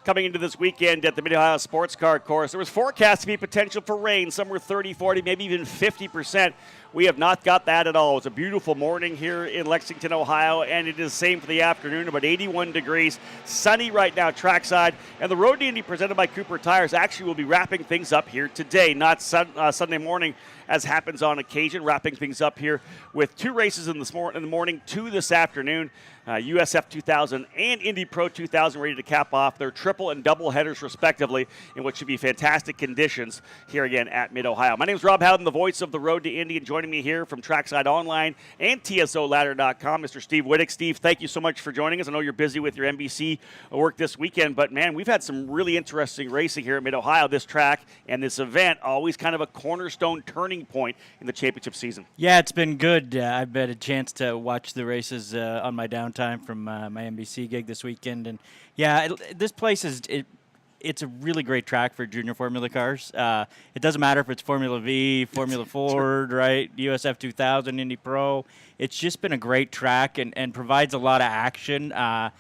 Coming into this weekend at the Mid-Ohio Sports Car Course, there was forecast to be potential for rain, somewhere 30, 40, maybe even 50%. We have not got that at all. It's a beautiful morning here in Lexington, Ohio, and it is the same for the afternoon, about 81 degrees. Sunny right now trackside, and the Road to Indy presented by Cooper Tires actually will be wrapping things up here today, not Sunday morning, as happens on occasion, wrapping things up here with 2 races in the morning, 2 this afternoon. USF2000 and Indy Pro 2000 ready to cap off their triple and double headers respectively in what should be fantastic conditions here again at Mid-Ohio. My name is Rob Howden, the voice of the Road to Indy, and joining me here from Trackside Online and TSOladder.com, Mr. Steve Whittick. Steve, thank you so much for joining us. I know you're busy with your NBC work this weekend, but man, we've had some really interesting racing here at Mid-Ohio. This track and this event always kind of a cornerstone turning point in the championship season. Yeah, it's been good. I've had a chance to watch the races on my downtime from my NBC gig this weekend, and yeah, this place it's a really great track for junior Formula cars. It doesn't matter if it's Formula V, Formula Ford, right, USF2000, Indy Pro. It's just been a great track and provides a lot of action. I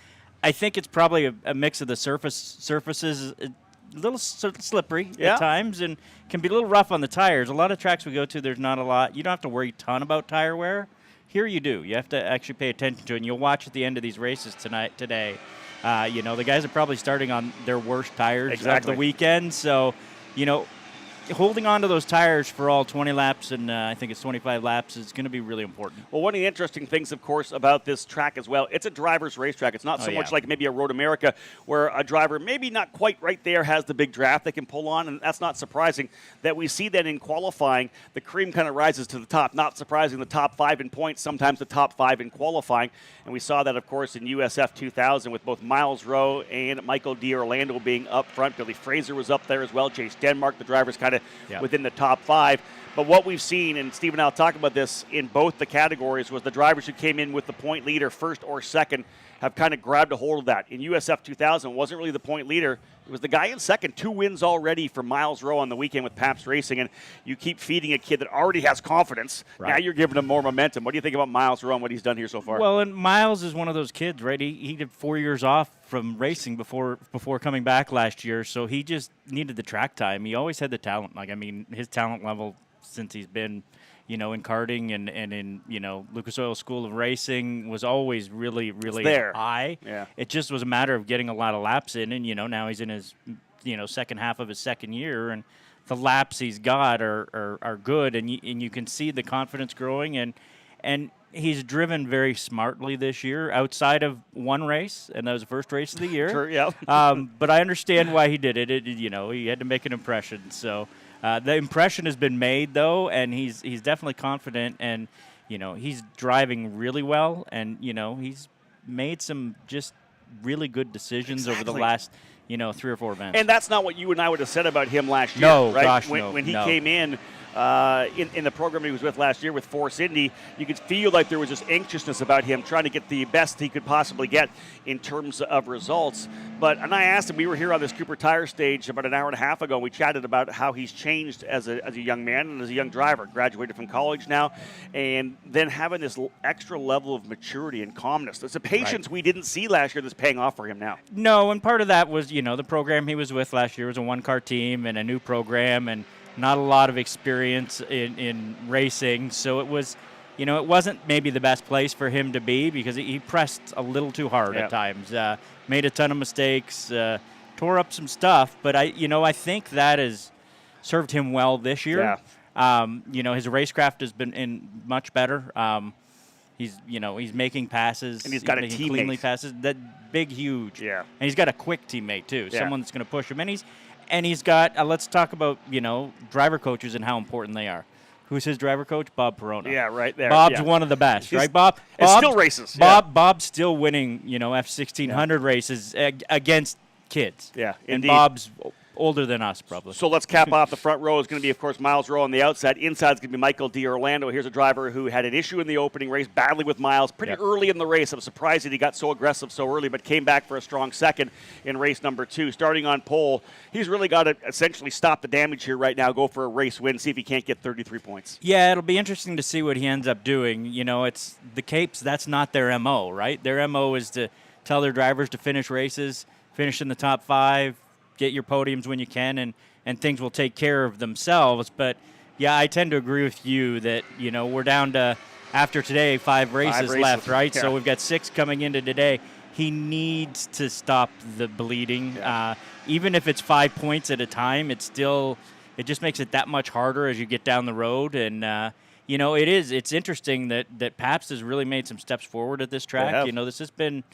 think it's probably a mix of the surfaces, a little slippery at times, and can be a little rough on the tires. A lot of tracks we go to, there's not a lot. You don't have to worry a ton about tire wear. Here you do. You have to actually pay attention to it, and you'll watch at the end of these races today. The guys are probably starting on their worst tires of the weekend, so, holding on to those tires for all 20 laps, and I think it's 25 laps, is going to be really important. Well, one of the interesting things, of course, about this track as well, it's a driver's racetrack. It's not so much like maybe a Road America where a driver maybe not quite right there has the big draft they can pull on, and that's not surprising that we see that in qualifying. The cream kind of rises to the top. Not surprising, the top 5 in points, sometimes the top 5 in qualifying, and we saw that, of course, in USF 2000 with both Miles Rowe and Michael D'Orlando being up front. Billy Fraser was up there as well. Chase Denmark, the drivers kind of within the top 5. But what we've seen, and Steve and I will talk about this in both the categories, was the drivers who came in with the point leader first or second have kind of grabbed a hold of that. In USF 2000, it wasn't really the point leader. It was the guy in second. 2 wins already for Miles Rowe on the weekend with Pabst Racing, and you keep feeding a kid that already has confidence. Right. Now you're giving him more momentum. What do you think about Miles Rowe and what he's done here so far? Well, and Miles is one of those kids, right? He did 4 years off from racing before coming back last year, so he just needed the track time. He always had the talent. His talent level since he's been, in karting and in, Lucas Oil School of Racing was always really, really high. Yeah. It just was a matter of getting a lot of laps in, and, now he's in his, second half of his second year, and the laps he's got are good, and you can see the confidence growing, and he's driven very smartly this year outside of one race, and that was the first race of the year. Sure, yeah. But I understand why he did it. He had to make an impression, so... the impression has been made, though, and he's definitely confident, and, he's driving really well, and, he's made some just really good decisions over the last, 3 or 4 events. And that's not what you and I would have said about him last year, no, right? Gosh, when he came in the program he was with last year with Force Indy, you could feel like there was just anxiousness about him trying to get the best he could possibly get in terms of results. And I asked him, we were here on this Cooper Tire stage about an hour and a half ago, and we chatted about how he's changed as a young man and as a young driver, graduated from college now, and then having this extra level of maturity and calmness. There's a patience we didn't see last year that's paying off for him now. No, and part of that was, the program he was with last year was a one-car team and a new program, and not a lot of experience in racing, so it was, it wasn't maybe the best place for him to be because he pressed a little too hard at times, made a ton of mistakes, tore up some stuff, but I think that has served him well this year. Yeah. His racecraft has been much better. He's making passes, and he's got a teammate. Cleanly passes, that big, huge, and he's got a quick teammate too, someone that's going to push him, and he's got, let's talk about, driver coaches and how important they are. Who's his driver coach? Bob Perona. Yeah, right there. Bob's one of the best, right, Bob? It still races. Bob's still winning, F-1600 races against kids. Yeah, and Bob's older than us, probably. So let's cap off. The front row is going to be, of course, Miles Rowe on the outside. Inside is going to be Michael D'Orlando. Here's a driver who had an issue in the opening race, battling with Miles pretty early in the race. I'm surprised that he got so aggressive so early, but came back for a strong second in race number 2. Starting on pole, he's really got to essentially stop the damage here right now, go for a race win, see if he can't get 33 points. Yeah, it'll be interesting to see what he ends up doing. You know, it's the Capes, that's not their MO, right? Their MO is to tell their drivers to finish races, finish in the top 5, get your podiums when you can, and things will take care of themselves. But, yeah, I tend to agree with you that, you know, we're down to, after today, 5 races left, right? Yeah. So we've got 6 coming into today. He needs to stop the bleeding. Yeah. Even if it's 5 points at a time, it just makes it that much harder as you get down the road. And, you know, it's interesting that Pabst has really made some steps forward at this track. You know, this has been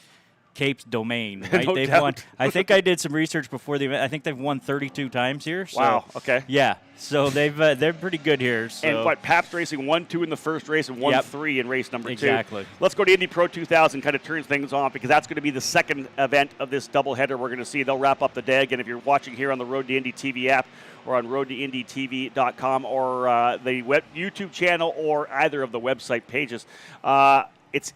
Cape's domain, right? No They've doubt. won. I think I did some research before the event. I think they've won 32 times here. So, Wow. Okay. Yeah. So they're pretty good here. So. And what, Pabst Racing 1-2 in the first race and 1-3 in race number 2. Exactly. Let's go to Indy Pro 2000, kind of turns things off, because that's going to be the second event of this doubleheader we're going to see. They'll wrap up the day. Again, if you're watching here on the Road to Indy TV app or on roadtoindytv.com or the YouTube channel or either of the website pages,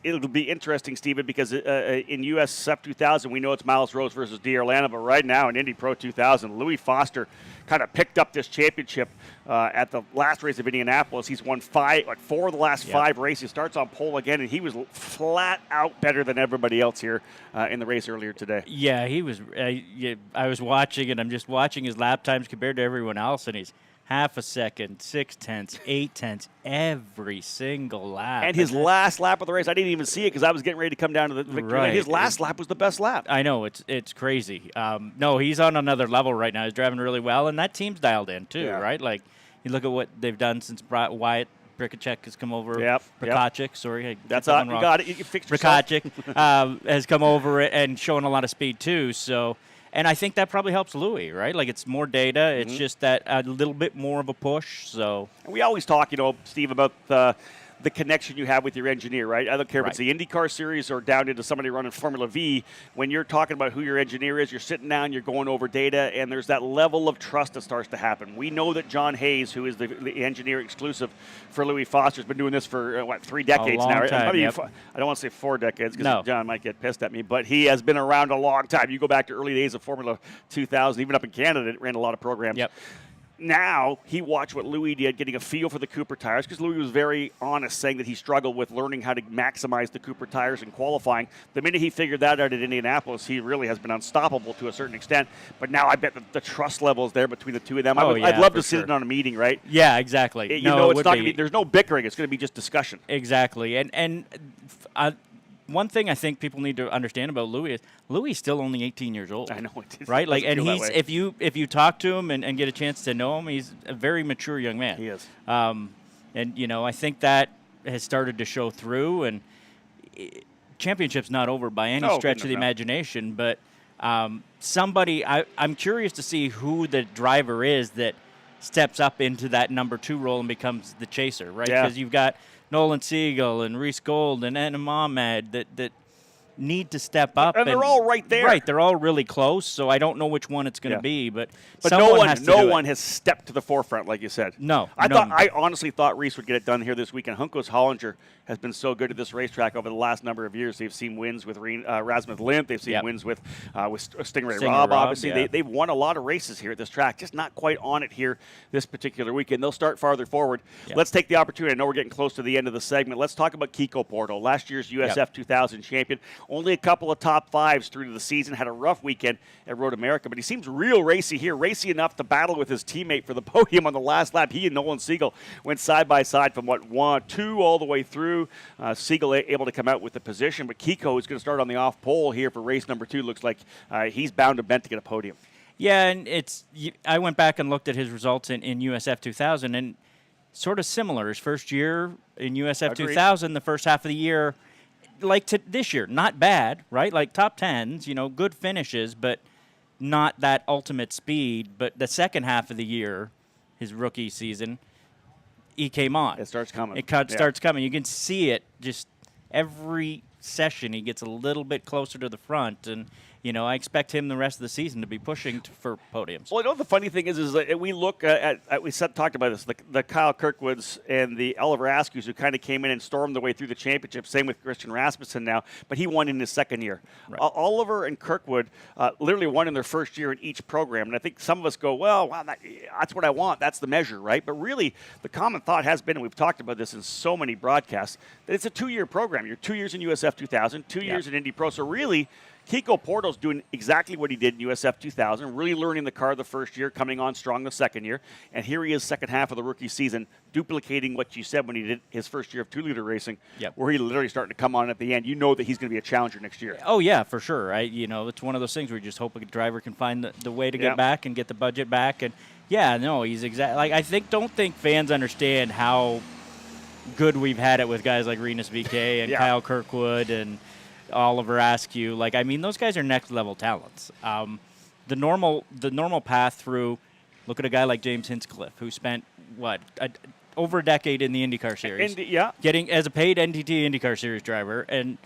it'll be interesting, Stephen, because in USF2000, we know it's Miles Rowe versus D'Orlando, but right now in Indy Pro 2000, Louis Foster kind of picked up this championship at the last race of Indianapolis. He's won 4 of the last 5 races. Starts on pole again, and he was flat out better than everybody else here in the race earlier today. Yeah, he was. I was watching, and I'm just watching his lap times compared to everyone else, and he's half a second, 0.6, 0.8 every single lap. And his last lap of the race, I didn't even see it because I was getting ready to come down to the victory. Right. His last lap was the best lap. I know, it's crazy. No, he's on another level right now. He's driving really well, and that team's dialed in too, right? Like, you look at what they've done since Wyatt Prikacek has come over. Prikacek, sorry. That's all. You got it. You fixed yourself. Prikacek has come over and shown a lot of speed too, so... And I think that probably helps Louis, right? Like, it's more data. It's just that a little bit more of a push. So we always talk, you know, Steve, about the connection you have with your engineer, right? I don't care if it's the IndyCar series or down into somebody running Formula V. When you're talking about who your engineer is, you're sitting down, you're going over data, and there's that level of trust that starts to happen. We know that John Hayes, who is the engineer exclusive for Louis Foster, has been doing this for, 3 decades now. Time, I don't want to say 4 decades because John might get pissed at me, but he has been around a long time. You go back to early days of Formula 2000, even up in Canada, it ran a lot of programs. Now, he watched what Louis did, getting a feel for the Cooper tires, because Louis was very honest, saying that he struggled with learning how to maximize the Cooper tires in qualifying. The minute he figured that out at Indianapolis, he really has been unstoppable to a certain extent. But now I bet the trust level is there between the two of them. I'd love to sit in on a meeting, right? Yeah, exactly. It's not going to be. There's no bickering. It's going to be just discussion. Exactly. And one thing I think people need to understand about Louis is Louis still only 18 years old. I know it is. Right? Like, and he's if you talk to him and get a chance to know him, he's a very mature young man. He is. And you know, I think that has started to show through. And championship's not over by any stretch of the imagination, but somebody I'm curious to see who the driver is that steps up into that number 2 role and becomes the chaser, right? Because you've got Nolan Siegel and Reese Gold and Anna Ahmed that need to step up. And they're all right there. Right, they're all really close, so I don't know which one it's going to be. But no one has stepped to the forefront, like you said. No. I honestly thought Reese would get it done here this weekend. Hunkos Hollinger has been so good at this racetrack over the last number of years. They've seen wins with Rasmus Limp. They've seen wins with Stingray Robb, obviously. Yeah. They've won a lot of races here at this track, just not quite on it here this particular weekend. They'll start farther forward. Yeah. Let's take the opportunity. I know we're getting close to the end of the segment. Let's talk about Kiko Porto, last year's USF2000 champion. Only a couple of top 5s through to the season. Had a rough weekend at Road America, but he seems real racy here. Racy enough to battle with his teammate for the podium on the last lap. He and Nolan Siegel went side by side from 1-2 all the way through. Siegel able to come out with the position, but Kiko is going to start on the off pole here for race number 2. Looks like he's bound and bent to get a podium. Yeah, and I went back and looked at his results in USF 2000, and sort of similar. His first year in USF 2000, the first half of the year, like this year, not bad, right? Like top 10s, you know, good finishes, but not that ultimate speed. But the second half of the year, his rookie season, he came on. It starts coming. Starts coming. You can see it just every session. He gets a little bit closer to the front, and I expect him the rest of the season to be pushing for podiums. Well, the funny thing is that we look at talked about this, the Kyle Kirkwoods and the Oliver Askews, who kind of came in and stormed their way through the championship. Same with Christian Rasmussen now, but he won in his second year. Right. Oliver and Kirkwood literally won in their first year in each program, and I think some of us go, well, wow, that's what I want. That's the measure, right? But really, the common thought has been, and we've talked about this in so many broadcasts, that it's a 2-year program. You're 2 years in USF2000, 2 years in Indy Pro. So really, Kiko Porto's doing exactly what he did in USF2000, really learning the car the first year, coming on strong the second year. And here he is second half of the rookie season, duplicating what you said when he did his first year of 2-liter racing, where he literally starting to come on at the end. You know that he's going to be a challenger next year. Oh, yeah, for sure. It's one of those things where you just hope a driver can find the way to get back and get the budget back. And, he's exactly – don't think fans understand how good we've had it with guys like Renus VK and Kyle Kirkwood and – Oliver Askew. Those guys are next level talents. The normal path through, look at a guy like James Hinchcliffe, who spent over a decade in the IndyCar series, getting as a paid NTT IndyCar series driver, and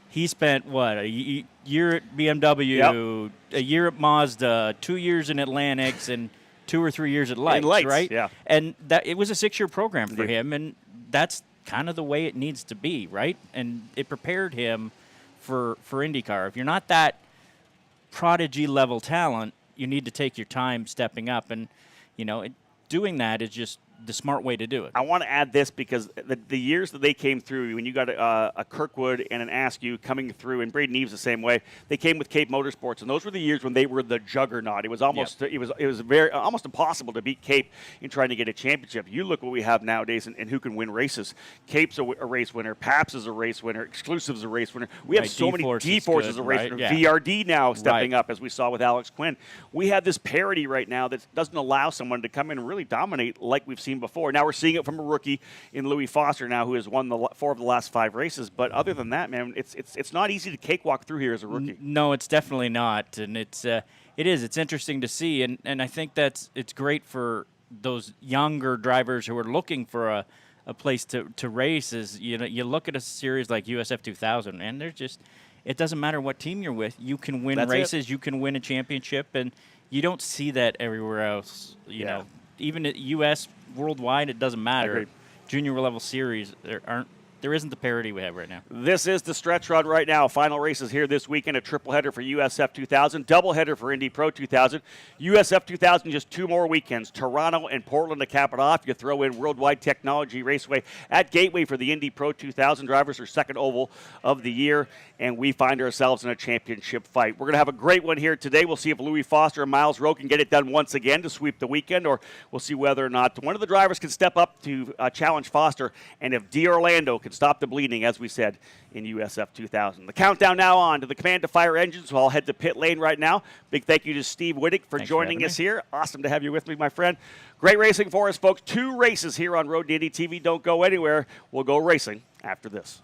he spent a year at BMW, a year at Mazda, 2 years in Atlantics, and 2 or 3 years at Lights, right? Yeah. And that it was a 6-year program for him, and that's kind of the way it needs to be, right? And it prepared him for IndyCar. If you're not that prodigy level talent, you need to take your time stepping up, and doing that is just the smart way to do it. I want to add this because the years that they came through, when you got a Kirkwood and an Askew coming through, and Braden Eves the same way, they came with Cape Motorsports, and those were the years when they were the juggernaut. It was almost it was very almost impossible to beat Cape in trying to get a championship. You look what we have nowadays and who can win races. Cape's a race winner, Paps is a race winner, Exclusive's a race winner. We have so many. D-Force is a race winner. Yeah. VRD now stepping up, as we saw with Alex Quinn. We have this parity right now that doesn't allow someone to come in and really dominate like we've seen before. Now we're seeing it from a rookie in Louis Foster now, who has won 4 of the last 5 races. But other than that, man, it's not easy to cakewalk through here as a rookie. No, it's definitely not, and it's interesting to see, and I think it's great for those younger drivers who are looking for a place to race. Is you look at a series like USF2000, and it doesn't matter what team you're with, you can win races, you can win a championship, and you don't see that everywhere else. You know, even at US worldwide, it doesn't matter. Junior level series, there isn't the parity we have right now. This is the stretch run right now. Final races here this weekend, a triple header for USF 2000, double header for Indy Pro 2000. USF 2000, just 2 more weekends, Toronto and Portland to cap it off. You throw in Worldwide Technology Raceway at Gateway for the Indy Pro 2000 drivers, their second oval of the year, and we find ourselves in a championship fight. We're going to have a great one here today. We'll see if Louis Foster and Miles Rowe can get it done once again to sweep the weekend, or we'll see whether or not one of the drivers can step up to challenge Foster, and if D. Orlando can stop the bleeding, as we said, in USF 2000. The countdown now on to the Command to Fire engines, so I'll head to pit lane right now. Big thank you to Steve Wittig for joining us here. Awesome to have you with me, my friend. Great racing for us, folks. 2 races here on Road to Indy TV. Don't go anywhere. We'll go racing after this.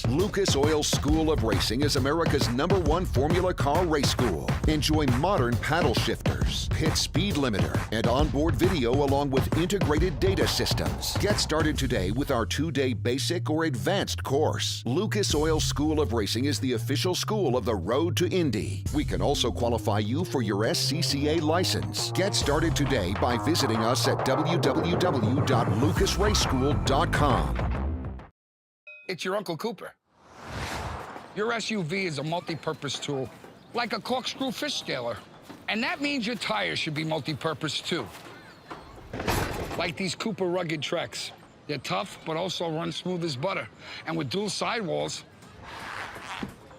Lucas Oil School of Racing is America's #1 Formula Car race school. Enjoy modern paddle shifters, pit speed limiter, and onboard video along with integrated data systems. Get started today with our 2-day basic or advanced course. Lucas Oil School of Racing is the official school of the Road to Indy. We can also qualify you for your SCCA license. Get started today by visiting us at www.lucasraceschool.com. It's your Uncle Cooper. Your SUV is a multi-purpose tool, like a corkscrew fish scaler. And that means your tires should be multi-purpose too. Like these Cooper rugged Treks. They're tough, but also run smooth as butter. And with dual sidewalls,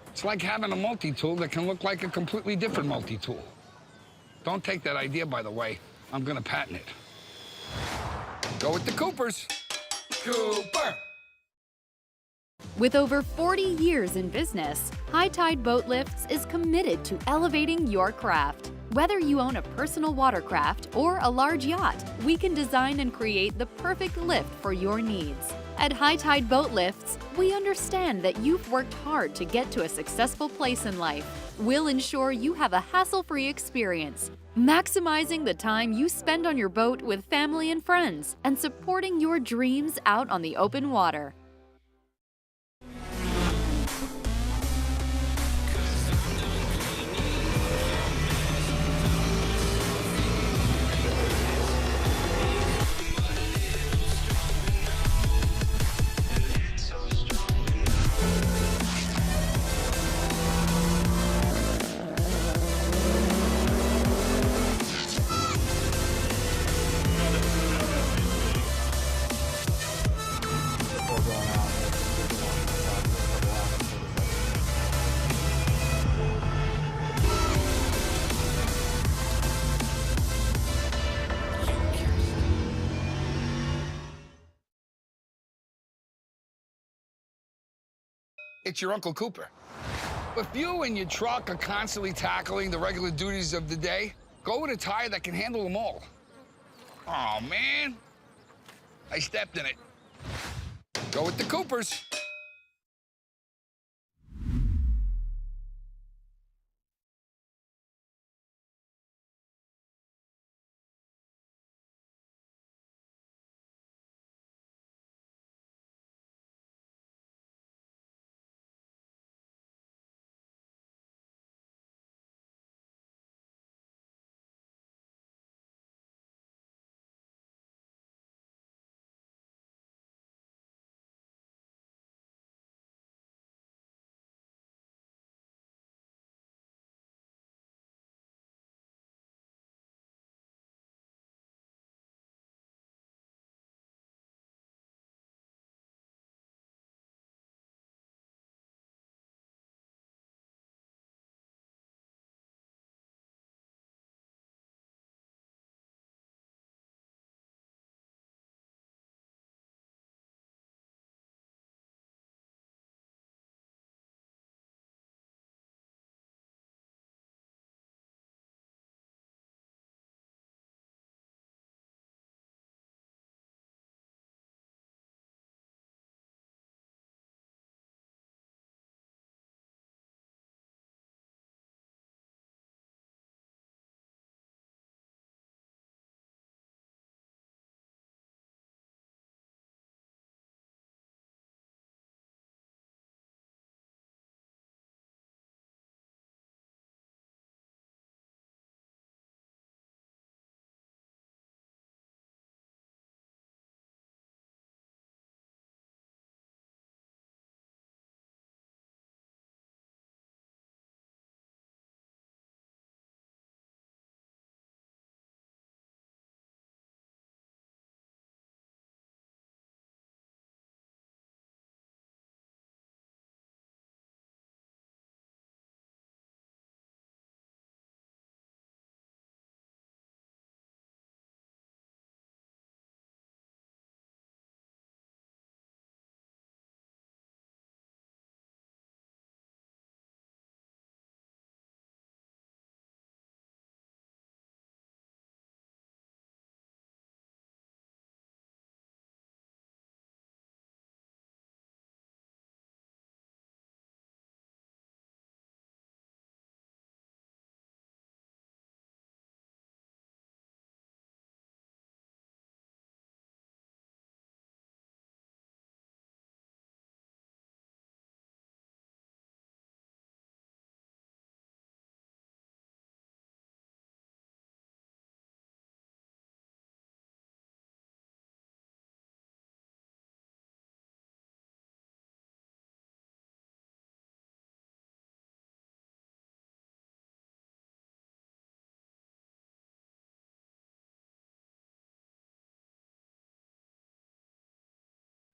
it's like having a multi-tool that can look like a completely different multi-tool. Don't take that idea, by the way. I'm gonna patent it. Go with the Coopers. Cooper! With over 40 years in business, High Tide Boat Lifts is committed to elevating your craft. Whether you own a personal watercraft or a large yacht, we can design and create the perfect lift for your needs. At High Tide Boat Lifts, we understand that you've worked hard to get to a successful place in life. We'll ensure you have a hassle-free experience, maximizing the time you spend on your boat with family and friends, and supporting your dreams out on the open water. It's your Uncle Cooper. If you and your truck are constantly tackling the regular duties of the day, go with a tire that can handle them all. Oh, man. I stepped in it. Go with the Coopers.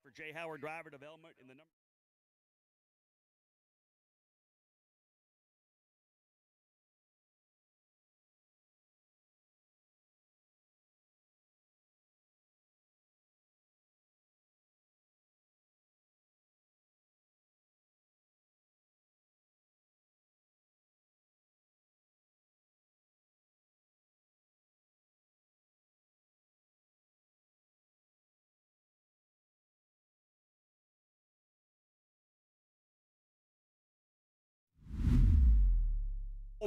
For Jay Howard driver development in the number.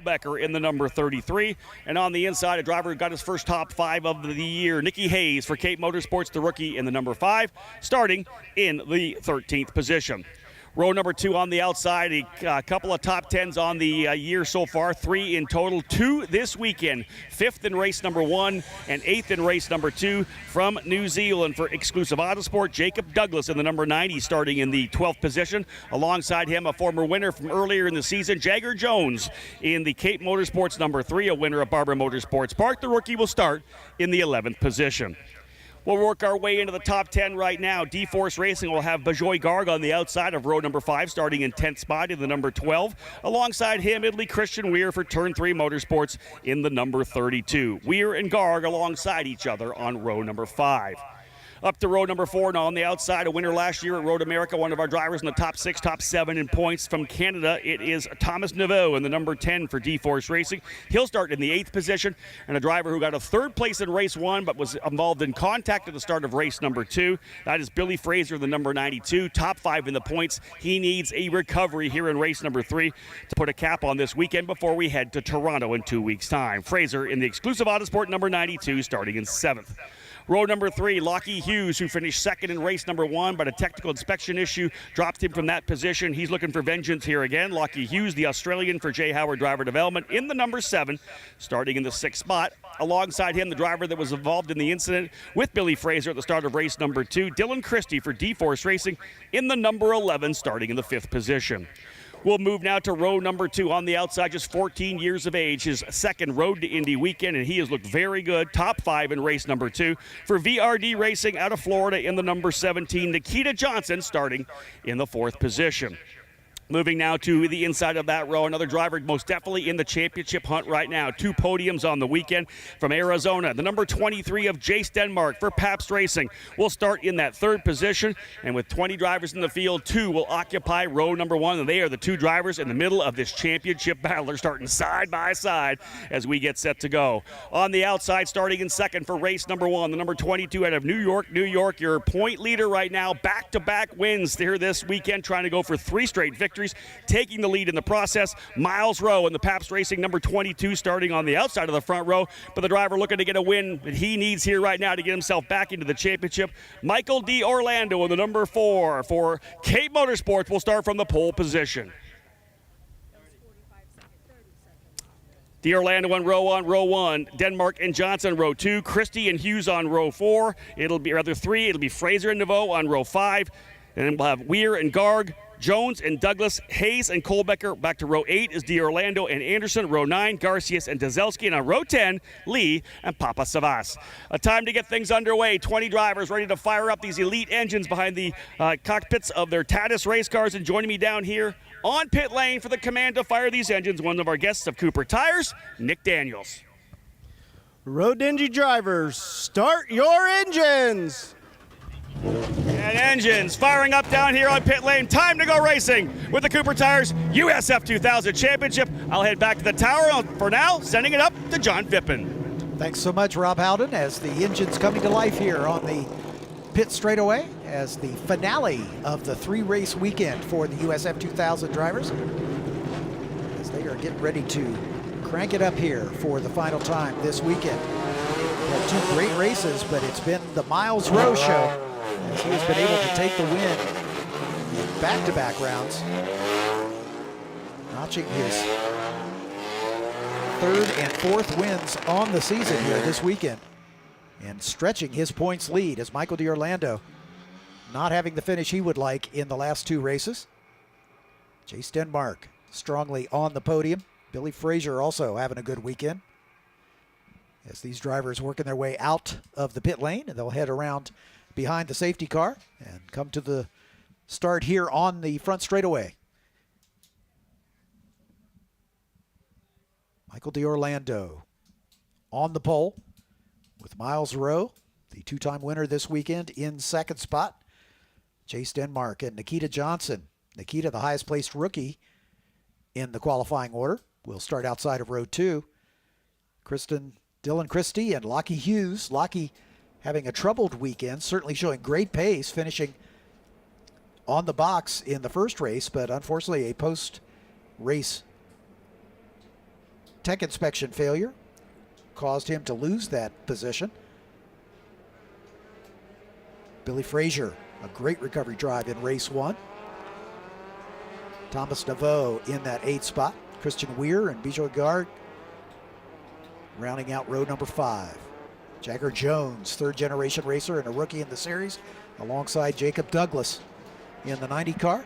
Becker in the number 33. And on the inside, a driver who got his first top 5 of the year, Nicky Hayes for Cape Motorsports, the rookie in the number 5, starting in the 13th position. Row number 2 on the outside, a couple of top 10s on the year so far, 3 in total, 2 this weekend. 5th in race number 1 and 8th in race number 2 from New Zealand for Exclusive Autosport. Jacob Douglas in the number 90 starting in the 12th position. Alongside him, a former winner from earlier in the season, Jagger Jones in the Cape Motorsports number 3, a winner at Barber Motorsports Park. The rookie will start in the 11th position. We'll work our way into the top 10 right now. D-Force Racing will have Bajoy Garg on the outside of row number 5, starting in 10th spot in the number 12. Alongside him, Italy Christian Weir for Turn 3 Motorsports in the number 32. Weir and Garg alongside each other on row number 5. Up to row number 4 now on the outside, a winner last year at Road America, one of our drivers in the top 6, top 7 in points from Canada. It is Thomas Naveau in the number 10 for D-Force Racing. He'll start in the 8th position, and a driver who got a 3rd place in race 1 but was involved in contact at the start of race number 2. That is Billy Fraser, the number 92, top 5 in the points. He needs a recovery here in race number 3 to put a cap on this weekend before we head to Toronto in 2 weeks' time. Fraser in the exclusive Autosport number 92, starting in 7th. Row number 3, Lockie Hughes, who finished 2nd in race number 1, but a technical inspection issue dropped him from that position. He's looking for vengeance here again. Lockie Hughes, the Australian for J. Howard Driver Development, in the number 7, starting in the 6th spot. Alongside him, the driver that was involved in the incident with Billy Fraser at the start of race number 2, Dylan Christie for D-Force Racing, in the number 11, starting in the 5th position. We'll move now to row number 2 on the outside, just 14 years of age, his 2nd Road to Indy weekend, and he has looked very good, top 5 in race number 2. For VRD Racing out of Florida in the number 17, Nikita Johnson starting in the 4th position. Moving now to the inside of that row, another driver most definitely in the championship hunt right now. 2 podiums on the weekend from Arizona. The number 23 of Jace Denmark for Pabst Racing will start in that 3rd position. And with 20 drivers in the field, 2 will occupy row number 1. And they are the 2 drivers in the middle of this championship battle. They're starting side by side as we get set to go. On the outside, starting in 2nd for race number 1, the number 22 out of New York, your point leader right now. Back-to-back wins here this weekend, trying to go for 3 straight victories. Taking the lead in the process, Miles Rowe in the Pabst Racing number 22, starting on the outside of the front row, but the driver looking to get a win that he needs here right now to get himself back into the championship. Michael D. Orlando in the number 4 for Cape Motorsports will start from the pole position. D. Orlando on row 1, Denmark and Johnson row 2, Christie and Hughes on row 4. It'll be rather 3. It'll be Fraser and Naveau on row 5, and then we'll have Weir and Garg, Jones and Douglas, Hayes and Kohlbecker. Back to row 8 is D. Orlando and Anderson. Row 9, Garcias and Dazelski. And on row 10, Lee and Papa Savas. A time to get things underway. 20 drivers ready to fire up these elite engines behind the cockpits of their Tatis race cars. And joining me down here on pit lane for the command to fire these engines, one of our guests of Cooper Tires, Nick Daniels. Road Dingy drivers, start your engines! And engines firing up down here on pit lane. Time to go racing with the Cooper Tires USF2000 Championship. I'll head back to the tower for now, sending it up to John Fippen. Thanks so much, Rob Howden, as the engine's coming to life here on the pit straightaway as the finale of the 3-race weekend for the USF2000 drivers, as they are getting ready to crank it up here for the final time this weekend. We've had 2 great races, but it's been the Miles Rowe show, as he has been able to take the win in back-to-back rounds, notching his 3rd and 4th wins on the season here this weekend, and stretching his points lead as Michael D. Orlando not having the finish he would like in the last 2 races. Jace Denmark strongly on the podium. Billy Fraser also having a good weekend, as these drivers working their way out of the pit lane, and they'll head around behind the safety car and come to the start here on the front straightaway. Michael D. Orlando on the pole with Miles Rowe, the 2-time winner this weekend, in 2nd spot. Jace Denmark and Nikita Johnson. Nikita, the highest placed rookie in the qualifying order, will start outside of row 2. Dylan Christie and Lockie Hughes. Lockie having a troubled weekend, certainly showing great pace, finishing on the box in the first race, but unfortunately a post-race tech inspection failure caused him to lose that position. Billy Fraser, a great recovery drive in race 1. Thomas Naveau in that 8th spot. Christian Weir and Bijoy Garg rounding out row number 5. Jagger Jones, 3rd-generation racer and a rookie in the series, alongside Jacob Douglas in the 90 car.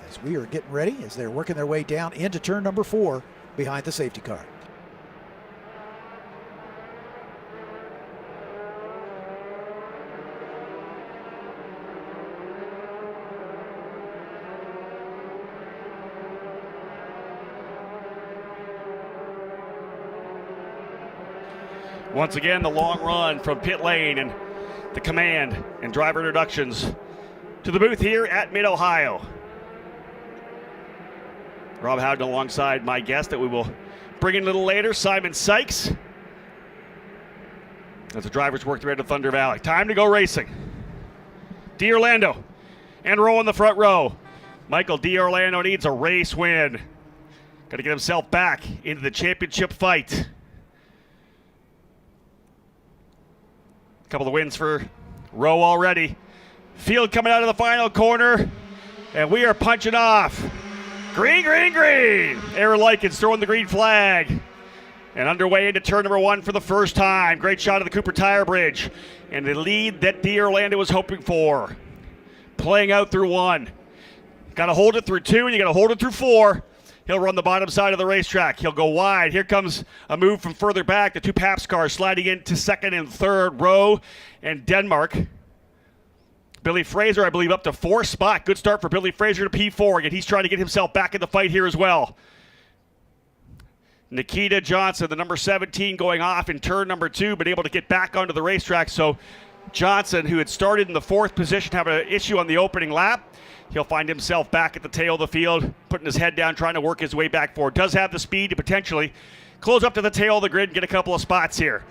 As we are getting ready, as they're working their way down into turn number 4 behind the safety car. Once again, the long run from pit lane, and the command and driver introductions to the booth here at Mid-Ohio. Rob Howden alongside my guest that we will bring in a little later, Simon Sykes, as the drivers work their way to Thunder Valley. Time to go racing. D'Orlando and Rowe in the front row. Michael D'Orlando needs a race win. Got to get himself back into the championship fight. A couple of wins for Rowe already. Field coming out of the final corner, and we are punching off. Green, green, green. Aaron Likens throwing the green flag. And underway into turn number 1 for the first time. Great shot of the Cooper Tire Bridge. And the lead that D'Orlando was hoping for. Playing out through 1. Got to hold it through 2, and you got to hold it through 4. He'll run the bottom side of the racetrack. He'll go wide. Here comes a move from further back. The 2 Paps cars sliding into 2nd and 3rd. Rowe and Denmark. Billy Fraser, I believe, up to 4th spot. Good start for Billy Fraser to P4. And he's trying to get himself back in the fight here as well. Nikita Johnson, the number 17, going off in turn number 2, but able to get back onto the racetrack. So Johnson, who had started in the 4th position, having an issue on the opening lap. He'll find himself back at the tail of the field, putting his head down, trying to work his way back forward. Does have the speed to potentially close up to the tail of the grid and get a couple of spots here.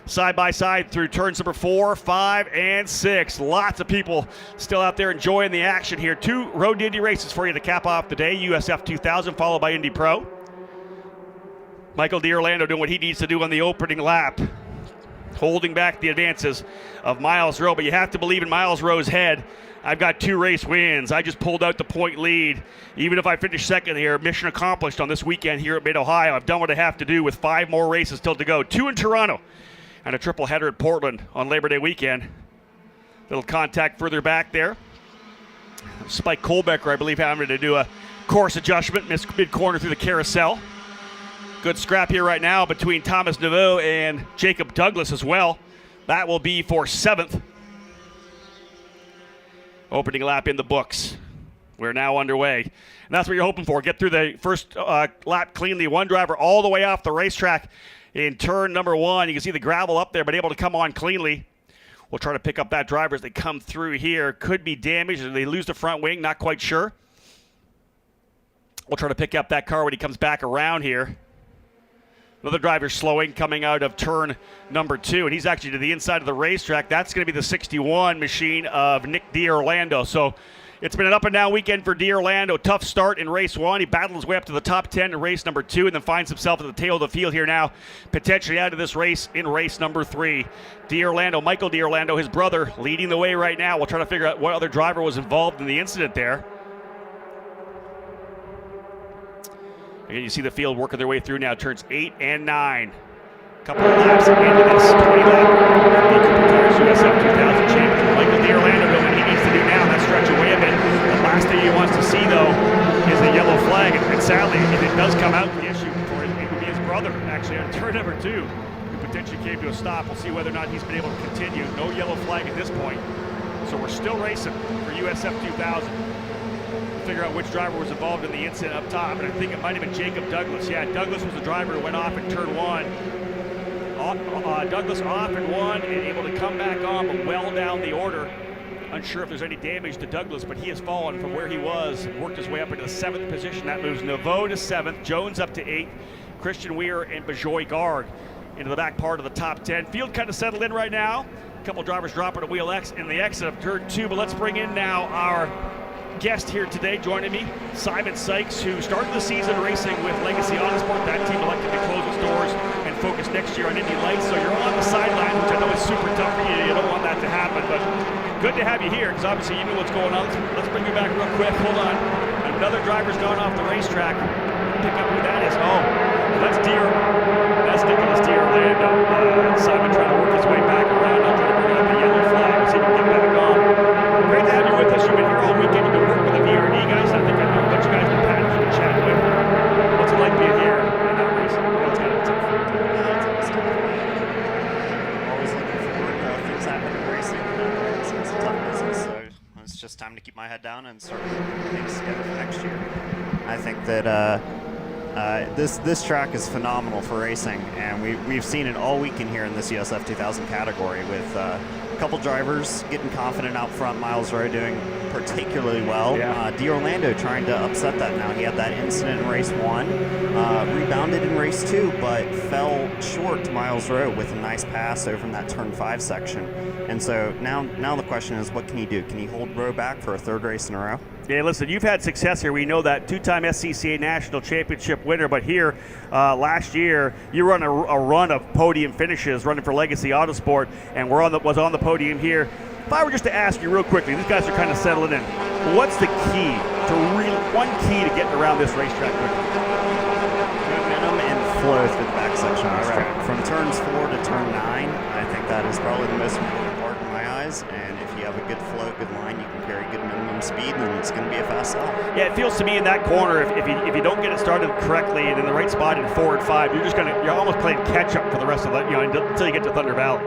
Side by side through turns number 4, 5, and 6. Lots of people still out there enjoying the action here. 2 road Indy races for you to cap off the day. USF2000 followed by Indy Pro. Michael D'Orlando doing what he needs to do on the opening lap, holding back the advances of Miles Rowe. But you have to believe in Miles Rowe's head. I've got 2 race wins. I just pulled out the point lead. Even if I finish 2nd here, mission accomplished on this weekend here at Mid-Ohio. I've done what I have to do with 5 more races still to go. 2 in Toronto and a triple header at Portland on Labor Day weekend. Little contact further back there. Spike Kohlbecker, I believe, having to do a course adjustment mid-corner through the carousel. Good scrap here right now between Thomas Naveau and Jacob Douglas as well. That will be for 7th. Opening lap in the books. We're now underway. And that's what you're hoping for. Get through the first lap cleanly. 1 driver all the way off the racetrack in turn number 1. You can see the gravel up there, but able to come on cleanly. We'll try to pick up that driver as they come through here. Could be damaged and they lose the front wing. Not quite sure. We'll try to pick up that car when he comes back around here. Another driver slowing, coming out of turn number 2, and he's actually to the inside of the racetrack. That's going to be the 61 machine of Nick D'Orlando. So it's been an up-and-down weekend for D'Orlando. Tough start in race 1. He battled his way up to the top 10 in race number 2, and then finds himself at the tail of the field here now, potentially out of this race in race number 3. D'Orlando, Michael D'Orlando, his brother, leading the way right now. We'll try to figure out what other driver was involved in the incident there. Again, you see the field working their way through now, turns 8 and 9. Couple of laps into this 20-lap for the Cooper Tires USF2000 champion. Michael D'Orlando doing what he needs to do now. That stretch away a bit. The last thing he wants to see, though, is a yellow flag. And sadly, if it does come out, the issue for it would be his brother, actually, on turn number 2, who potentially came to a stop. We'll see whether or not he's been able to continue. No yellow flag at this point. So we're still racing for USF2000. Figure out which driver was involved in the incident up top, and I think it might have been Jacob Douglas. Yeah, Douglas was the driver who went off in turn 1. Douglas off in 1 and able to come back on, but well down the order. Unsure if there's any damage to Douglas, but he has fallen from where he was and worked his way up into the 7th position. That moves Naveau to 7th, Jones up to 8th, Christian Weir and Bajoy Garg into the back part of the top 10. Field kind of settled in right now. A couple drivers dropping a wheel X in the exit of turn 2, but let's bring in now our guest here today. Joining me, Simon Sykes, who started the season racing with Legacy Autosport. That team elected to close its doors and focus next year on Indy Lights. So you're on the sideline, which I know is super tough for you. You don't want that to happen, but good to have you here because obviously you know what's going on. Let's bring you back real quick. Hold on. Another driver's gone off the racetrack. Pick up who that is. Oh, that's Nicholas D'Orlando. Simon trying to work his way back around. I'll try to bring out the yellow flag. We'll see if we can get back on. Great to have you with us. You've been here all weekend. You've been working with the VRD guys. I think I know a bunch of guys in Pat you've been chatting with. What's it like being here and not racing? What's kind of tough? Always looking forward to things happening in racing. It's a tough business, so it's just time to keep my head down and start putting things together for next year. I think that this track is phenomenal for racing, and we've seen it all weekend here in this USF2000 category with couple drivers getting confident out front. Miles Rowe doing particularly well. Yeah. D'Orlando trying to upset that now. He had that incident in race 1, rebounded in race 2, but fell short to Miles Rowe with a nice pass over in that turn 5 section. And so now the question is, what can he do? Can he hold Rowe back for a 3rd race in a row? Yeah, listen, you've had success here. We know that 2-time SCCA National Championship winner, but here last year you run a run of podium finishes running for Legacy Autosport, and was on the podium here. If I were just to ask you real quickly, these guys are kind of settling in. What's the key one key to getting around this racetrack quickly? Momentum and flow through the back section of this track. From turns 4 to turn 9, I think that is probably the most important part in my eyes. And if you have a good flow, good line, you can carry good minimum speed, then it's going to be a fast lap. Yeah, it feels to me in that corner, if you don't get it started correctly and in the right spot in 4 and 5, you're almost playing catch up for the rest of the until you get to Thunder Valley.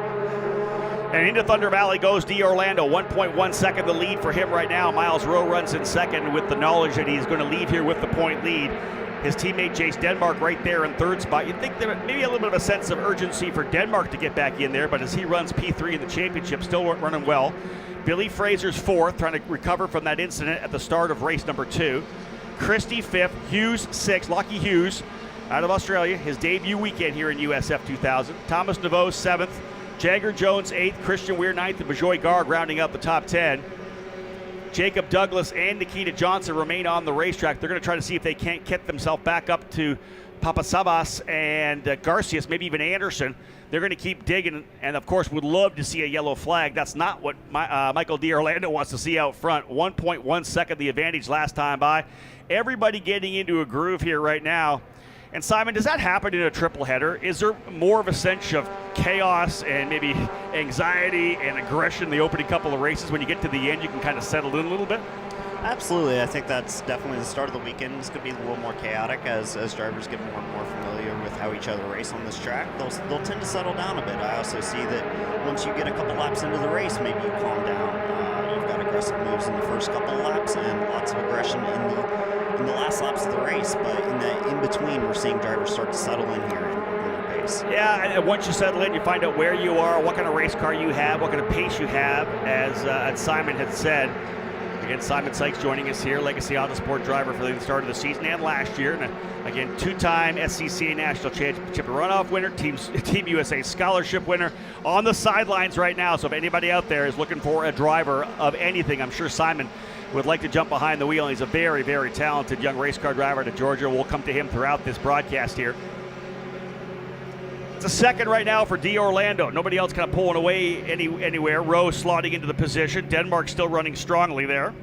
And into Thunder Valley goes D'Orlando, 1.1 second the lead for him right now. Miles Rowe runs in second with the knowledge that he's going to leave here with the point lead. His teammate Chase Denmark right there in 3rd spot. You'd think there maybe a little bit of a sense of urgency for Denmark to get back in there, but as he runs P3 in the championship, still running well. Billy Fraser's 4th, trying to recover from that incident at the start of race number 2. Christie 5th, Hughes 6th, Lockie Hughes out of Australia, his debut weekend here in USF2000. Thomas Naveau 7th. Jagger Jones 8th, Christian Weir 9th, and Bajoy Garg rounding out the top 10. Jacob Douglas and Nikita Johnson remain on the racetrack. They're going to try to see if they can't get themselves back up to Papasabas and Garcias, maybe even Anderson. They're going to keep digging, and of course would love to see a yellow flag. That's not what Michael D'Orlando wants to see out front. 1.1 second the advantage last time by. Everybody getting into a groove here right now. And Simon, does that happen in a triple header? Is there more of a sense of chaos and maybe anxiety and aggression in the opening couple of races? When you get to the end, you can kind of settle in a little bit? Absolutely. I think that's definitely the start of the weekend. It's going to be a little more chaotic as drivers get more and more familiar with how each other race on this track. They'll tend to settle down a bit. I also see that once you get a couple laps into the race, maybe you calm down. You've got aggressive moves in the first couple of laps and lots of aggression in the last laps of the race, but in between, we're seeing drivers start to settle in here and work on their pace. Yeah, and once you settle in, you find out where you are, what kind of race car you have, what kind of pace you have, as Simon had said. Again, Simon Sykes joining us here, Legacy Autosport driver for the start of the season and last year. And again, 2-time SCCA National Championship runoff winner, Team USA scholarship winner, on the sidelines right now. So if anybody out there is looking for a driver of anything, I'm sure Simon would like to jump behind the wheel. He's a very, very talented young race car driver to Georgia. We'll come to him throughout this broadcast here. It's a second right now for D'Orlando. Nobody else kind of pulling away anywhere. Rowe slotting into the position. Denmark still running strongly there.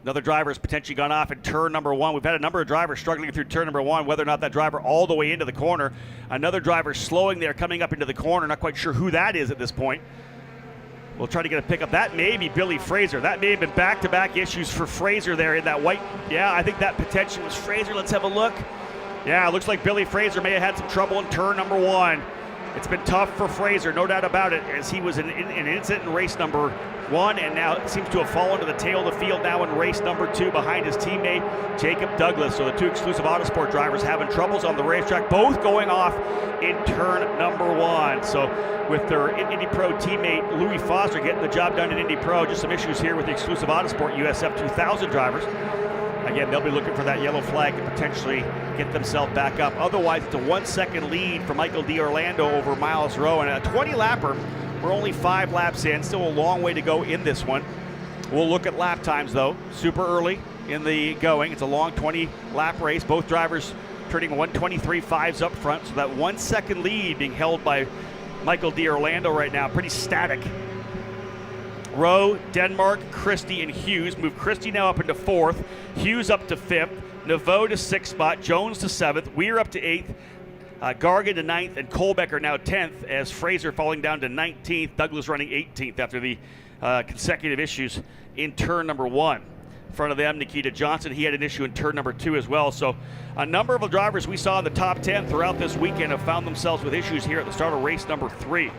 Another driver has potentially gone off in turn number 1. We've had a number of drivers struggling through turn number 1, whether or not that driver all the way into the corner. Another driver slowing there, coming up into the corner. Not quite sure who that is at this point. We'll try to get a pick up. That may be Billy Fraser. That may have been back-to-back issues for Fraser there in that white. Yeah, I think that potentially was Fraser. Let's have a look. Yeah, it looks like Billy Fraser may have had some trouble in turn number 1. It's been tough for Fraser, no doubt about it, as he was in an incident in race number 1, and now it seems to have fallen to the tail of the field now in race number 2 behind his teammate Jacob Douglas. So the 2 exclusive Autosport drivers having troubles on the racetrack, both going off in turn number 1. So with their Indy Pro teammate Louis Foster getting the job done in Indy Pro, just some issues here with the exclusive Autosport USF2000 drivers. Again, they'll be looking for that yellow flag to potentially get themselves back up. Otherwise, it's a 1-second lead for Michael D'Orlando over Miles Rowe. And a 20-lapper, we're only 5 laps in. Still a long way to go in this one. We'll look at lap times, though. Super early in the going. It's a long 20-lap race. Both drivers turning 1:23.5s up front. So that 1-second lead being held by Michael D'Orlando right now. Pretty static. Rowe, Denmark, Christie, and Hughes. Move Christie now up into 4th. Hughes up to 5th. Naveau to 6th spot. Jones to 7th. Weir up to 8th. Gargan to 9th. And Kohlbecker now 10th, as Fraser falling down to 19th. Douglas running 18th after the consecutive issues in turn number 1. In front of them, Nikita Johnson. He had an issue in turn number 2 as well. So a number of the drivers we saw in the top 10 throughout this weekend have found themselves with issues here at the start of race number 3.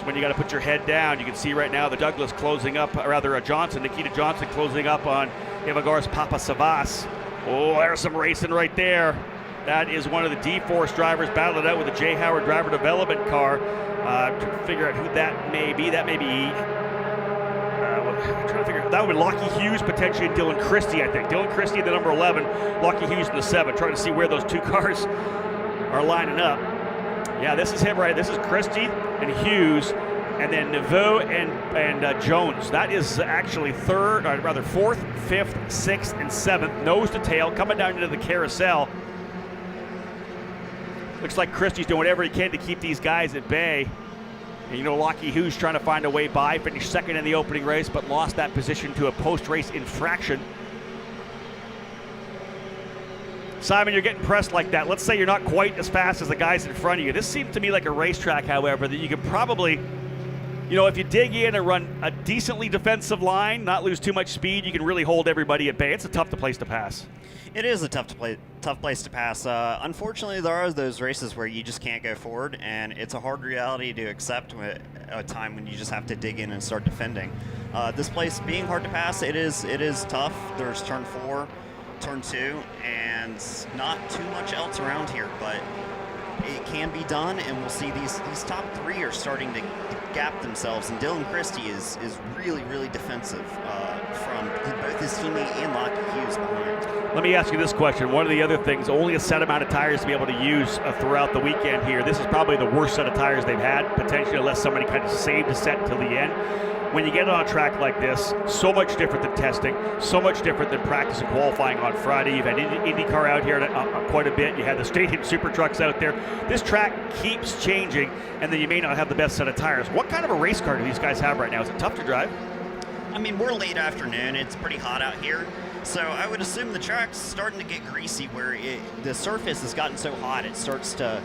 When you got to put your head down, you can see right now the Douglas closing up, or rather Nikita Johnson closing up on Evagores Papasavas. Oh, there's some racing right there. That is one of the D-Force drivers battling it out with the J. Howard driver development car. Trying to figure out who that may be. That may be, trying to figure, that would be Lockie Hughes, potentially, and Dylan Christie, I think. Dylan Christie in the number 11, Lockie Hughes in the 7. Trying to see where those two cars are lining up. Yeah, this is him, right? This is Christie and Hughes, and then Neveau and Jones. That is actually fourth, fifth, sixth, and seventh, nose to tail, coming down into the carousel. Looks like Christie's doing whatever he can to keep these guys at bay. And Lockie Hughes trying to find a way by, finished second in the opening race, but lost that position to a post-race infraction. Simon, you're getting pressed like that. Let's say you're not quite as fast as the guys in front of you. This seems to me like a racetrack, however, that you could probably, if you dig in and run a decently defensive line, not lose too much speed, you can really hold everybody at bay. It's a tough place to pass. It is a tough place to pass. Unfortunately, there are those races where you just can't go forward, and it's a hard reality to accept at a time when you just have to dig in and start defending. This place being hard to pass, it is tough. There's turn 4, turn 2, and not too much else around here, but it can be done, and we'll see these top 3 are starting to gap themselves, and Dylan Christie is really, really defensive from both his teammate and Lockie Hughes behind. Let me ask you this question. One of the other things, only a set amount of tires to be able to use throughout the weekend here. This is probably the worst set of tires they've had, potentially, unless somebody kind of saved a set until the end. When you get on a track like this, so much different than testing, so much different than practice and qualifying on Friday. You've had IndyCar out here quite a bit. You had the Stadium Super Trucks out there. This track keeps changing, and then you may not have the best set of tires. What kind of a race car do these guys have right now? Is it tough to drive? I mean, we're late afternoon. It's pretty hot out here. So I would assume the track's starting to get greasy where the surface has gotten so hot it starts to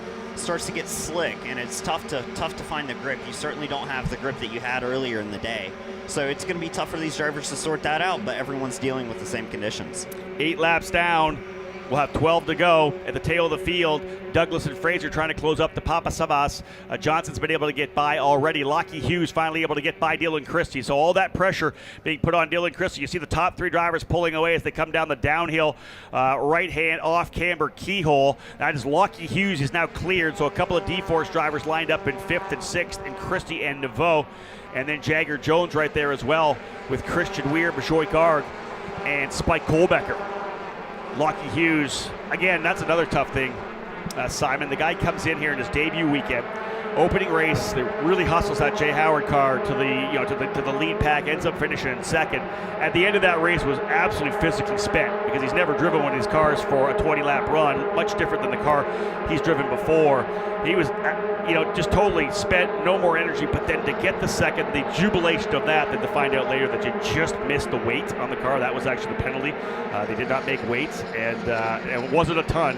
get slick, and it's tough to find the grip. You certainly don't have the grip that you had earlier in the day. So it's going to be tough for these drivers to sort that out, but everyone's dealing with the same conditions. 8 laps down. We'll have 12 to go at the tail of the field. Douglas and Fraser trying to close up the Papa Savas. Johnson's been able to get by already. Lockie Hughes finally able to get by Dylan Christie. So all that pressure being put on Dylan Christie. You see the top 3 drivers pulling away as they come down the downhill right hand off camber keyhole. That is Lockie Hughes is now cleared. So a couple of D-Force drivers lined up in 5th and 6th, and Christie and Neveau. And then Jagger Jones right there as well with Christian Weir, Bishoy Garg, and Spike Kohlbecker. Lockie Hughes, again, that's another tough thing, Simon. The guy comes in here in his debut weekend, opening race, really hustles that J. Howard car to the lead pack, ends up finishing in second. At the end of that race was absolutely physically spent because he's never driven one of his cars for a 20-lap run, much different than the car he's driven before. He was, just totally spent, no more energy, but then to get the second, the jubilation of that, then to find out later that you just missed the weight on the car. That was actually the penalty. They did not make weight, and it wasn't a ton.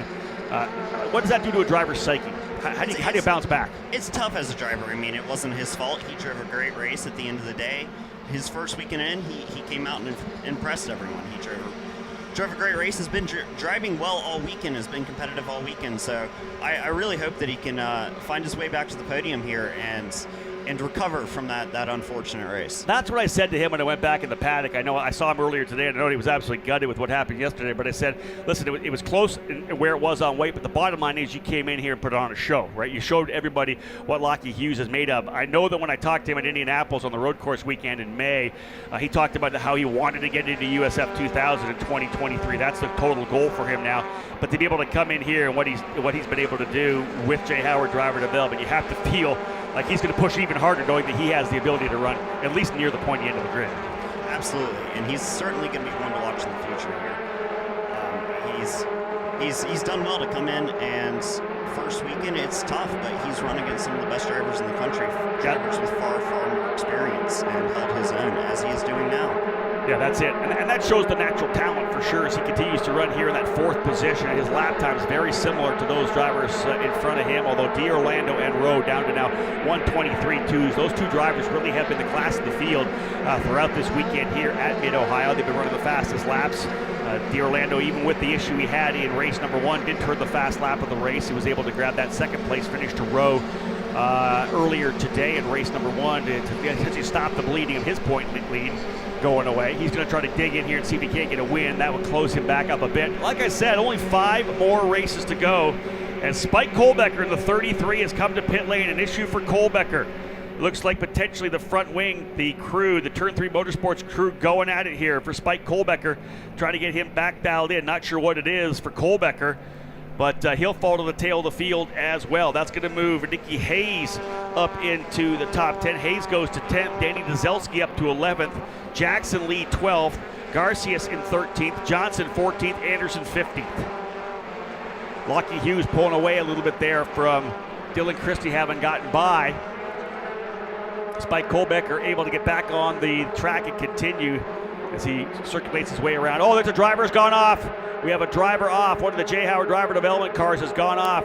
What does that do to a driver's psyche? How do you bounce back? It's tough as a driver. I mean, it wasn't his fault. He drove a great race at the end of the day. His first weekend in, he came out and impressed everyone. He drove a great race, has been driving well all weekend, has been competitive all weekend. So I really hope that he can find his way back to the podium here and recover from that unfortunate race. That's what I said to him when I went back in the paddock. I know I saw him earlier today, and I know he was absolutely gutted with what happened yesterday, but I said, listen, it was close where it was on weight, but the bottom line is you came in here and put on a show, right? You showed everybody what Lockie Hughes is made of. I know that when I talked to him at Indianapolis on the road course weekend in May, he talked about how he wanted to get into USF2000 in 2023. That's the total goal for him now. But to be able to come in here and what he's been able to do with J. Howard driver development, you have to feel like he's going to push even harder, knowing that he has the ability to run at least near the pointy end of the grid. Absolutely, and he's certainly going to be one to watch in the future here. He's done well to come in, and first weekend it's tough, but he's run against some of the best drivers in the country, drivers with far, far more experience, and held his own as he is doing now. Yeah, that's it. And that shows the natural talent for sure as he continues to run here in that 4th position. And his lap time is very similar to those drivers in front of him, although D'Orlando and Rowe down to now 1:23.2s. Those two drivers really have been the class of the field throughout this weekend here at Mid-Ohio. They've been running the fastest laps. D'Orlando, even with the issue he had in race number 1, did turn the fast lap of the race. He was able to grab that 2nd place finish to Rowe earlier today in race number 1 to essentially stop the bleeding of his point lead going away. He's going to try to dig in here and see if he can't get a win. That would close him back up a bit. Like I said, only 5 more races to go. And Spike Kohlbecker in the 33 has come to pit lane. An issue for Kohlbecker. Looks like potentially the front wing, the crew, the Turn 3 Motorsports crew going at it here for Spike Kohlbecker, trying to get him back dialed in. Not sure what it is for Kohlbecker, but he'll fall to the tail of the field as well. That's going to move Nicky Hayes up into the top 10. Hayes goes to 10th. Danny Dzelski up to 11th. Jackson Lee 12th. Garcias in 13th. Johnson 14th. Anderson 15th. Lockie Hughes pulling away a little bit there from Dylan Christie, having gotten by. Spike Kohlbecker able to get back on the track and continue as he circulates his way around. Oh, there's a driver's gone off. We have a driver off. One of the J. Howard driver development cars has gone off,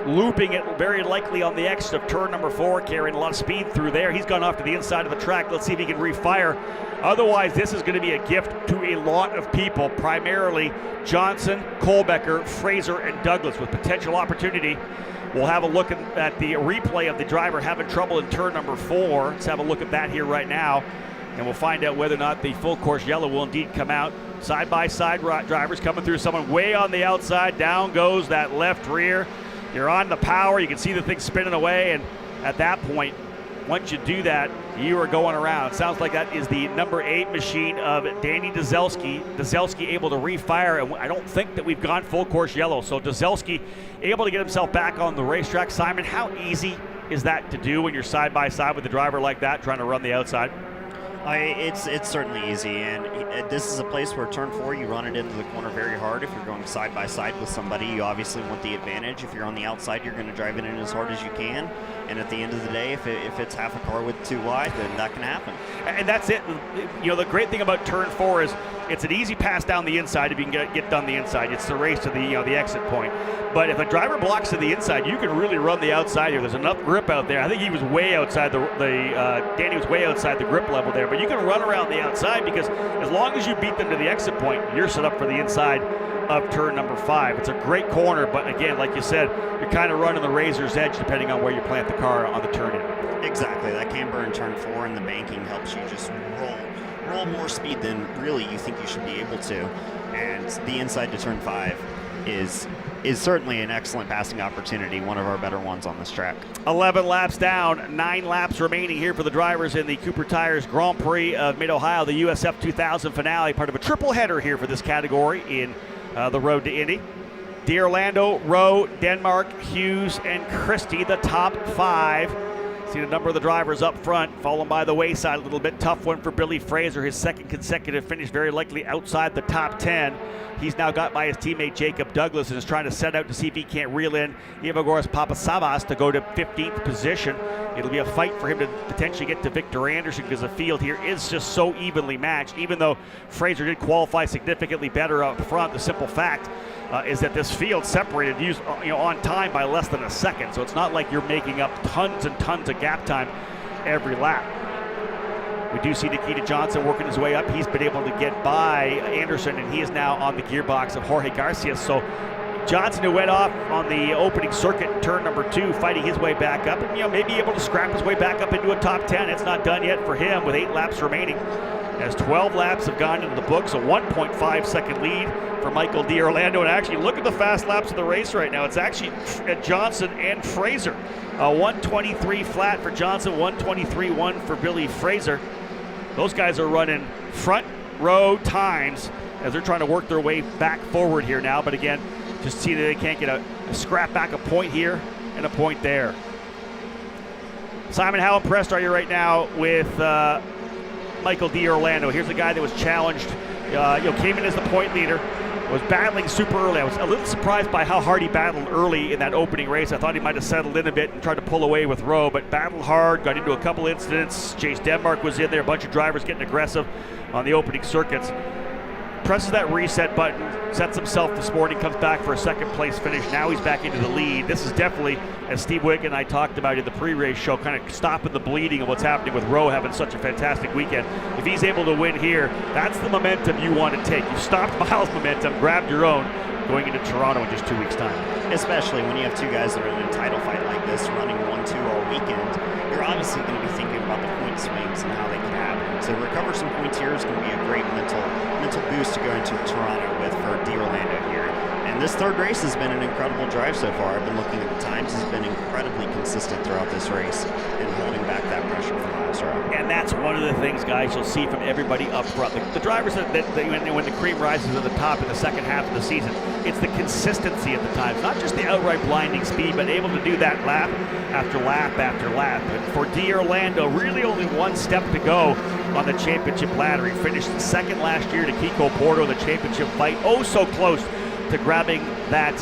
looping it very likely on the exit of turn number 4, carrying a lot of speed through there. He's gone off to the inside of the track. Let's see if he can refire. Otherwise, this is going to be a gift to a lot of people, primarily Johnson, Kohlbecker, Fraser, and Douglas, with potential opportunity. We'll have a look at the replay of the driver having trouble in turn number 4. Let's have a look at that here right now, and we'll find out whether or not the full course yellow will indeed come out. Side-by-side drivers coming through, someone way on the outside. Down goes that left rear. You're on the power. You can see the thing spinning away, and at that point, once you do that, you are going around. It sounds like that is the number 8 machine of Danny Dzelski. Dzelski able to refire, and I don't think that we've gone full course yellow. So Dzelski able to get himself back on the racetrack. Simon, how easy is that to do when you're side by side with a driver like that trying to run the outside? It's certainly easy, and this is a place where turn 4 you run it into the corner very hard. If you're going side by side with somebody, you obviously want the advantage. If you're on the outside, you're going to drive it in as hard as you can. And at the end of the day, if it's half a car width too wide, then that can happen. And that's it. You know, the great thing about turn 4 is it's an easy pass down the inside if you can get done the inside. It's the race to the the exit point. But if a driver blocks to the inside, you can really run the outside here. There's enough grip out there. I think he was way outside Danny was way outside the grip level there. But you can run around the outside because as long as you beat them to the exit point, you're set up for the inside of turn number 5. It's a great corner, but again, like you said, you're kind of running the razor's edge depending on where you plant the car on the turn in. Exactly. That camber in turn 4 and the banking helps you just roll more speed than really you think you should be able to. And the inside to turn 5 is certainly an excellent passing opportunity, one of our better ones on this track. 11 laps down, 9 laps remaining here for the drivers in the Cooper Tires Grand Prix of Mid-Ohio, the USF2000 finale, part of a triple header here for this category in the road to Indy. D'Orlando, Rowe, Denmark, Hughes, and Christie, the top 5. See a number of the drivers up front, followed by the wayside a little bit. Tough one for Billy Fraser, his second consecutive finish, very likely outside the top 10. He's now got by his teammate Jacob Douglas and is trying to set out to see if he can't reel in Evagoras Papasavas to go to 15th position. It'll be a fight for him to potentially get to Victor Anderson because the field here is just so evenly matched. Even though Fraser did qualify significantly better up front, the simple fact is that this field separated on time by less than a second. So it's not like you're making up tons and tons of gap time every lap. We do see Nikita Johnson working his way up. He's been able to get by Anderson, and he is now on the gearbox of Jorge Garcia. So Johnson, who went off on the opening circuit, turn number 2, fighting his way back up, and maybe able to scrap his way back up into a top 10. It's not done yet for him with 8 laps remaining, as 12 laps have gone into the books. A 1.5 second lead for Michael D'Orlando. And actually, look at the fast laps of the race right now. It's actually Johnson and Fraser. 123 flat for Johnson, 123.1 for Billy Fraser. Those guys are running front row times as they're trying to work their way back forward here now. But again, just see that they can't get a scrap back, a point here and a point there. Simon, how impressed are you right now with Michael D'Orlando? Here's a guy that was challenged, came in as the point leader, was battling super early. I was a little surprised by how hard he battled early in that opening race. I thought he might have settled in a bit and tried to pull away with Rowe, but battled hard, got into a couple incidents. Chase Denmark was in there, a bunch of drivers getting aggressive on the opening circuits. presses that reset button, sets himself this morning, comes back for a second place finish. Now he's back into the lead. This is definitely, as Steve Wick and I talked about in the pre-race show, kind of stopping the bleeding of what's happening with Rowe having such a fantastic weekend. If he's able to win here, that's the momentum you want to take. You've stopped Miles' momentum, grabbed your own, going into Toronto in just 2 weeks' time. Especially when you have two guys that are in a title fight like this, running 1-2 all weekend, you're obviously going to be thinking about the point swings and how they can happen. To recover some points here is going to be a great mental boost to go into Toronto with for D'Orlando here. And this third race has been an incredible drive so far. I've been looking at the times. He's been incredibly consistent throughout this race and holding back that pressure from Miles Rowe. And that's one of the things, guys, you'll see from everybody up front. The drivers that when the cream rises at the top in the second half of the season, it's the consistency at the times, not just the outright blinding speed, but able to do that lap after lap after lap. And for D'Orlando, really only one step to go on the championship ladder. He finished second last year to Kiko Porto in the championship fight. Oh, so close to grabbing that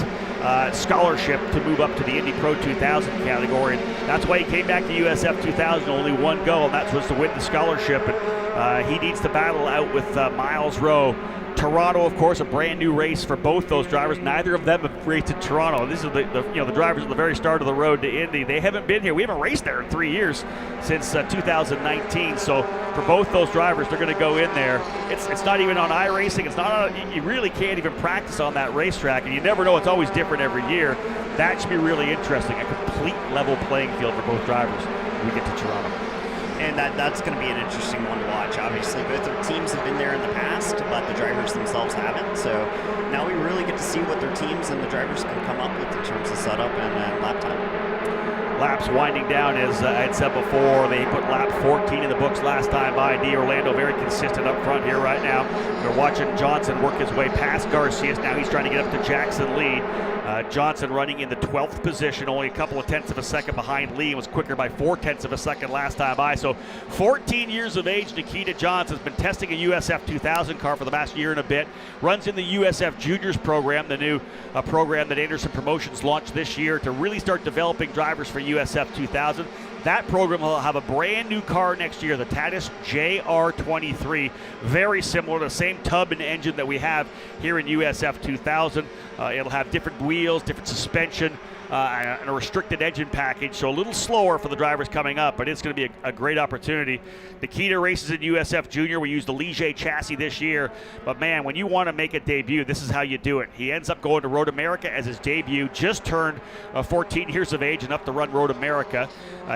scholarship to move up to the Indy Pro 2000 category. And that's why he came back to USF2000, only one goal, and that was to win the scholarship. And he needs to battle out with Miles Rowe. Toronto, of course, a brand new race for both those drivers. Neither of them have raced in Toronto. This is the drivers at the very start of the road to Indy. They haven't been here. We haven't raced there in 3 years since 2019. So for both those drivers, they're going to go in there. It's not even on iRacing. It's not on, you really can't even practice on that racetrack, and you never know. It's always different every year. That should be really interesting. A complete level playing field for both drivers when we get to Toronto. And that's going to be an interesting one to watch. Obviously, both their teams have been there in the past, but the drivers themselves haven't. So now we really get to see what their teams and the drivers can come up with in terms of setup and lap time. Laps winding down, as I had said before. They put lap 14 in the books last time by. D'Orlando very consistent up front here right now. We're watching Johnson work his way past Garcia. Now he's trying to get up to Jackson Lee. Johnson running in the 12th position, only a couple of tenths of a second behind Lee, and was quicker by 4 tenths of a second last time by. So 14 years of age, Nikita Johnson has been testing a USF2000 car for the past year and a bit. Runs in the USF Juniors program, the new program that Anderson Promotions launched this year to really start developing drivers for USF2000. That program will have a brand new car next year, the Tatis JR23. Very similar to the same tub and engine that we have here in USF2000. It'll have different wheels, different suspension, and a restricted engine package, so a little slower for the drivers coming up, but it's going to be a great opportunity. Nikita races in USF Junior. We used the Ligier chassis this year, but man, when you want to make a debut, this is how you do it. He ends up going to Road America as his debut, just turned 14 years of age, enough to run Road America.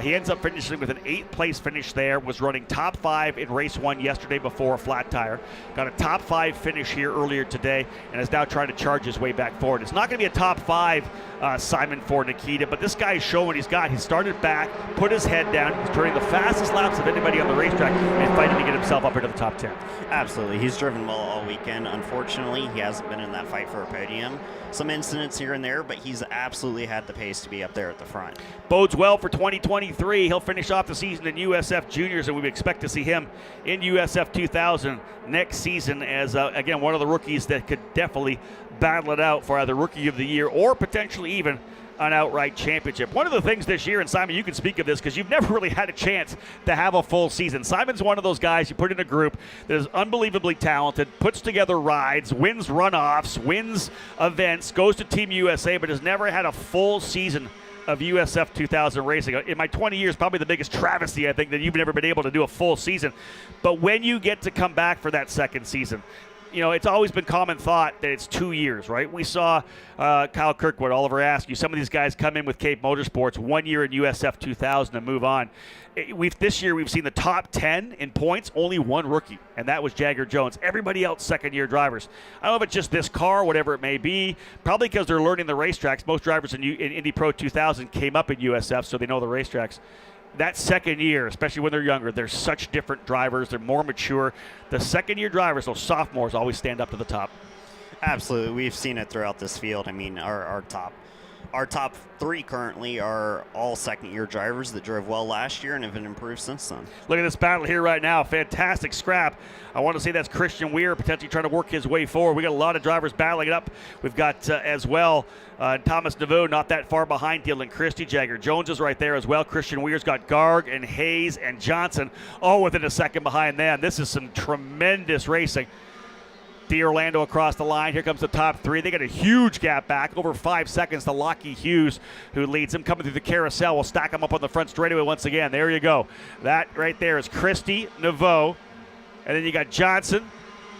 He ends up finishing with an 8th place finish there, was running top 5 in race 1 yesterday before a flat tire. Got a top 5 finish here earlier today, and is now trying to charge his way back forward. It's not going to be a top 5, Simon, for Nikita, but this guy is showing what he's got. He started back, put his head down, he's turning the fastest laps of anybody on the racetrack, and fighting to get himself up into the top 10. Absolutely. He's driven well all weekend. Unfortunately, he hasn't been in that fight for a podium. Some incidents here and there, but he's absolutely had the pace to be up there at the front. Bodes well for 2023. He'll finish off the season in USF Juniors, and we expect to see him in USF 2000 next season as, again, one of the rookies that could definitely battle it out for either Rookie of the Year or potentially even an outright championship. One of the things this year, and Simon, you can speak of this because you've never really had a chance to have a full season. Simon's one of those guys you put in a group that is unbelievably talented, puts together rides, wins runoffs, wins events, goes to Team USA, but has never had a full season of USF 2000 racing. In my 20 years, probably the biggest travesty, I think, that you've never been able to do a full season. But when you get to come back for that second season, you know, it's always been common thought that it's 2 years, right? We saw Kyle Kirkwood, Oliver Askew, some of these guys come in with Cape Motorsports 1 year in USF 2000 and move on. This year we've seen the top 10 in points, only one rookie, and that was Jagger Jones. Everybody else second-year drivers. I don't know if it's just this car, whatever it may be, probably because they're learning the racetracks. Most drivers in Indy Pro 2000 came up in USF, so they know the racetracks. That second year, especially when they're younger, they're such different drivers. They're more mature. The second-year drivers, those sophomores, always stand up to the top. Absolutely. We've seen it throughout this field. I mean, our top 3 currently are all second-year drivers that drove well last year and have been improved since then. Look at this battle here right now. Fantastic scrap. I want to say that's Christian Weir potentially trying to work his way forward. We got a lot of drivers battling it up. We've got as well Thomas Naveau not that far behind Dylan Christie. Jagger Jones is right there as well. Christian Weir's got Garg and Hayes and Johnson all within a second behind them. This is some tremendous racing. D'Orlando across the line. Here comes the top three. They got a huge gap back, over 5 seconds to Lockie Hughes, who leads him coming through the carousel. We'll stack him up on the front straightaway once again. There you go. That right there is Christie, Naveau, and then you got Johnson.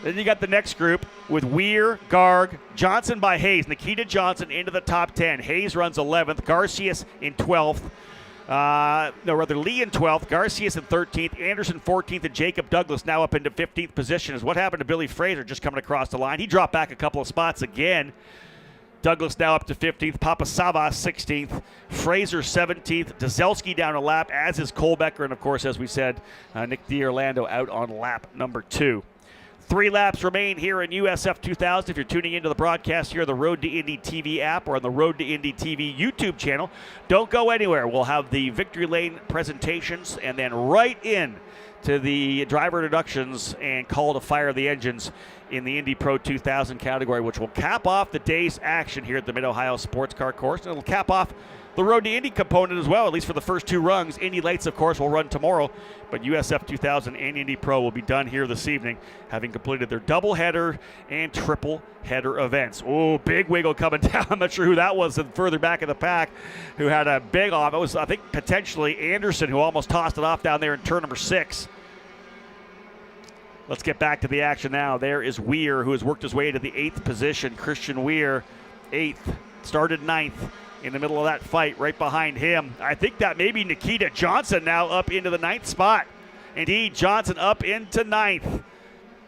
Then you got the next group with Weir, Garg, Johnson by Hayes. Nikita Johnson into the top 10. Hayes runs 11th. Garcias in 12th. Lee in 12th, Garcias in 13th, Anderson 14th, and Jacob Douglas now up into 15th position. Is what happened to Billy Fraser just coming across the line. He dropped back a couple of spots again. Douglas now up to 15th, Papasava 16th, Fraser 17th, Dzelski down a lap, as is Kohlbecker, and of course, as we said, Nick D'Orlando out on lap number 2. 3 laps remain here in USF2000. If you're tuning into the broadcast here on the Road to Indy TV app or on the Road to Indy TV YouTube channel, don't go anywhere. We'll have the Victory Lane presentations and then right in to the driver introductions and call to fire the engines in the Indy Pro 2000 category, which will cap off the day's action here at the Mid-Ohio Sports Car Course. And it'll cap off the Road to Indy component as well, at least for the first 2 rungs. Indy Lights, of course, will run tomorrow, but USF 2000 and Indy Pro will be done here this evening, having completed their double-header and triple-header events. Oh, big wiggle coming down. I'm not sure who that was further back in the pack who had a big off. It was, I think, potentially Anderson, who almost tossed it off down there in turn number 6. Let's get back to the action now. There is Weir, who has worked his way to the 8th position. Christian Weir, 8th, started 9th. In the middle of that fight, right behind him. I think that may be Nikita Johnson now up into the 9th spot. Indeed, Johnson up into 9th.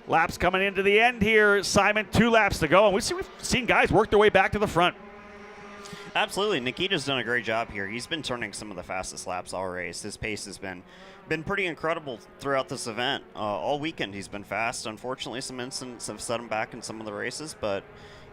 Laps coming into the end here. Simon, 2 laps to go. And we've seen guys work their way back to the front. Absolutely. Nikita's done a great job here. He's been turning some of the fastest laps all race. His pace has been pretty incredible throughout this event. All weekend he's been fast. Unfortunately, some incidents have set him back in some of the races, but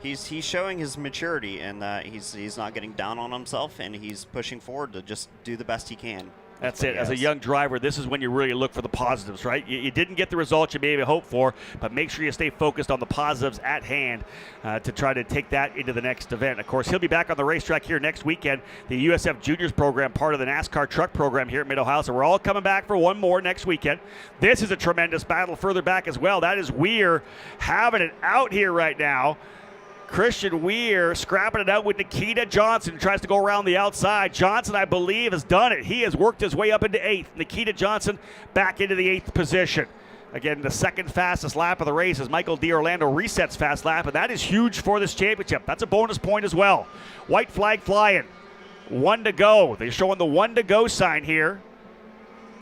he's showing his maturity in that he's not getting down on himself, and he's pushing forward to just do the best he can. That's it. As a young driver, this is when you really look for the positives, right? You didn't get the results you maybe hoped for, but make sure you stay focused on the positives at hand to try to take that into the next event. Of course, he'll be back on the racetrack here next weekend. The USF Juniors program, part of the NASCAR truck program here at Mid-Ohio. So we're all coming back for one more next weekend. This is a tremendous battle further back as well. That is Weir having it out here right now. Christian Weir scrapping it out with Nikita Johnson, tries to go around the outside. Johnson, I believe, has done it. He has worked his way up into 8th. Nikita Johnson back into the 8th position. Again, the second fastest lap of the race as Michael D'Orlando resets fast lap, and that is huge for this championship. That's a bonus point as well. White flag flying. 1 to go. They're showing the 1 to go sign here.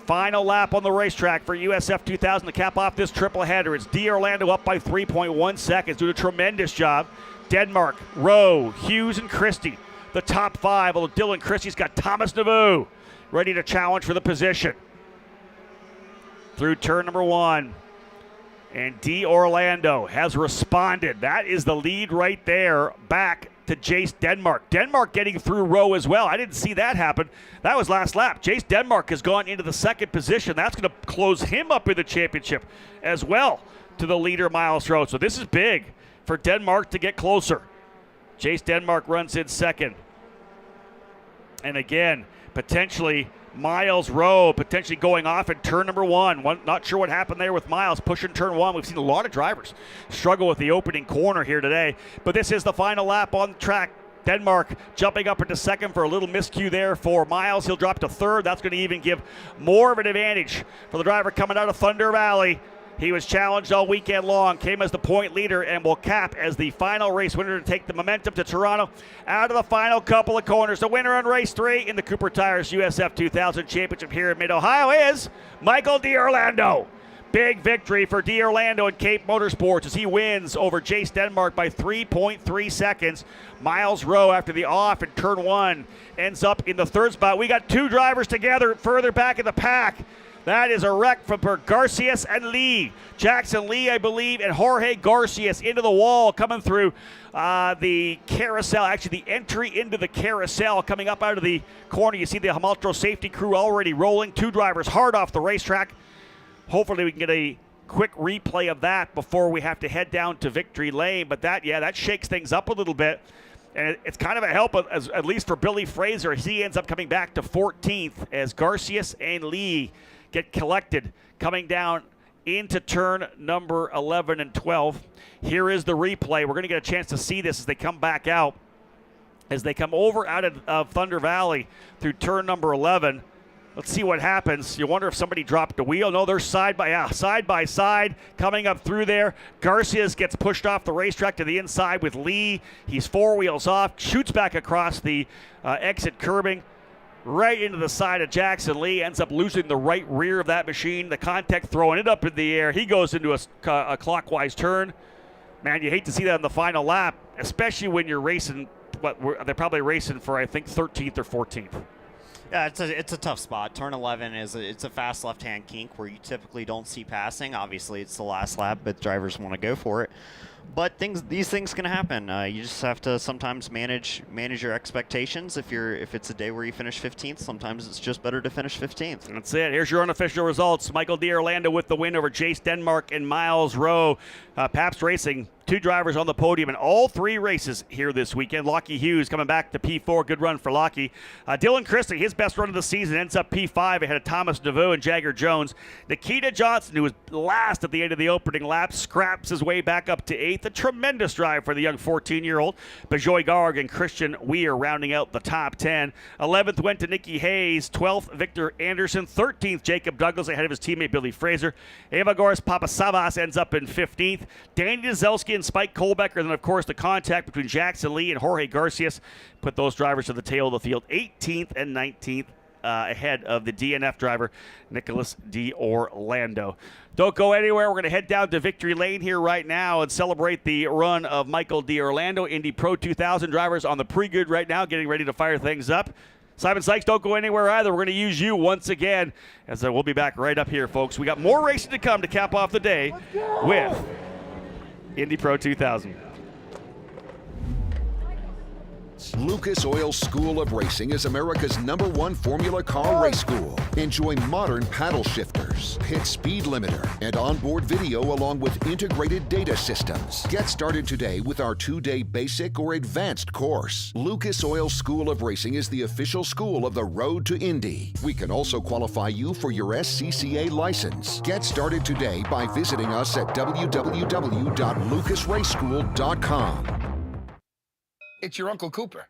Final lap on the racetrack for USF 2000 to cap off this triple header. It's D'Orlando up by 3.1 seconds, doing a tremendous job. Denmark, Rowe, Hughes, and Christie, the top 5. Although Dylan Christie's got Thomas Naveau ready to challenge for the position. Through turn number 1. And D'Orlando has responded. That is the lead right there, back to Jace Denmark. Denmark getting through Rowe as well. I didn't see that happen. That was last lap. Jace Denmark has gone into the 2nd position. That's going to close him up in the championship as well to the leader, Miles Rowe. So this is big for Denmark to get closer. Jace Denmark runs in 2nd. And again, potentially Miles Rowe potentially going off in turn number 1. Not sure what happened there with Miles pushing turn 1. We've seen a lot of drivers struggle with the opening corner here today. But this is the final lap on the track. Denmark jumping up into 2nd for a little miscue there for Miles. He'll drop to 3rd. That's going to even give more of an advantage for the driver coming out of Thunder Valley. He was challenged all weekend long, came as the point leader, and will cap as the final race winner to take the momentum to Toronto out of the final couple of corners. The winner on race 3 in the Cooper Tires USF 2000 Championship here in Mid-Ohio is Michael D'Orlando. Big victory for D'Orlando and Cape Motorsports as he wins over Jace Denmark by 3.3 seconds. Miles Rowe, after the off in turn 1, ends up in the 3rd spot. We got 2 drivers together further back in the pack. That is a wreck from Garcias and Lee. Jackson Lee, I believe, and Jorge Garcias into the wall coming through the carousel. Actually, the entry into the carousel coming up out of the corner. You see the Hamaltro safety crew already rolling. 2 drivers hard off the racetrack. Hopefully we can get a quick replay of that before we have to head down to Victory Lane. But that shakes things up a little bit. And it's kind of a help, at least for Billy Fraser. He ends up coming back to 14th as Garcias and Lee get collected coming down into turn number 11 and 12. Here is the replay. We're going to get a chance to see this as they come back out. As they come over out of Thunder Valley through turn number 11. Let's see what happens. You wonder if somebody dropped a wheel. No, they're side by side coming up through there. Garcias gets pushed off the racetrack to the inside with Lee. He's 4 wheels off, shoots back across the exit curbing right into the side of Jackson Lee, ends up losing the right rear of that machine. The contact throwing it up in the air. He goes into a clockwise turn. Man, you hate to see that in the final lap, especially when you're racing. They're probably racing for, I think, 13th or 14th. Yeah, it's a tough spot. Turn 11 it's a fast left-hand kink where you typically don't see passing. Obviously, it's the last lap, but drivers want to go for it. But these things can happen. You just have to sometimes manage your expectations. If it's a day where you finish 15th, sometimes it's just better to finish 15th. That's it. Here's your unofficial results. Michael D'Orlando with the win over Jace Denmark and Miles Rowe. Pabst Racing, 2 drivers on the podium in all 3 races here this weekend. Lockie Hughes coming back to P4. Good run for Lockie. Dylan Christie, his best run of the season, ends up P5 ahead of Thomas DeVoe and Jagger Jones. Nikita Johnson, who was last at the end of the opening lap, scraps his way back up to 8th. A tremendous drive for the young 14-year-old. Bajoy Garg and Christian Weir rounding out the top 10. 11th went to Nicky Hayes. 12th, Victor Anderson. 13th, Jacob Douglas ahead of his teammate Billy Fraser. Evagoras Papasavas ends up in 15th. Danny Dzelski and Spike Kohlbecker. And then, of course, the contact between Jackson Lee and Jorge Garcias put those drivers to the tail of the field. 18th and 19th ahead of the DNF driver, Nicholas D'Orlando. Don't go anywhere. We're going to head down to Victory Lane here right now and celebrate the run of Michael D'Orlando. Indy Pro 2000 drivers on the pre-grid right now, getting ready to fire things up. Simon Sykes, don't go anywhere either. We're going to use you once again, as we'll be back right up here, folks. We got more racing to come to cap off the day with Indy Pro 2000. Lucas Oil School of Racing is America's #1 Formula Car race school. Enjoy modern paddle shifters, pit speed limiter, and onboard video along with integrated data systems. Get started today with our 2-day basic or advanced course. Lucas Oil School of Racing is the official school of the road to Indy. We can also qualify you for your SCCA license. Get started today by visiting us at www.lucasraceschool.com. It's your Uncle Cooper.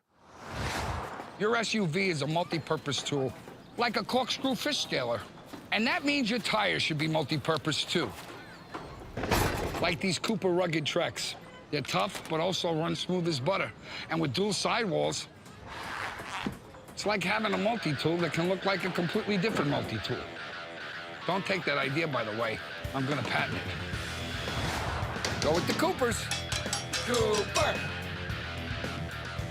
Your SUV is a multi-purpose tool, like a corkscrew fish scaler. And that means your tires should be multi-purpose too. Like these Cooper rugged Treks. They're tough, but also run smooth as butter. And with dual sidewalls, it's like having a multi-tool that can look like a completely different multi-tool. Don't take that idea, by the way. I'm gonna patent it. Go with the Coopers. Cooper!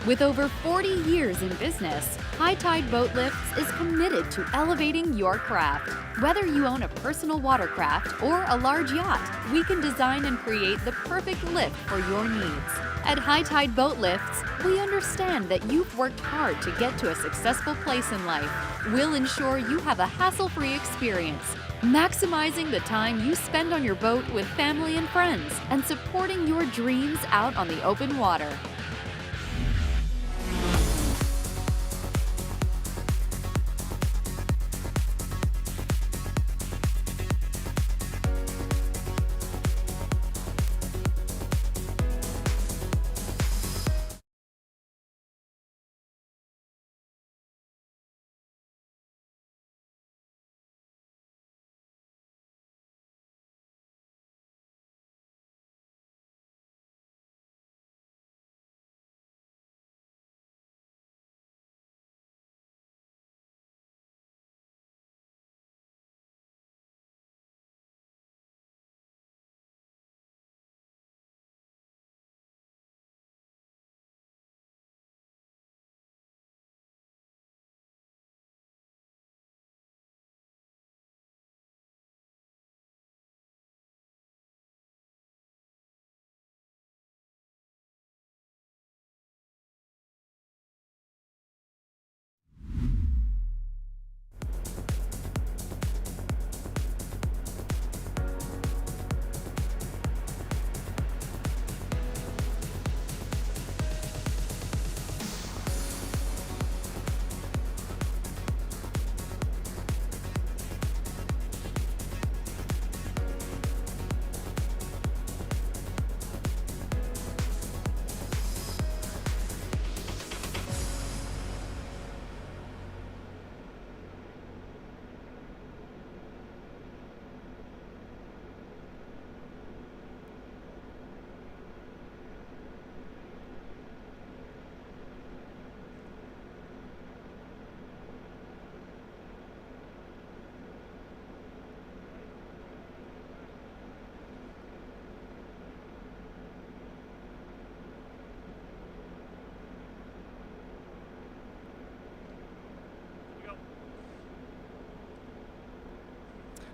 With over 40 years in business, High Tide Boat Lifts is committed to elevating your craft. Whether you own a personal watercraft or a large yacht, we can design and create the perfect lift for your needs. At High Tide Boat Lifts, we understand that you've worked hard to get to a successful place in life. We'll ensure you have a hassle-free experience, maximizing the time you spend on your boat with family and friends, and supporting your dreams out on the open water.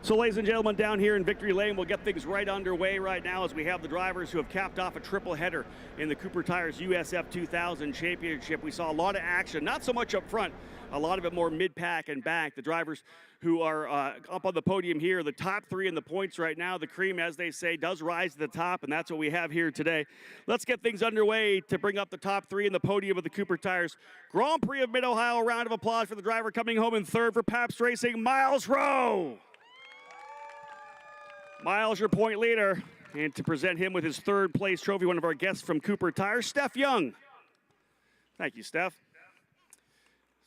So, ladies and gentlemen, down here in Victory Lane, we'll get things right underway right now as we have the drivers who have capped off a triple header in the Cooper Tires USF2000 Championship. We saw a lot of action, not so much up front, a lot of it more mid-pack and back. The drivers who are up on the podium here, the top three in the points right now. The cream, as they say, does rise to the top, and that's what we have here today. Let's get things underway to bring up the top three in the podium of the Cooper Tires Grand Prix of Mid-Ohio. A round of applause for the driver coming home in third for Pabst Racing, Miles Rowe. Miles, your point leader, and to present him with his third place trophy, one of our guests from Cooper Tires, Steph Young. Thank you, Steph.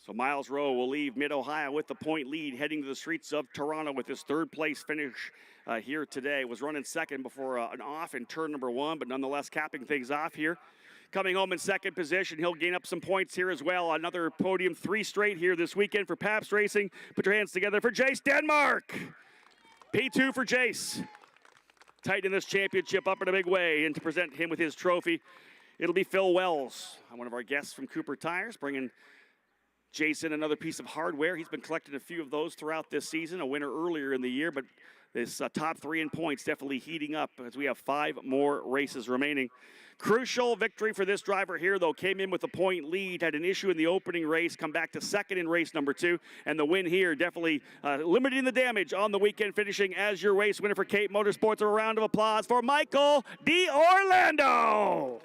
So Miles Rowe will leave Mid-Ohio with the point lead, heading to the streets of Toronto with his third place finish here today. Was running second before an off in turn number one, but nonetheless capping things off here. Coming home in second position, he'll gain up some points here as well. Another podium, 3 straight here this weekend for Pabst Racing. Put your hands together for Jace Denmark. P2 for Jace. Tightening this championship up in a big way, and to present him with his trophy, it'll be Phil Wells, one of our guests from Cooper Tires, bringing Jason another piece of hardware. He's been collecting a few of those throughout this season, a winner earlier in the year, but this top three in points definitely heating up as we have 5 more races remaining. Crucial victory for this driver here, though. Came in with a point lead, had an issue in the opening race, come back to second in race number 2, and the win here definitely limiting the damage on the weekend, finishing as your race winner for Cape Motorsports. A round of applause for Michael D'Orlando.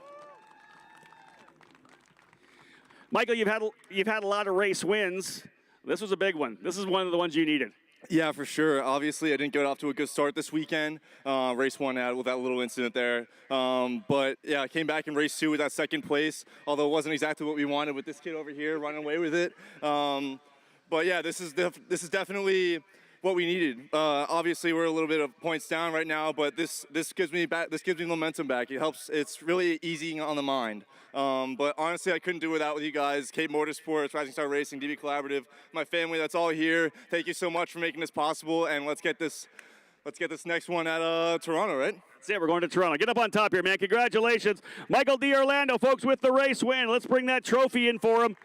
Michael, you've had a lot of race wins. This was a big one. This is one of the ones you needed. Yeah, for sure. Obviously, I didn't get off to a good start this weekend. Race 1 had with that little incident there. But yeah, I came back in race 2 with that second place, although it wasn't exactly what we wanted with this kid over here running away with it. But yeah, this is definitely what we needed. Obviously, we're a little bit of points down right now, but this gives me momentum back. It helps. It's really easing on the mind. But honestly, I couldn't do without with you guys. Cape Motorsports, Rising Star Racing, DB Collaborative, my family. That's all here. Thank you so much for making this possible. And let's get this next one at Toronto, right? That's it. We're going to Toronto. Get up on top here, man. Congratulations, Michael D'Orlando, folks, with the race win. Let's bring that trophy in for him.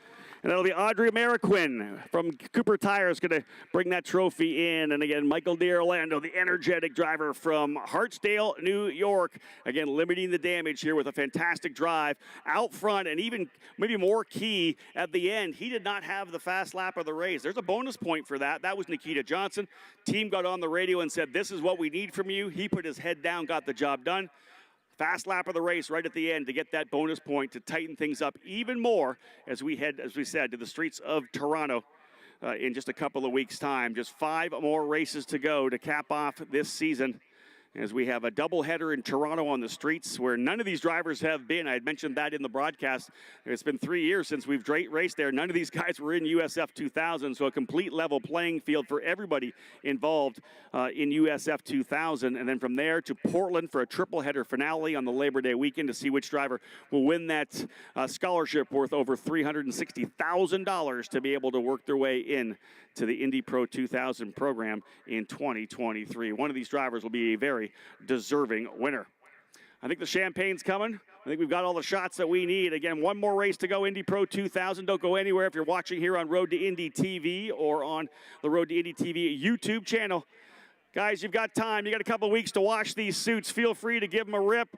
And that'll be Audrey Mariquin from Cooper Tires going to bring that trophy in. And again, Michael D'Orlando, the energetic driver from Hartsdale, New York. Again, limiting the damage here with a fantastic drive out front, and even maybe more key at the end. He did not have the fast lap of the race. There's a bonus point for that. That was Nikita Johnson. Team got on the radio and said, this is what we need from you. He put his head down, got the job done. Fast lap of the race right at the end to get that bonus point to tighten things up even more as we head, as we said, to the streets of Toronto in just a couple of weeks' time. Just 5 more races to go to cap off this season, as we have a doubleheader in Toronto on the streets where none of these drivers have been. I had mentioned that in the broadcast. It's been 3 years since we've raced there. None of these guys were in USF2000, so a complete level playing field for everybody involved in USF2000. And then from there to Portland for a triple header finale on the Labor Day weekend to see which driver will win that scholarship worth over $360,000 to be able to work their way in to the Indy Pro 2000 program in 2023. One of these drivers will be a very deserving winner. I think the champagne's coming. I think we've got all the shots that we need. Again, one more race to go, Indy Pro 2000. Don't go anywhere if you're watching here on Road to Indy TV or on the Road to Indy TV YouTube channel. Guys, you've got time. You got a couple of weeks to wash these suits. Feel free to give them a rip.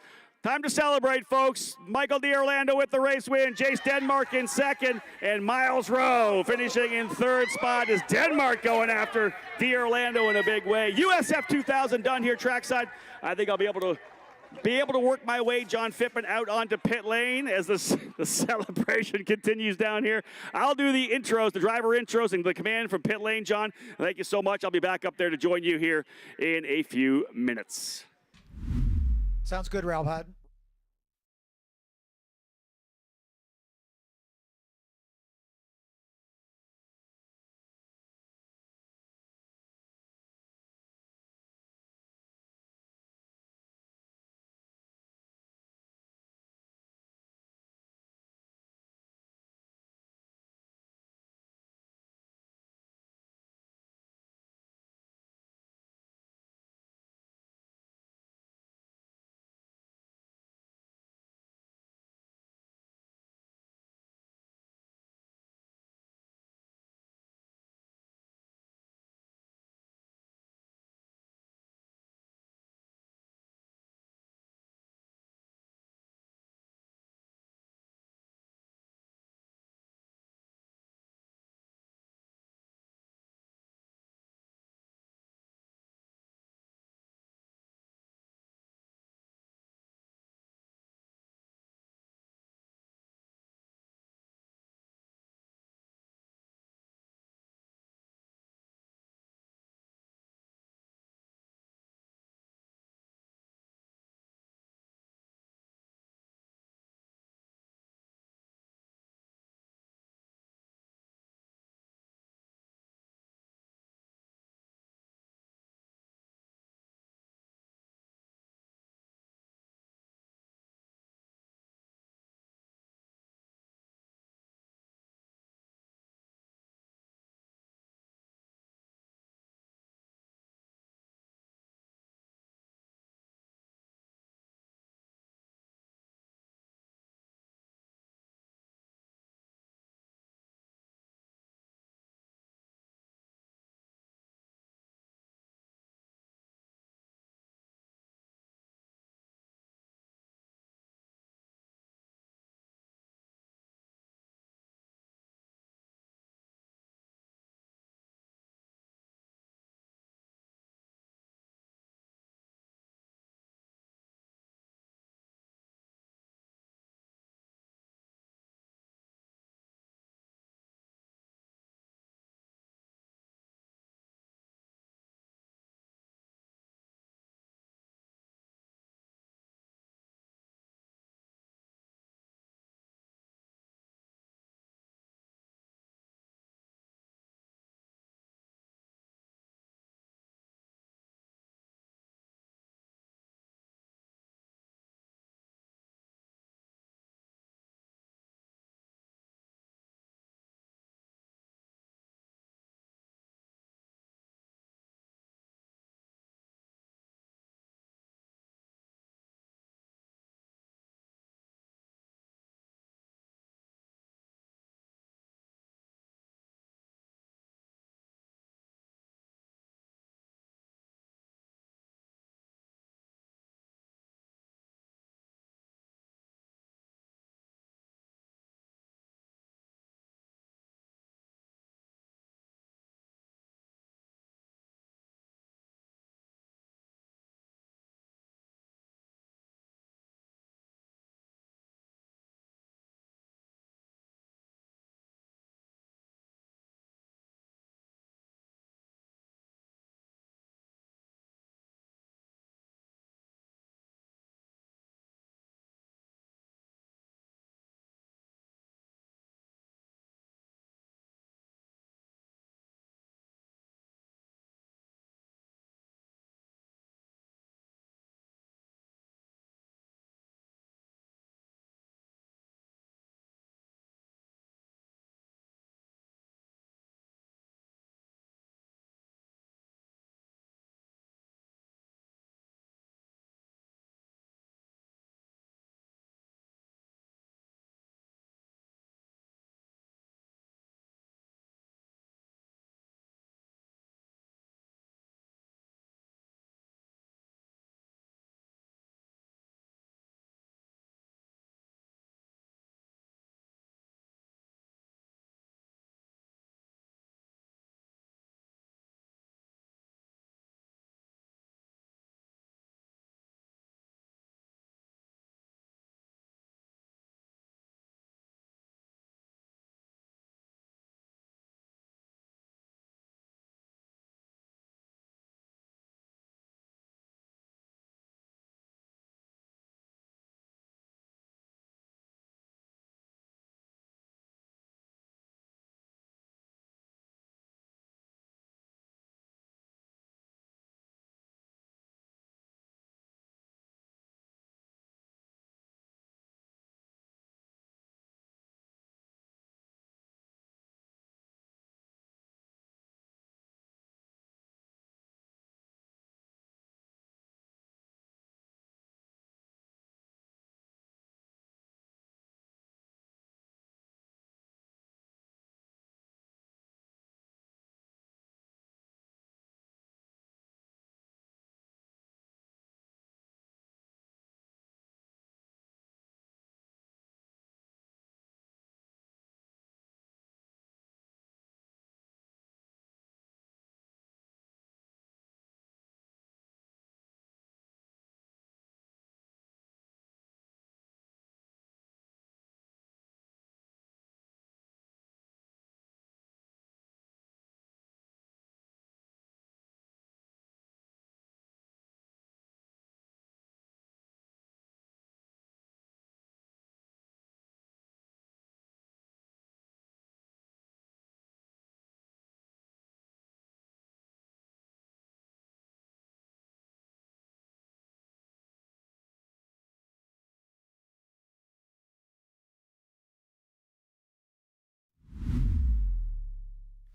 Time to celebrate, folks. Michael D'Orlando with the race win. Jace Denmark in second. And Miles Rowe finishing in third spot as Denmark going after D'Orlando in a big way. USF2000 done here trackside. I think I'll be able to work my way, John Fippin, out onto pit lane as the celebration continues down here. I'll do the intros, the driver intros, and the command from pit lane, John. Thank you so much. I'll be back up there to join you here in a few minutes. Sounds good, Ralph.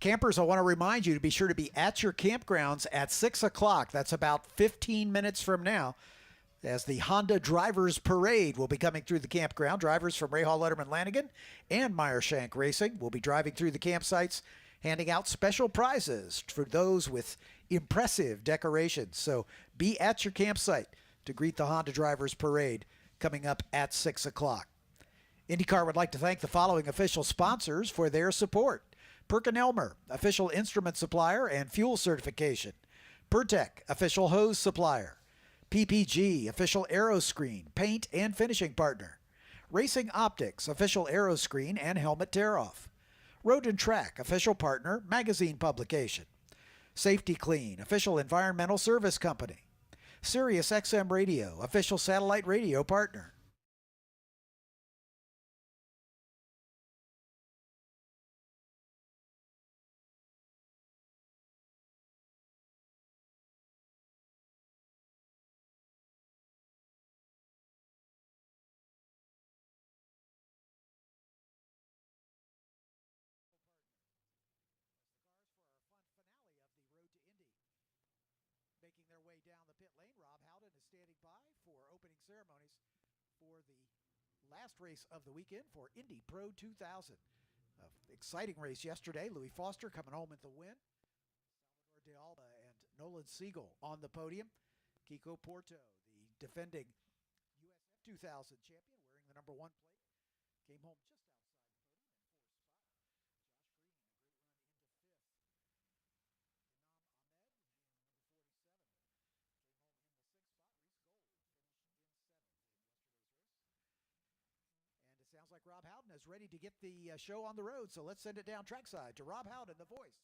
Campers, I want to remind you to be sure to be at your campgrounds at 6 o'clock. That's about 15 minutes from now, as the Honda Drivers Parade will be coming through the campground. Drivers from Rahal, Letterman, Lanigan, and Meyer Shank Racing will be driving through the campsites, handing out special prizes for those with impressive decorations. So be at your campsite to greet the Honda Drivers Parade coming up at 6 o'clock. IndyCar would like to thank the following official sponsors for their support: Perkin-Elmer, official instrument supplier and fuel certification; Pertec, official hose supplier; PPG, official aeroscreen, paint and finishing partner; Racing Optics, official aeroscreen and helmet tear-off; Road and Track, official partner, magazine publication; Safety Clean, official environmental service company; Sirius XM Radio, official satellite radio partner. Making their way down the pit lane, Rob Howden is standing by for opening ceremonies for the last race of the weekend for Indy Pro 2000. Exciting race yesterday. Louis Foster coming home with the win. Salvador De Alba and Nolan Siegel on the podium. Kiko Porto, the defending USF2000 champion, wearing the number 1 plate, came home just outside the podium in 4th spot. Sounds like Rob Howden is ready to get the show on the road, so let's send it down trackside to Rob Howden, the voice.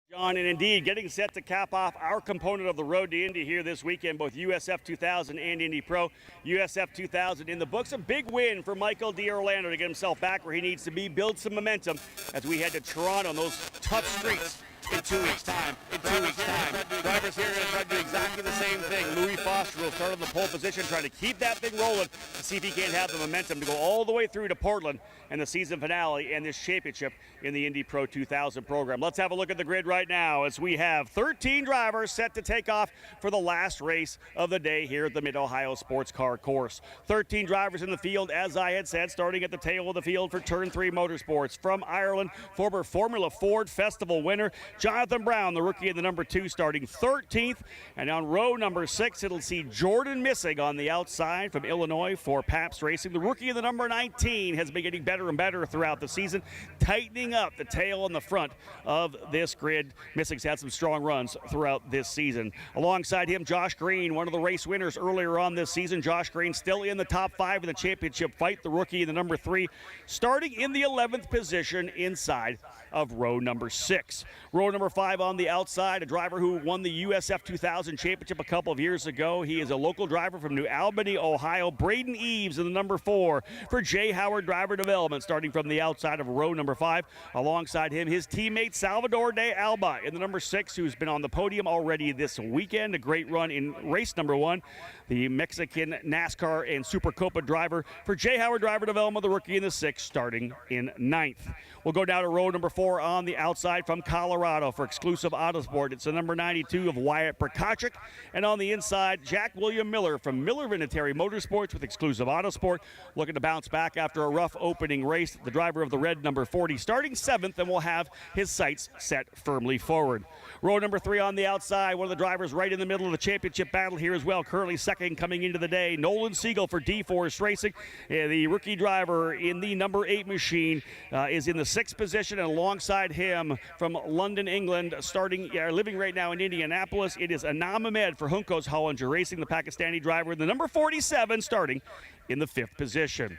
John, and indeed, getting set to cap off our component of the Road to Indy here this weekend, both USF 2000 and Indy Pro. USF 2000 in the books, a big win for Michael D'Orlando to get himself back where he needs to be, build some momentum as we head to Toronto on those tough streets in 2 weeks' time. Drivers here are going to try to do exactly the same thing. Louis Foster will start on the pole position, trying to keep that thing rolling to see if he can't have the momentum to go all the way through to Portland and the season finale and this championship in the Indy Pro 2000 program. Let's have a look at the grid right now as we have 13 drivers set to take off for the last race of the day here at the Mid-Ohio Sports Car Course. 13 drivers in the field, as I had said, starting at the tail of the field for Turn 3 Motorsports. From Ireland, former Formula Ford Festival winner Jonathan Brown, the rookie in the number 2, starting 13th. And on row number 6, it'll see Jordan Missig on the outside from Illinois for Pabst Racing. The rookie in the number 19 has been getting better and better throughout the season, tightening up the tail and the front of this grid. Missig's had some strong runs throughout this season. Alongside him, Josh Green, one of the race winners earlier on this season. Josh Green still in the top 5 in the championship fight. The rookie in the number 3, starting in the 11th position inside of row number 6. Row number 5 on the outside, a driver who won the USF 2000 championship a couple of years ago. He is a local driver from New Albany, Ohio. Braden Eves in the number 4 for J. Howard Driver Development, starting from the outside of row number 5. Alongside him, his teammate Salvador De Alba in the number 6, who's been on the podium already this weekend. A great run in race number 1. The Mexican NASCAR and Super Copa driver for J. Howard Driver Development, the rookie in the 6, starting in 9th. We'll go down to row number 4 on the outside from Colorado for Exclusive Autosport. It's the number 92 of Wyatt Prokachik. And on the inside, Jack William Miller from Miller Vinatieri Motorsports with Exclusive Autosport, looking to bounce back after a rough opening race. The driver of the red number 40 starting 7th and will have his sights set firmly forward. Row number 3 on the outside, one of the drivers right in the middle of the championship battle here as well, currently second coming into the day, Nolan Siegel for D-Force Racing. The rookie driver in the number 8 machine is in the 6th position, and alongside him from London, England, living right now in Indianapolis, it is Anam Ahmed for Juncos Hollinger Racing, the Pakistani driver in the number 47, starting in the 5th position.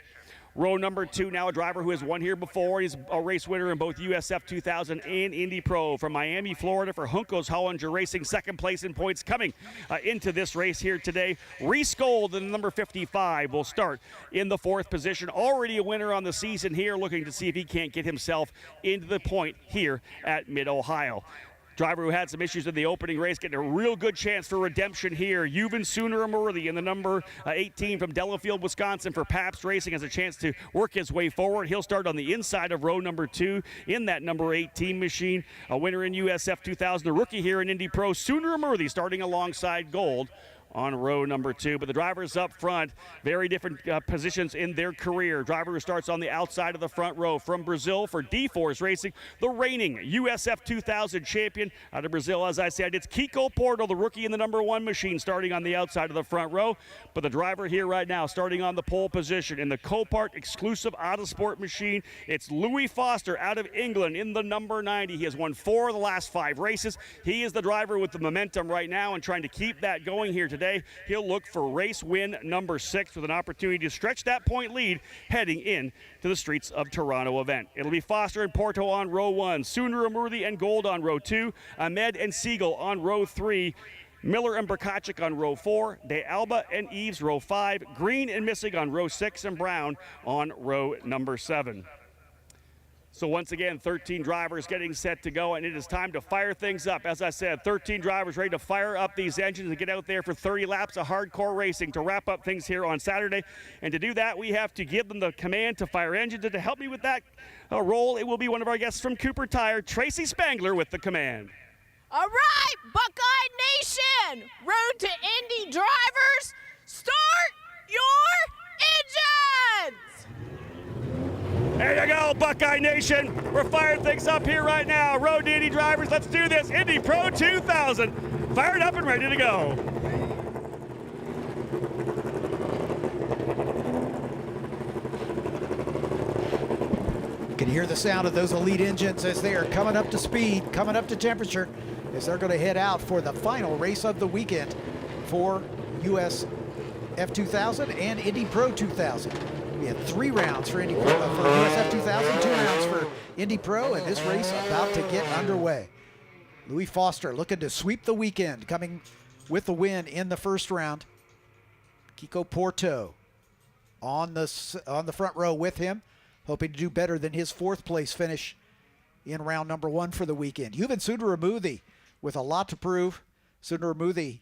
Row number 2, now a driver who has won here before. He's a race winner in both USF 2000 and Indy Pro from Miami, Florida for Juncos Hollinger Racing. 2nd place in points coming into this race here today. Reese Gold in the number 55 will start in the 4th position. Already a winner on the season here, looking to see if he can't get himself into the point here at Mid-Ohio. Driver who had some issues in the opening race getting a real good chance for redemption here. Yuvan Sundaramurthy in the number 18 from Delafield, Wisconsin for Pabst Racing has a chance to work his way forward. He'll start on the inside of row number 2 in that number 18 machine. A winner in USF2000, a rookie here in Indy Pro, Sundaramurthy starting alongside Gold on row number 2. But the drivers up front, very different positions in their career. Driver who starts on the outside of the front row from Brazil for D-Force Racing, the reigning USF2000 champion out of Brazil. As I said, it's Kiko Porto, the rookie in the number 1 machine, starting on the outside of the front row. But the driver here right now starting on the pole position in the Copart exclusive Autosport machine, it's Louis Foster out of England in the number 90. He has won 4 of the last 5 races. He is the driver with the momentum right now and trying to keep that going here today. He'll look for race win number 6 with an opportunity to stretch that point lead heading in to the streets of Toronto event. It'll be Foster and Porto on row 1, Sundaramurthy and Gold on row 2, Ahmed and Siegel on row 3, Miller and Brkacic on row 4, De Alba and Eves row 5, Green and Missing on row 6, and Brown on row number 7. So once again, 13 drivers getting set to go, and it is time to fire things up. As I said, 13 drivers ready to fire up these engines and get out there for 30 laps of hardcore racing to wrap up things here on Saturday. And to do that, we have to give them the command to fire engines. And to help me with that role, it will be one of our guests from Cooper Tire, Tracy Spangler, with the command. All right, Buckeye Nation, road to Indy drivers, start your engines! There you go, Buckeye Nation. We're firing things up here right now. Road to Indy drivers, let's do this. Indy Pro 2000, fired up and ready to go. You can hear the sound of those elite engines as they are coming up to speed, coming up to temperature, as they're going to head out for the final race of the weekend for USF2000 and Indy Pro 2000. We had 3 rounds for Indy Pro, for USF2000, 2 rounds for Indy Pro, and this race about to get underway. Louis Foster looking to sweep the weekend, coming with the win in the first round. Kiko Porto on the front row with him, hoping to do better than his 4th place finish in round number 1 for the weekend. Yuvan Sundaramurthy with a lot to prove. Sundaramurthy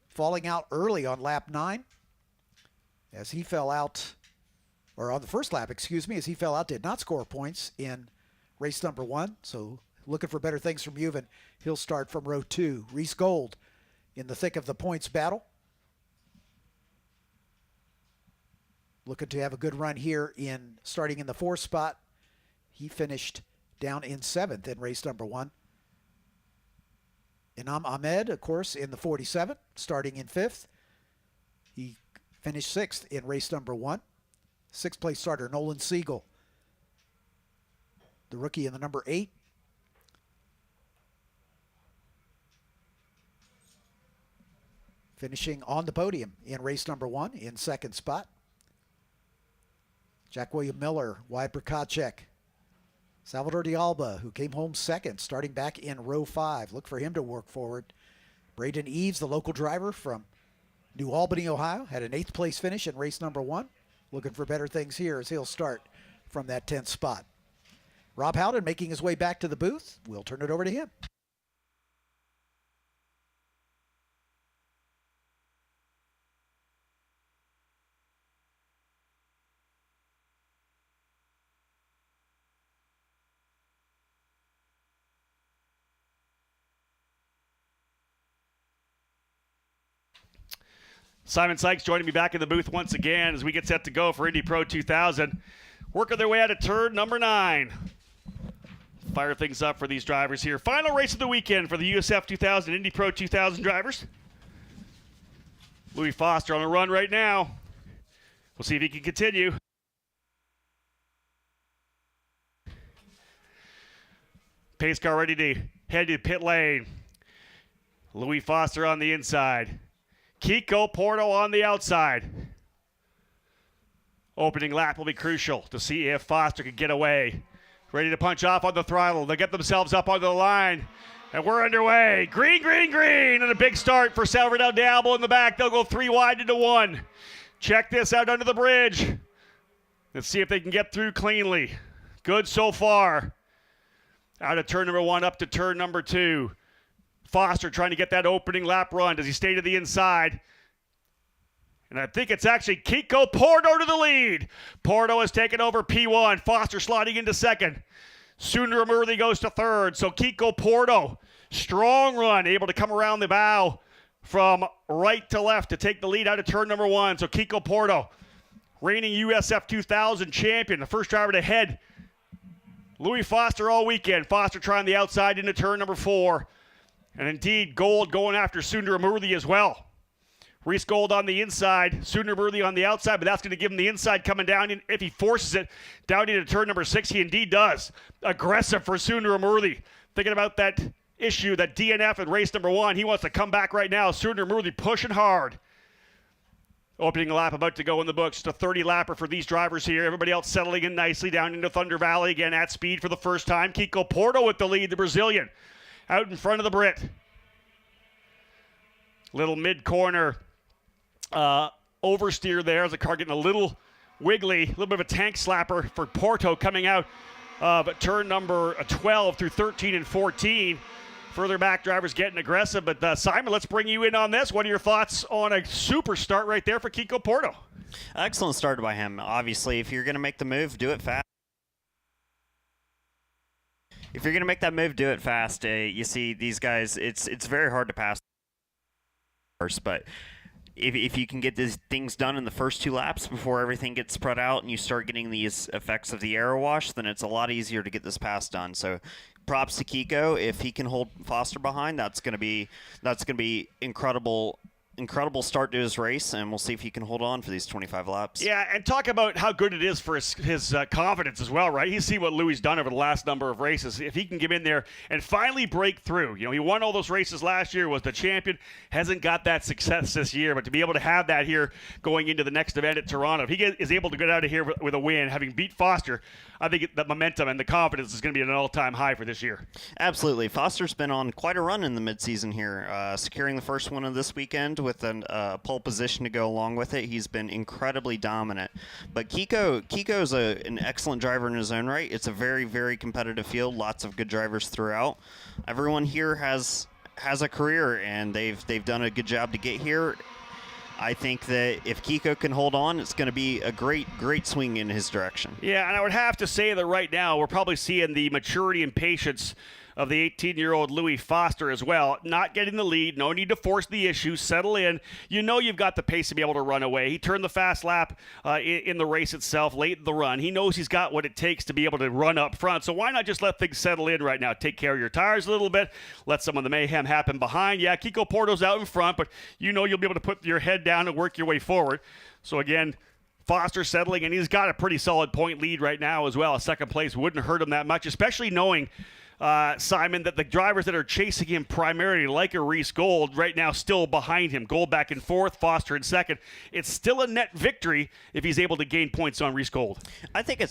falling out early on lap 9 as he fell out, or on the first lap, excuse me, as he fell out, did not score points in race number 1. So looking for better things from Yuvan. He'll start from row 2. Reese Gold in the thick of the points battle, looking to have a good run here in starting in the 4th spot. He finished down in 7th in race number 1. Inam Ahmed, of course, in the 47, starting in 5th. He finished 6th in race number 1. 6th place starter Nolan Siegel, the rookie in the number 8. Finishing on the podium in race number 1 in 2nd spot. Jack William Miller, Wyatt Brkacic, Salvador de Alba, who came home 2nd, starting back in row 5. Look for him to work forward. Braden Eves, the local driver from New Albany, Ohio, had an 8th place finish in race number 1. Looking for better things here as he'll start from that 10th spot. Rob Howden making his way back to the booth. We'll turn it over to him. Simon Sykes joining me back in the booth once again as we get set to go for Indy Pro 2000. Working their way out of turn number 9. Fire things up for these drivers here. Final race of the weekend for the USF2000 Indy Pro 2000 drivers. Louis Foster on a run right now. We'll see if he can continue. Pace car ready to head to pit lane. Louis Foster on the inside. Kiko Porto on the outside. Opening lap will be crucial to see if Foster can get away. Ready to punch off on the throttle. They get themselves up onto the line. And we're underway. Green, green, green. And a big start for Salvador de Alba in the back. They'll go 3 wide into 1. Check this out under the bridge. Let's see if they can get through cleanly. Good so far. Out of turn number 1 up to turn number 2. Foster trying to get that opening lap run. Does he stay to the inside? And I think it's actually Kiko Porto to the lead. Porto has taken over P1. Foster sliding into second. Sundaramurthy goes to third. So Kiko Porto, strong run, able to come around the bow from right to left to take the lead out of turn number 1. So Kiko Porto, reigning USF2000 champion, the first driver to head Louis Foster all weekend. Foster trying the outside into turn number 4. And indeed, Gold going after Sundaramurthy as well. Reese Gold on the inside, Sundaramurthy on the outside, but that's going to give him the inside coming down in, if he forces it down into turn number 6. He indeed does. Aggressive for Sundaramurthy. Thinking about that issue, that DNF in race number 1. He wants to come back right now. Sundaramurthy pushing hard. Opening lap about to go in the books. Just a 30 lapper for these drivers here. Everybody else settling in nicely down into Thunder Valley again at speed for the first time. Kiko Porto with the lead, the Brazilian, out in front of the Brit. Little mid-corner oversteer there as the car getting a little wiggly, a little bit of a tank slapper for Porto coming out of turn number 12 through 13 and 14. Further back, drivers getting aggressive. But Simon, let's bring you in on this. What are your thoughts on a super start right there for Kiko Porto? Excellent start by him. Obviously, if you're going to make the move, do it fast. If you're going to make that move, do it fast. You see these guys, it's very hard to pass first, but if you can get these things done in the first 2 laps before everything gets spread out and you start getting these effects of the aero wash, then it's a lot easier to get this pass done. So props to Kiko. If he can hold Foster behind, that's going to be incredible start to his race, and we'll see if he can hold on for these 25 laps. Yeah, and talk about how good it is for his confidence as well, right? You see what Louis done over the last number of races. If he can get in there and finally break through. You know, he won all those races last year, was the champion, hasn't got that success this year, but to be able to have that here going into the next event at Toronto, if he is able to get out of here with a win, having beat Foster, I think the momentum and the confidence is going to be at an all-time high for this year. Absolutely. Foster's been on quite a run in the midseason here, securing the first one of this weekend with a pole position to go along with it. He's been incredibly dominant. But Kiko's an excellent driver in his own right. It's a very, very competitive field. Lots of good drivers throughout. Everyone here has a career, and they've done a good job to get here. I think that if Kiko can hold on, it's going to be a great swing in his direction. Yeah, and I would have to say that right now we're probably seeing the maturity and patience of the 18-year-old Louis Foster as well. Not getting the lead, no need to force the issue, settle in. You know you've got the pace to be able to run away. He turned the fast lap in the race itself, late in the run. He knows he's got what it takes to be able to run up front, so why not just let things settle in right now? Take care of your tires a little bit, let some of the mayhem happen behind. Yeah, Kiko Porto's out in front, but you know you'll be able to put your head down and work your way forward. So again, Foster settling, and he's got a pretty solid point lead right now as well. A second place wouldn't hurt him that much, especially knowing Simon, that the drivers that are chasing him primarily, like a Reese Gold, right now still behind him. Gold back in 4th, Foster in 2nd. It's still a net victory if he's able to gain points on Reese Gold. I think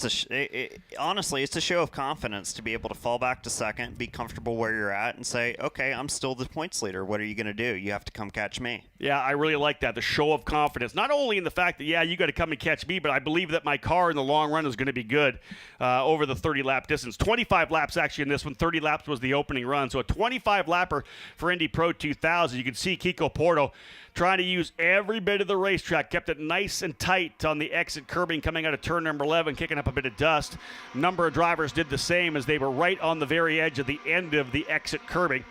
honestly, it's a show of confidence to be able to fall back to 2nd, be comfortable where you're at, and say, okay, I'm still the points leader. What are you going to do? You have to come catch me. Yeah, I really like that, the show of confidence. Not only in the fact that, yeah, you got to come and catch me, but I believe that my car in the long run is going to be good over the 30-lap distance. 25 laps actually in this one. 30 laps was the opening run. So a 25-lapper for Indy Pro 2000. You can see Kiko Porto trying to use every bit of the racetrack. Kept it nice and tight on the exit curbing coming out of turn number 11, kicking up a bit of dust. A number of drivers did the same as they were right on the very edge of the end of the exit curbing.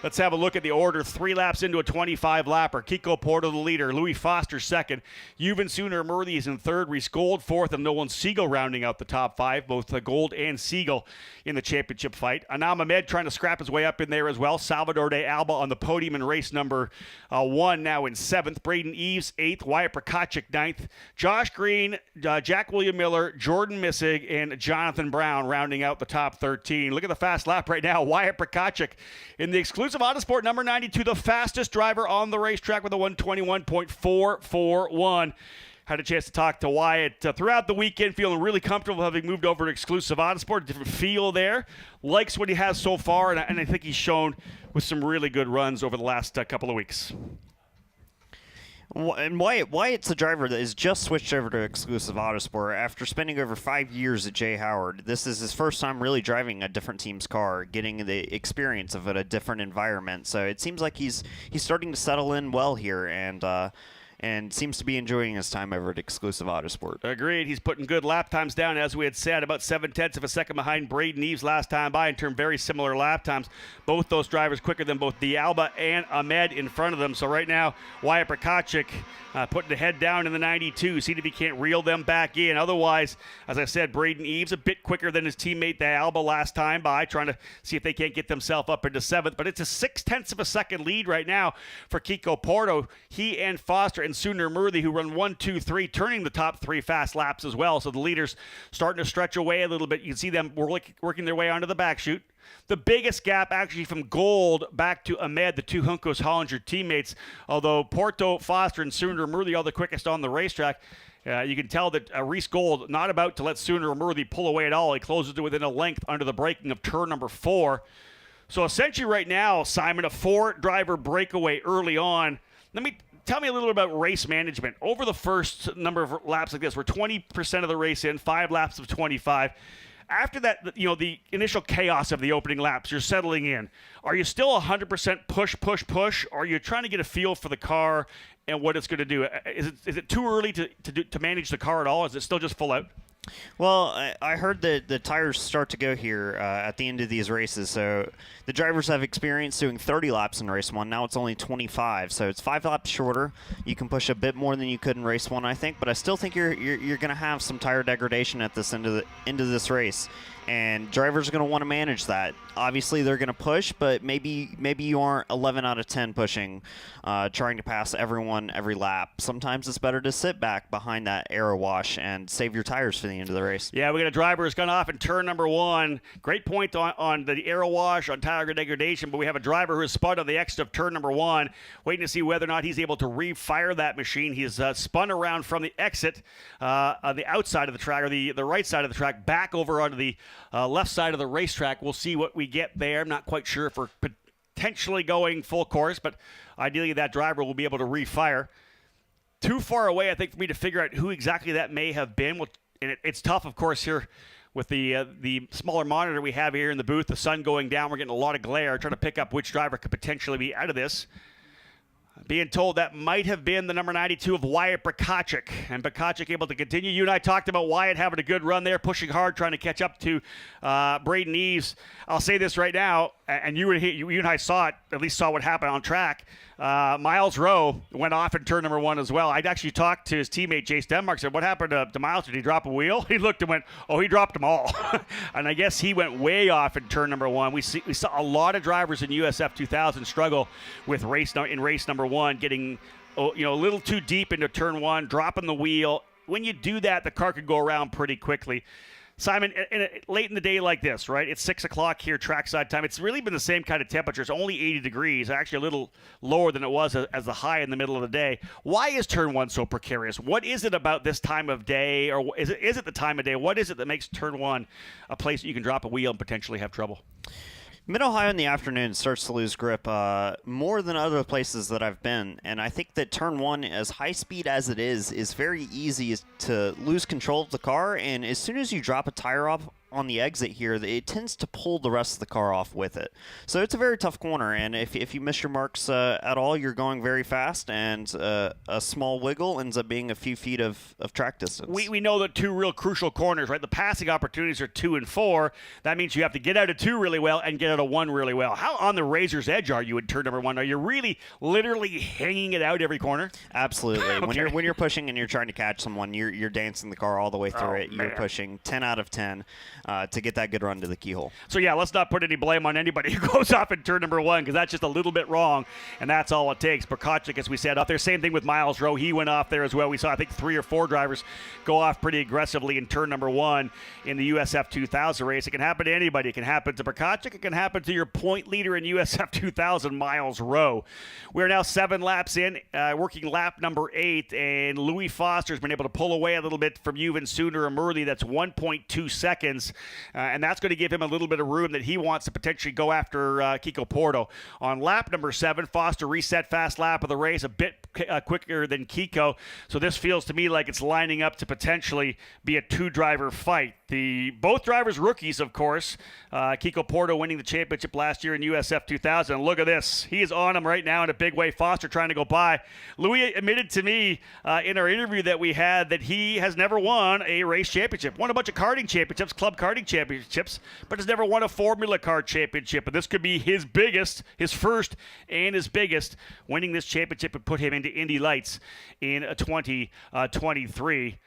Let's have a look at the order. 3 laps into a 25-lapper. Kiko Porto the leader. Louis Foster second. Yuven Sundaramurthy is in third. Reese Gold fourth. And Nolan Siegel rounding out the top 5. Both Gold and Siegel in the championship fight. Anam Ahmed trying to scrap his way up in there as well. Salvador de Alba on the podium in race number 1 now in 7th. Braden Eves 8th. Wyatt Prokopchik 9th. Josh Green, Jack William Miller, Jordan Missig, and Jonathan Brown rounding out the top 13. Look at the fast lap right now. Wyatt Prokopchik in the exclusive Autosport number 92, the fastest driver on the racetrack with a 121.441. Had a chance to talk to Wyatt throughout the weekend, feeling really comfortable having moved over to exclusive Autosport. A different feel there. Likes what he has so far, and I think he's shown with some really good runs over the last couple of weeks. And Wyatt's a driver that has just switched over to exclusive Autosport after spending over 5 years at J. Howard. This is his first time really driving a different team's car, getting the experience of it, a different environment. So it seems like he's starting to settle in well here, and seems to be enjoying his time over at exclusive Autosport. Agreed. He's putting good lap times down, as we had said, about 0.7 of a second behind Braden Eves last time by, in terms very similar lap times. Both those drivers quicker than both D'Alba and Ahmed in front of them. So right now, Wyatt Prokopchik putting the head down in the 92. See if he can't reel them back in. Otherwise, as I said, Braden Eves a bit quicker than his teammate D'Alba last time by, trying to see if they can't get themselves up into 7th. But it's a 0.6 of a second lead right now for Kiko Porto. He and Foster and Sundar Murthy, who run 1, 2, 3, turning the top 3 fast laps as well. So the leaders starting to stretch away a little bit. You can see them working their way onto the back chute. The biggest gap actually from Gold back to Ahmed, the two Juncos Hollinger teammates. Although Porto, Foster, and Sundar Murthy are the quickest on the racetrack, you can tell that Reese Gold not about to let Sundar Murthy pull away at all. He closes to within a length under the braking of turn number 4. So essentially right now, Simon, a 4-driver breakaway early on. Tell me a little about race management. Over the first number of laps like this, we're 20% of the race in, 5 laps of 25. After that, the initial chaos of the opening laps, you're settling in. Are you still 100% push, or are you trying to get a feel for the car and what it's going to do? Is it too early to manage the car at all? Is it still just full out? Well, I heard that the tires start to go here at the end of these races. So the drivers have experience doing 30 laps in race 1. Now it's only 25, so it's 5 laps shorter. You can push a bit more than you could in race 1, I think, but I still think you're going to have some tire degradation at this end of this race. And drivers are going to want to manage that. Obviously, they're going to push, but maybe you aren't 11 out of 10 pushing, trying to pass everyone every lap. Sometimes it's better to sit back behind that aero wash and save your tires for the end of the race. Yeah, we got a driver who's gone off in turn number 1. Great point on the aero wash, on tire degradation, but we have a driver who is spun on the exit of turn number 1, waiting to see whether or not he's able to refire that machine. He's spun around from the exit on the outside of the track, or the right side of the track, back over onto the left side of the racetrack. We'll see what we get there. I'm not quite sure if we're potentially going full course, but ideally that driver will be able to refire. Too far away, I think, for me to figure out who exactly that may have been. And it's tough, of course, here with the smaller monitor we have here in the booth, the sun going down. We're getting a lot of glare, trying to pick up which driver could potentially be out of this. Being told that might have been the number 92 of Wyatt Prokopchik. And Prokopchik able to continue. You and I talked about Wyatt having a good run there, pushing hard, trying to catch up to Braden Eves. I'll say this right now, and you and I saw it, at least saw what happened on track. Miles Rowe went off in turn number 1 as well. I'd actually talked to his teammate, Jace Denmark, said, what happened to Miles? Did he drop a wheel? He looked and went, oh, he dropped them all. And I guess he went way off in turn number 1. We saw a lot of drivers in USF2000 struggle with race number 1, getting a little too deep into turn 1, dropping the wheel. When you do that, the car could go around pretty quickly. Simon, late in the day like this, right? It's 6 o'clock here, trackside time. It's really been the same kind of temperature. It's only 80 degrees, actually a little lower than it was as the high in the middle of the day. Why is turn 1 so precarious? What is it about this time of day, or is it the time of day? What is it that makes turn 1 a place that you can drop a wheel and potentially have trouble? Mid-Ohio in the afternoon starts to lose grip more than other places that I've been, and I think that turn 1, as high speed as it is very easy to lose control of the car, and as soon as you drop a tire off on the exit here, it tends to pull the rest of the car off with it. So it's a very tough corner, and if you miss your marks at all, you're going very fast, and a small wiggle ends up being a few feet of track distance. We know the 2 real crucial corners, right? The passing opportunities are 2 and 4. That means you have to get out of 2 really well and get out of 1 really well. How on the razor's edge are you in turn number 1? Are you really literally hanging it out every corner? Absolutely. Okay. When you're pushing and you're trying to catch someone, you're dancing the car all the way through it. You're man. pushing 10 out of 10. To get that good run to the keyhole. So, yeah, let's not put any blame on anybody who goes off in turn number 1, because that's just a little bit wrong, and that's all it takes. Prokopchik, as we said, up there. Same thing with Miles Rowe. He went off there as well. We saw, I think, 3 or 4 drivers go off pretty aggressively in turn number 1 in the USF2000 race. It can happen to anybody. It can happen to Prokopchik. It can happen to your point leader in USF2000, Miles Rowe. We're now 7 laps in, working lap number 8, and Louis Foster's been able to pull away a little bit from Juven Sundar Murthy. That's 1.2 seconds. And that's going to give him a little bit of room that he wants to potentially go after Kiko Porto. On lap number 7, Foster reset fast lap of the race, a bit quicker than Kiko. So this feels to me like it's lining up to potentially be a two-driver fight. Both drivers rookies, of course. Kiko Porto winning the championship last year in USF2000. Look at this. He is on him right now in a big way. Foster trying to go by. Louis admitted to me in our interview that we had that he has never won a race championship. Won a bunch of karting championships, club karting championships, but has never won a Formula Car championship. And this could be his biggest, his first and his biggest. Winning this championship would put him into Indy Lights in 2023.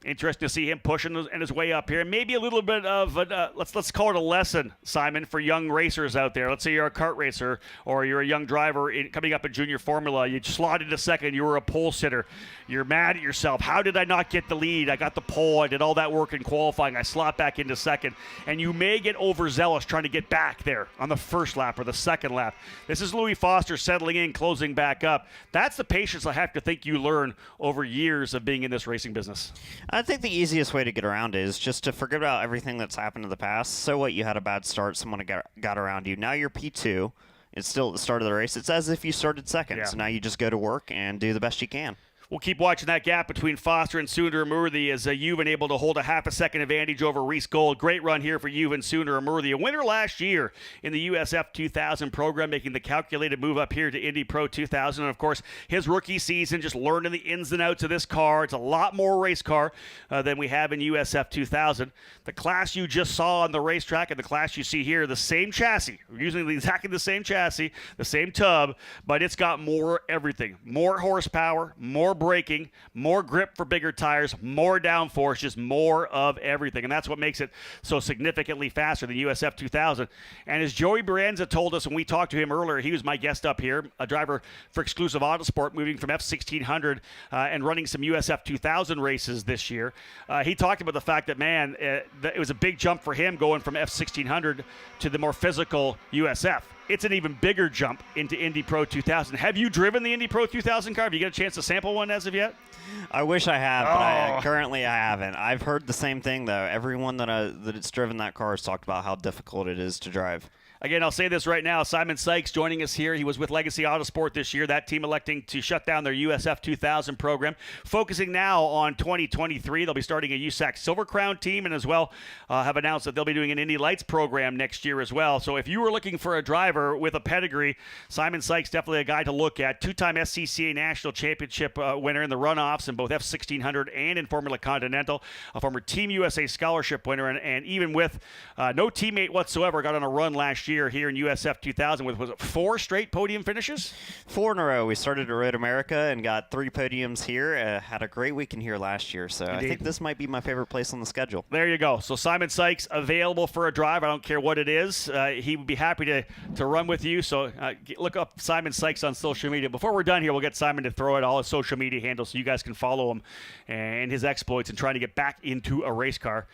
Interesting to see him pushing his way up here. Maybe a little bit of let's call it a lesson, Simon, for young racers out there. Let's say you're a kart racer or you're a young driver coming up in junior formula. You slotted a second. You were a pole sitter. You're mad at yourself. How did I not get the lead? I got the pole. I did all that work in qualifying. I slot back into second. And you may get overzealous trying to get back there on the first lap or the second lap. This is Louis Foster settling in, closing back up. That's the patience I have to think you learn over years of being in this racing business. I think the easiest way to get around it is just to forget about everything that's happened in the past. So what? You had a bad start. Someone got around you. Now you're P2. It's still at the start of the race. It's as if you started second. Yeah. So now you just go to work and do the best you can. We'll keep watching that gap between Foster and Sundaramurthy as Juven able to hold a half a second advantage over Reese Gold. Great run here for Juven Sundaramurthy. A winner last year in the USF2000 program, making the calculated move up here to Indy Pro 2000. And, of course, his rookie season, just learning the ins and outs of this car. It's a lot more race car than we have in USF2000. The class you just saw on the racetrack and the class you see here, the same chassis. We're using exactly the same chassis, the same tub, but it's got more everything. More horsepower, more braking, more grip for bigger tires, more downforce, just more of everything. And that's what makes it so significantly faster than USF2000. And as Joey Brienza told us when we talked to him earlier, he was my guest up here, a driver for Exclusive Autosport, moving from F1600 and running some USF2000 races this year. He talked about the fact that, man, it was a big jump for him going from F1600 to the more physical USF. It's an even bigger jump into Indy Pro 2000. Have you driven the Indy Pro 2000 car? Have you got a chance to sample one as of yet? I wish I have, but currently I haven't. I've heard the same thing, though. Everyone that's driven that car has talked about how difficult it is to drive. Again, I'll say this right now. Simon Sykes joining us here. He was with Legacy Autosport this year. That team electing to shut down their USF2000 program. Focusing now on 2023. They'll be starting a USAC Silver Crown team and as well have announced that they'll be doing an Indy Lights program next year as well. So if you were looking for a driver with a pedigree, Simon Sykes definitely a guy to look at. Two-time SCCA National Championship winner in the runoffs in both F1600 and in Formula Continental. A former Team USA scholarship winner and even with no teammate whatsoever got on a run last year here in USF2000 with, was it 4 straight podium finishes? 4 in a row. We started at Road America and got 3 podiums here. Had a great weekend here last year, so Indeed. I think this might be my favorite place on the schedule. There you go. So Simon Sykes available for a drive. I don't care what it is. He would be happy to run with you. So look up Simon Sykes on social media. Before we're done here, we'll get Simon to throw out all his social media handles so you guys can follow him and his exploits and trying to get back into a race car.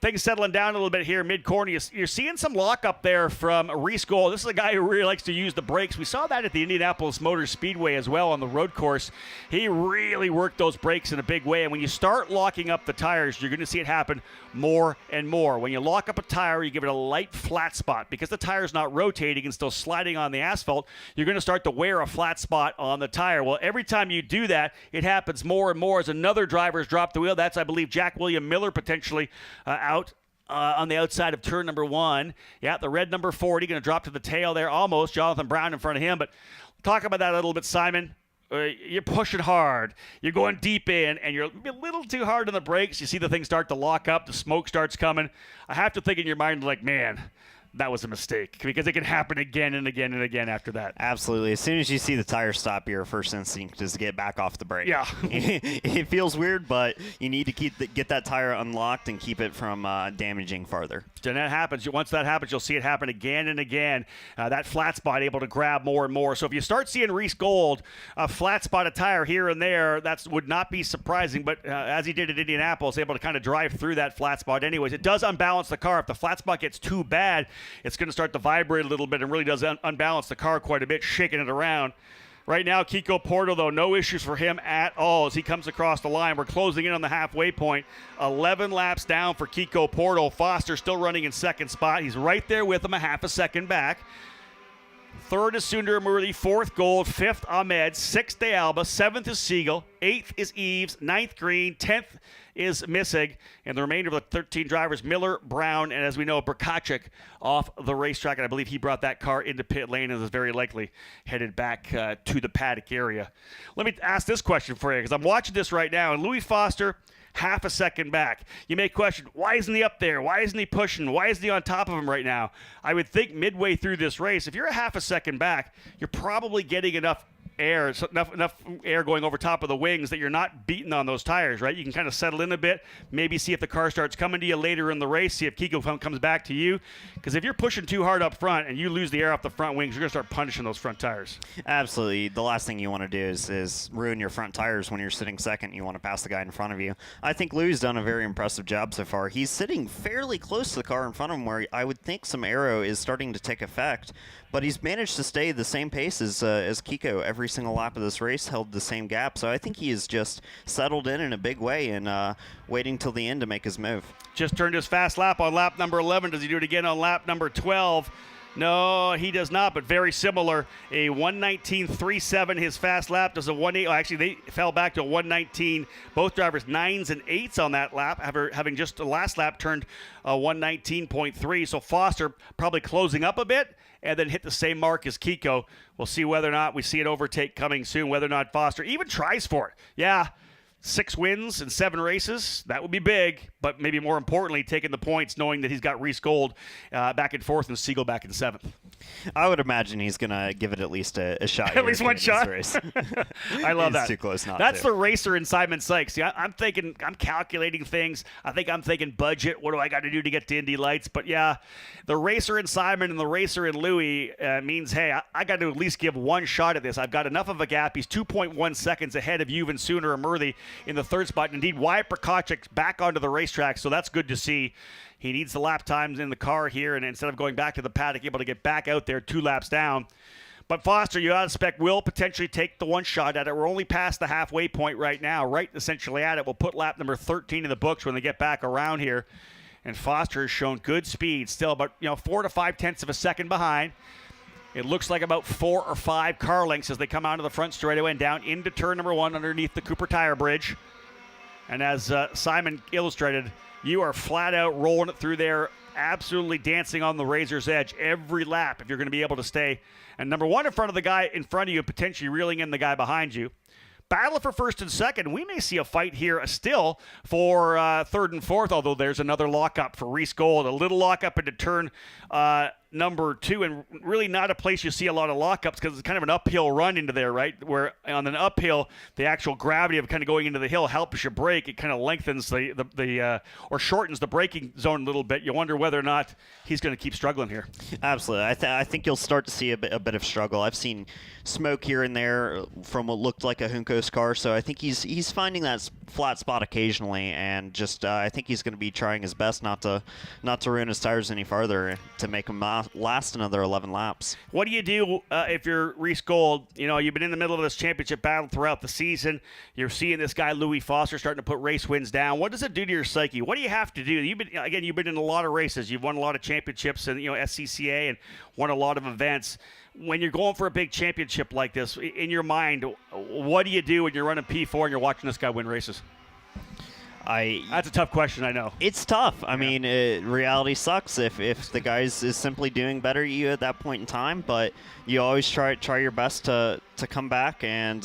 Things settling down a little bit here mid-corner. You're seeing some lockup there from Reese Gold. This is a guy who really likes to use the brakes. We saw that at the Indianapolis Motor Speedway as well on the road course. He really worked those brakes in a big way. And when you start locking up the tires, you're going to see it happen more and more. When you lock up a tire, you give it a light flat spot. Because the tire's not rotating and still sliding on the asphalt, you're going to start to wear a flat spot on the tire. Well, every time you do that, it happens more and more as another driver's dropped the wheel. That's, I believe, Jack William Miller potentially out on the outside of turn number 1. Yeah, the red number 40 going to drop to the tail there almost. Jonathan Brown in front of him. But talk about that a little bit, Simon. You're pushing hard. You're going deep in, and you're a little too hard on the brakes. You see the thing start to lock up. The smoke starts coming. I have to think in your mind, like, man, that was a mistake, because it can happen again and again and again after that. Absolutely. As soon as you see the tire stop, your first instinct is to get back off the brake. Yeah. It feels weird, but you need to get that tire unlocked and keep it from damaging farther. And that happens. Once that happens, you'll see it happen again and again. That flat spot able to grab more and more. So if you start seeing Reese Gold flat spot a tire here and there, that would not be surprising. But as he did at Indianapolis, able to kind of drive through that flat spot anyways. It does unbalance the car. If the flat spot gets too bad, it's going to start to vibrate a little bit and really does unbalance the car quite a bit, shaking it around. Right now, Kiko Porto, though, no issues for him at all as he comes across the line. We're closing in on the halfway point. 11 laps down for Kiko Porto. Foster still running in second spot. He's right there with him, a half a second back. Third is Sundar Murli, fourth Gold, fifth Ahmed, sixth De Alba, seventh is Siegel, eighth is Eves, ninth Green, 10th is Missig, and the remainder of the 13 drivers, Miller, Brown, and as we know, Brkacik off the racetrack, and I believe he brought that car into pit lane and is very likely headed back to the paddock area. Let me ask this question for you, because I'm watching this right now, and Louis Foster, half a second back. You may question, why isn't he up there? Why isn't he pushing? Why isn't he on top of him right now? I would think midway through this race, if you're a half a second back, you're probably getting enough air, enough air going over top of the wings that you're not beating on those tires, right? You can kind of settle in a bit, maybe see if the car starts coming to you later in the race, see if Kiko comes back to you. Because if you're pushing too hard up front and you lose the air off the front wings, you're going to start punishing those front tires. Absolutely. The last thing you want to do is ruin your front tires when you're sitting second. You want to pass the guy in front of you. I think Lou's done a very impressive job so far. He's sitting fairly close to the car in front of him where I would think some aero is starting to take effect. But he's managed to stay the same pace as Kiko every single lap of this race, held the same gap. So I think he is just settled in a big way and waiting till the end to make his move. Just turned his fast lap on lap number 11. Does he do it again on lap number 12? No, he does not, but very similar. A 1:19.37 his fast lap does a 1:8. Oh, actually, they fell back to a 1:19. Both drivers 9s and 8s on that lap, having just the last lap turned a 1:19.3. So Foster probably closing up a bit and then hit the same mark as Kiko. We'll see whether or not we see an overtake coming soon, whether or not Foster even tries for it. Yeah. 6 wins in 7 races, that would be big, but maybe more importantly, taking the points, knowing that he's got Reese Gold back in 4th and Siegel back in 7th. I would imagine he's going to give it at least a shot. At least one shot? Race. I love that. He's too close not That's to. the racer in Simon Sykes. See, I'm calculating things. I'm thinking budget. What do I got to do to get to Indy Lights? But yeah, the racer in Simon and the racer in Louis means, hey, I got to at least give one shot at this. I've got enough of a gap. He's 2.1 seconds ahead of Juven, Sooner, and Murthy in the 3rd spot. And indeed, Wyatt Brkacik back onto the racetrack, so that's good to see. He needs the lap times in the car here, and instead of going back to the paddock, able to get back out there 2 laps down. But Foster, you ought to expect, will potentially take the one shot at it. We're only past the halfway point right now, right essentially at it. We'll put lap number 13 in the books when they get back around here. And Foster has shown good speed, still about 4 to 5 tenths of a second behind. It looks like about 4 or 5 car lengths as they come out of the front straightaway and down into turn number 1 underneath the Cooper Tire Bridge. And as Simon illustrated, you are flat out rolling it through there, absolutely dancing on the razor's edge every lap if you're going to be able to stay. And number 1 in front of the guy in front of you, potentially reeling in the guy behind you. Battle for 1st and 2nd. We may see a fight here still for 3rd and 4th, although there's another lockup for Reese Gold. A little lockup into turn number 2, and really not a place you see a lot of lockups because it's kind of an uphill run into there, right? Where on an uphill, the actual gravity of kind of going into the hill helps you brake. It kind of lengthens or shortens the braking zone a little bit. You wonder whether or not he's going to keep struggling here. Absolutely. I think you'll start to see a bit of struggle. I've seen smoke here and there from what looked like a Juncos car, so I think he's finding that flat spot occasionally, and just I think he's going to be trying his best not to ruin his tires any farther to make him last another 11 laps. What do you do if you're Reese Gold? You've been in the middle of this championship battle throughout the season. You're seeing this guy Louis Foster starting to put race wins down. What does it do to your psyche? What do you have to do? You've been in a lot of races. You've won a lot of championships and SCCA and won a lot of events. When you're going for a big championship like this, in your mind, what do you do when you're running P4 and you're watching this guy win races? That's a tough question, I know. It's tough. I mean, reality sucks if the guy is simply doing better than you at that point in time, but you always try your best to come back and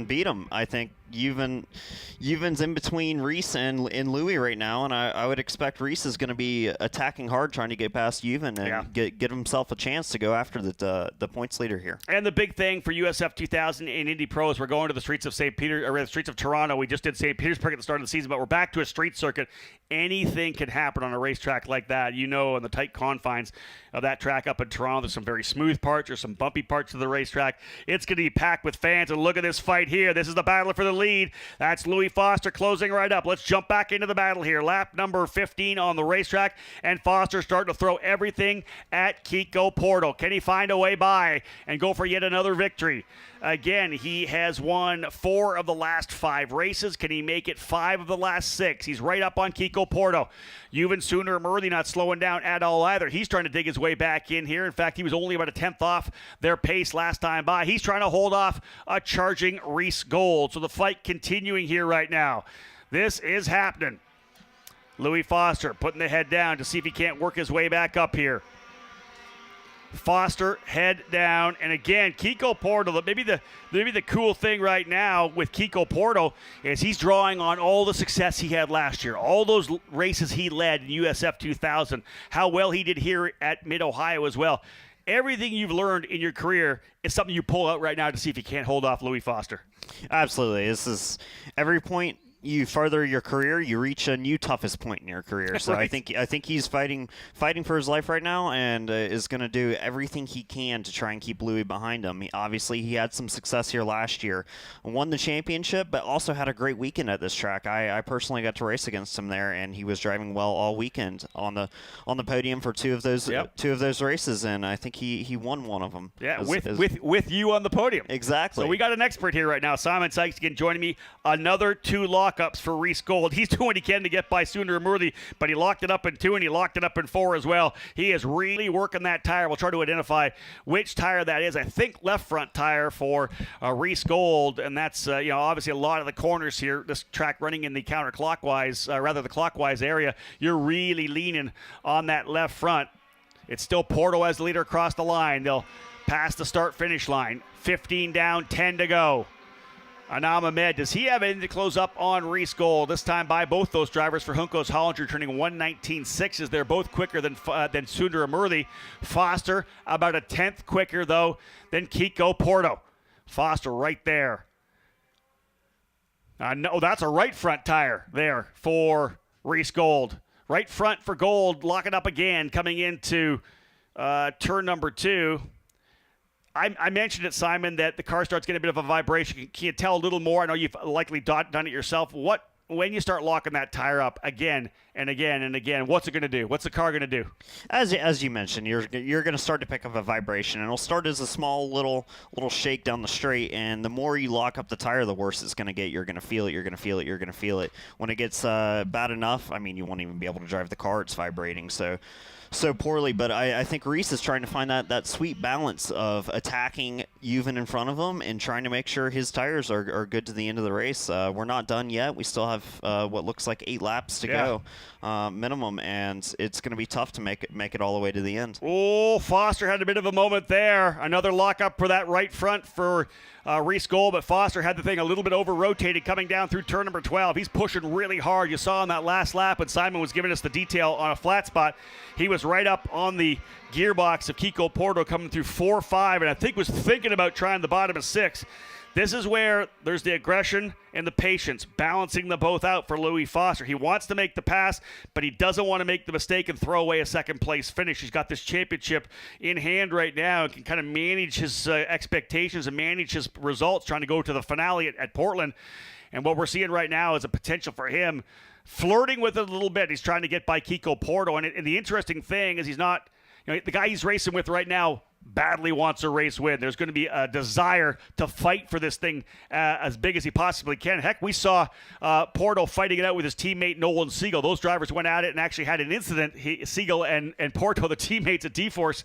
beat him. I think Juven's in between Reese and Louis right now, and I would expect Reese is going to be attacking hard, trying to get past Juven and get himself a chance to go after the points leader here. And the big thing for USF2000 and Indy Pro is we're going to the streets of the streets of Toronto. We just did St. Petersburg at the start of the season, but we're back to a street circuit. Anything can happen on a racetrack like that. In the tight confines of that track up in Toronto, there's some very smooth parts, there's some bumpy parts of the racetrack. It's going to be be packed with fans. And look at this fight here. This is the battle for the lead. That's Louis Foster closing right up. Let's jump back into the battle here. Lap number 15 on the racetrack, and Foster starting to throw everything at Kiko Porto. Can he find a way by and go for yet another victory? Again, he has won 4 of the last 5 races. Can he make it 5 of the last 6? He's right up on Kiko Porto. Juven Sooner Murthy not slowing down at all either. He's trying to dig his way back in here. In fact, he was only about a 10th off their pace last time by. He's trying to hold off a charging Reese Gold. So the fight continuing here right now. This is happening. Louis Foster putting the head down to see if he can't work his way back up here. Foster head down, and again Kiko Porto. Maybe the cool thing right now with Kiko Porto is he's drawing on all the success he had last year, all those races he led in USF2000, how well he did here at Mid-Ohio as well. Everything you've learned in your career is something you pull out right now to see if you can't hold off Louis Foster. Absolutely. This is every point you further your career, you reach a new toughest point in your career. So right. I think he's fighting for his life right now, and is going to do everything he can to try and keep Louis behind him. Obviously, he had some success here last year, won the championship, but also had a great weekend at this track. I personally got to race against him there, and he was driving well all weekend on the podium for two of those races, and I think he won one of them. Yeah, with you on the podium. Exactly. So we got an expert here right now. Simon Sykes again joining me. Another 2 lockups for Reese Gold. He's doing what he can to get by Sooner Murthy, but he locked it up in 2 and he locked it up in 4 as well. He is really working that tire. We'll try to identify which tire that is. I think left front tire for Reese Gold, and that's obviously a lot of the corners here. This track running in the counterclockwise, the clockwise area. You're really leaning on that left front. It's still Porto as the leader across the line. They'll pass the start-finish line. 15 down, 10 to go. Anam Ahmed, does he have anything to close up on Reese Gold? This time by both those drivers for Juncos Hollinger, turning 1:19.6 as they're both quicker than Sundar Murthy. Foster about a 10th quicker, though, than Kiko Porto. Foster right there. No, that's a right front tire there for Reese Gold. Right front for Gold, locking up again, coming into turn number 2. I mentioned it, Simon, that the car starts getting a bit of a vibration. Can you tell a little more? I know you've likely done it yourself. When you start locking that tire up again and again and again, what's it going to do? What's the car going to do? As you mentioned, you're going to start to pick up a vibration, and it'll start as a small little shake down the straight, and the more you lock up the tire, the worse it's going to get. You're going to feel it. You're going to feel it. You're going to feel it. When it gets bad enough, you won't even be able to drive the car. It's vibrating so poorly, but I think Reese is trying to find that sweet balance of attacking Juven in front of him and trying to make sure his tires are good to the end of the race. We're not done yet. We still have what looks like 8 laps to go minimum, and it's going to be tough to make it all the way to the end. Oh, Foster had a bit of a moment there. Another lockup for that right front for Reese Gold, but Foster had the thing a little bit over-rotated coming down through turn number 12. He's pushing really hard. You saw on that last lap when Simon was giving us the detail on a flat spot. He was right up on the gearbox of Kiko Porto coming through 4-5, and I think was thinking about trying the bottom of 6. This is where there's the aggression and the patience, balancing them both out for Louis Foster. He wants to make the pass, but he doesn't want to make the mistake and throw away a second-place finish. He's got this championship in hand right now and can kind of manage his expectations and manage his results, trying to go to the finale at Portland. And what we're seeing right now is a potential for him flirting with it a little bit. He's trying to get by Kiko Porto. And the interesting thing is he's not, the guy he's racing with right now badly wants a race win. There's going to be a desire to fight for this thing as big as he possibly can. Heck, we saw Porto fighting it out with his teammate Nolan Siegel. Those drivers went at it and actually had an incident. Siegel and Porto, the teammates at D-Force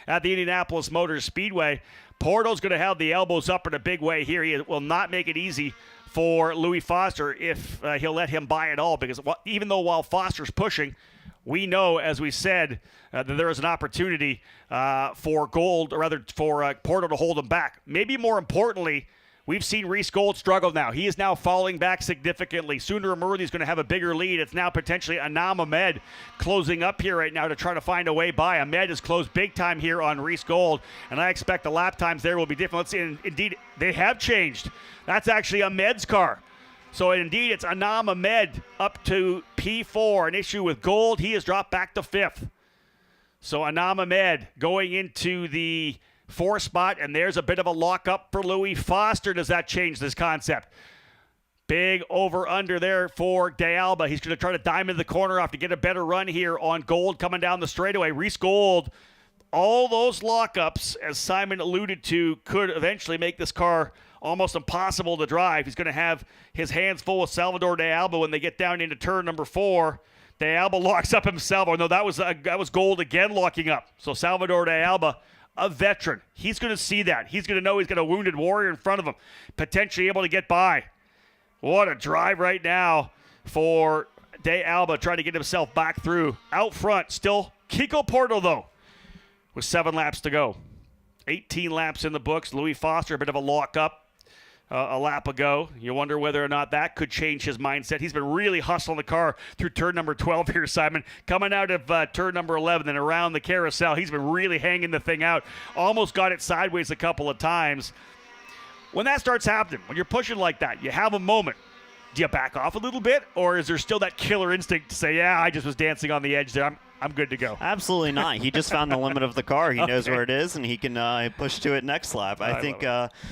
at the Indianapolis Motor Speedway. Porto's going to have the elbows up in a big way here. He will not make it easy for Louis Foster if he'll let him by at all, because even though while Foster's pushing, we know, as we said, that there is an opportunity for Gold, or rather for Porto to hold him back. Maybe more importantly, we've seen Reese Gold struggle now. He is now falling back significantly. Sooner Murthy is going to have a bigger lead. It's now potentially Anam Ahmed closing up here right now to try to find a way by. Ahmed has closed big time here on Reese Gold, and I expect the lap times there will be different. Let's see, and indeed, they have changed. That's actually Ahmed's car. So, indeed, it's Anam Ahmed up to P4. An issue with Gold. He has dropped back to 5th. So, Anam Ahmed going into the 4 spot, and there's a bit of a lockup for Louis Foster. Does that change this concept? Big over-under there for De Alba. He's going to try to diamond the corner off to get a better run here on Gold coming down the straightaway. Reese Gold, all those lockups, as Simon alluded to, could eventually make this car almost impossible to drive. He's going to have his hands full with Salvador De Alba when they get down into turn number 4. De Alba locks up himself. Oh, no, that was Gold again locking up. So Salvador De Alba, a veteran. He's going to see that. He's going to know he's got a wounded warrior in front of him, potentially able to get by. What a drive right now for De Alba, trying to get himself back through. Out front, still Kiko Porto, though, with 7 laps to go. 18 laps in the books. Louis Foster, a bit of a lock-up a lap ago. You wonder whether or not that could change his mindset. He's been really hustling the car through turn number 12 here, Simon. Coming out of turn number 11 and around the carousel, he's been really hanging the thing out. Almost got it sideways a couple of times. When that starts happening, when you're pushing like that, you have a moment. Do you back off a little bit, or is there still that killer instinct to say, yeah, I just was dancing on the edge there. I'm good to go? Absolutely not. He just found the limit of the car. He knows where it is, and he can push to it next lap. I think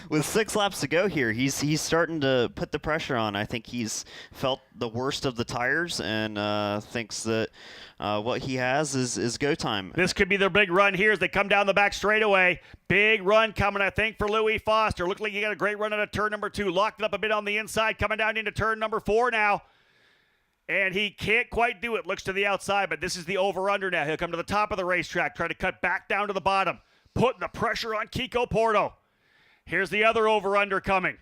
with 6 laps to go here, he's starting to put the pressure on. I think he's felt the worst of the tires and thinks that what he has is go time. This could be their big run here as they come down the back straightaway. Big run coming, I think, for Louis Foster. Looked like he got a great run out of turn number 2. Locked it up a bit on the inside, coming down into turn number 4 now. And he can't quite do it. Looks to the outside, but this is the over-under now. He'll come to the top of the racetrack, try to cut back down to the bottom, putting the pressure on Kiko Porto. Here's the other over-under coming.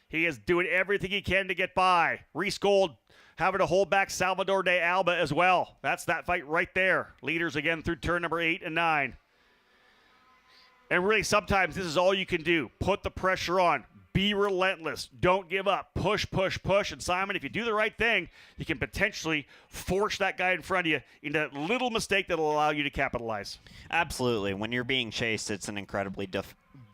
He is doing everything he can to get by. Reese Gold having to hold back Salvador De Alba as well. That's that fight right there. Leaders again through turn number 8 and 9. And really, sometimes this is all you can do. Put the pressure on. Be relentless. Don't give up. Push, push, push. And Simon, if you do the right thing, you can potentially force that guy in front of you into that little mistake that will allow you to capitalize. Absolutely. When you're being chased, it's an incredibly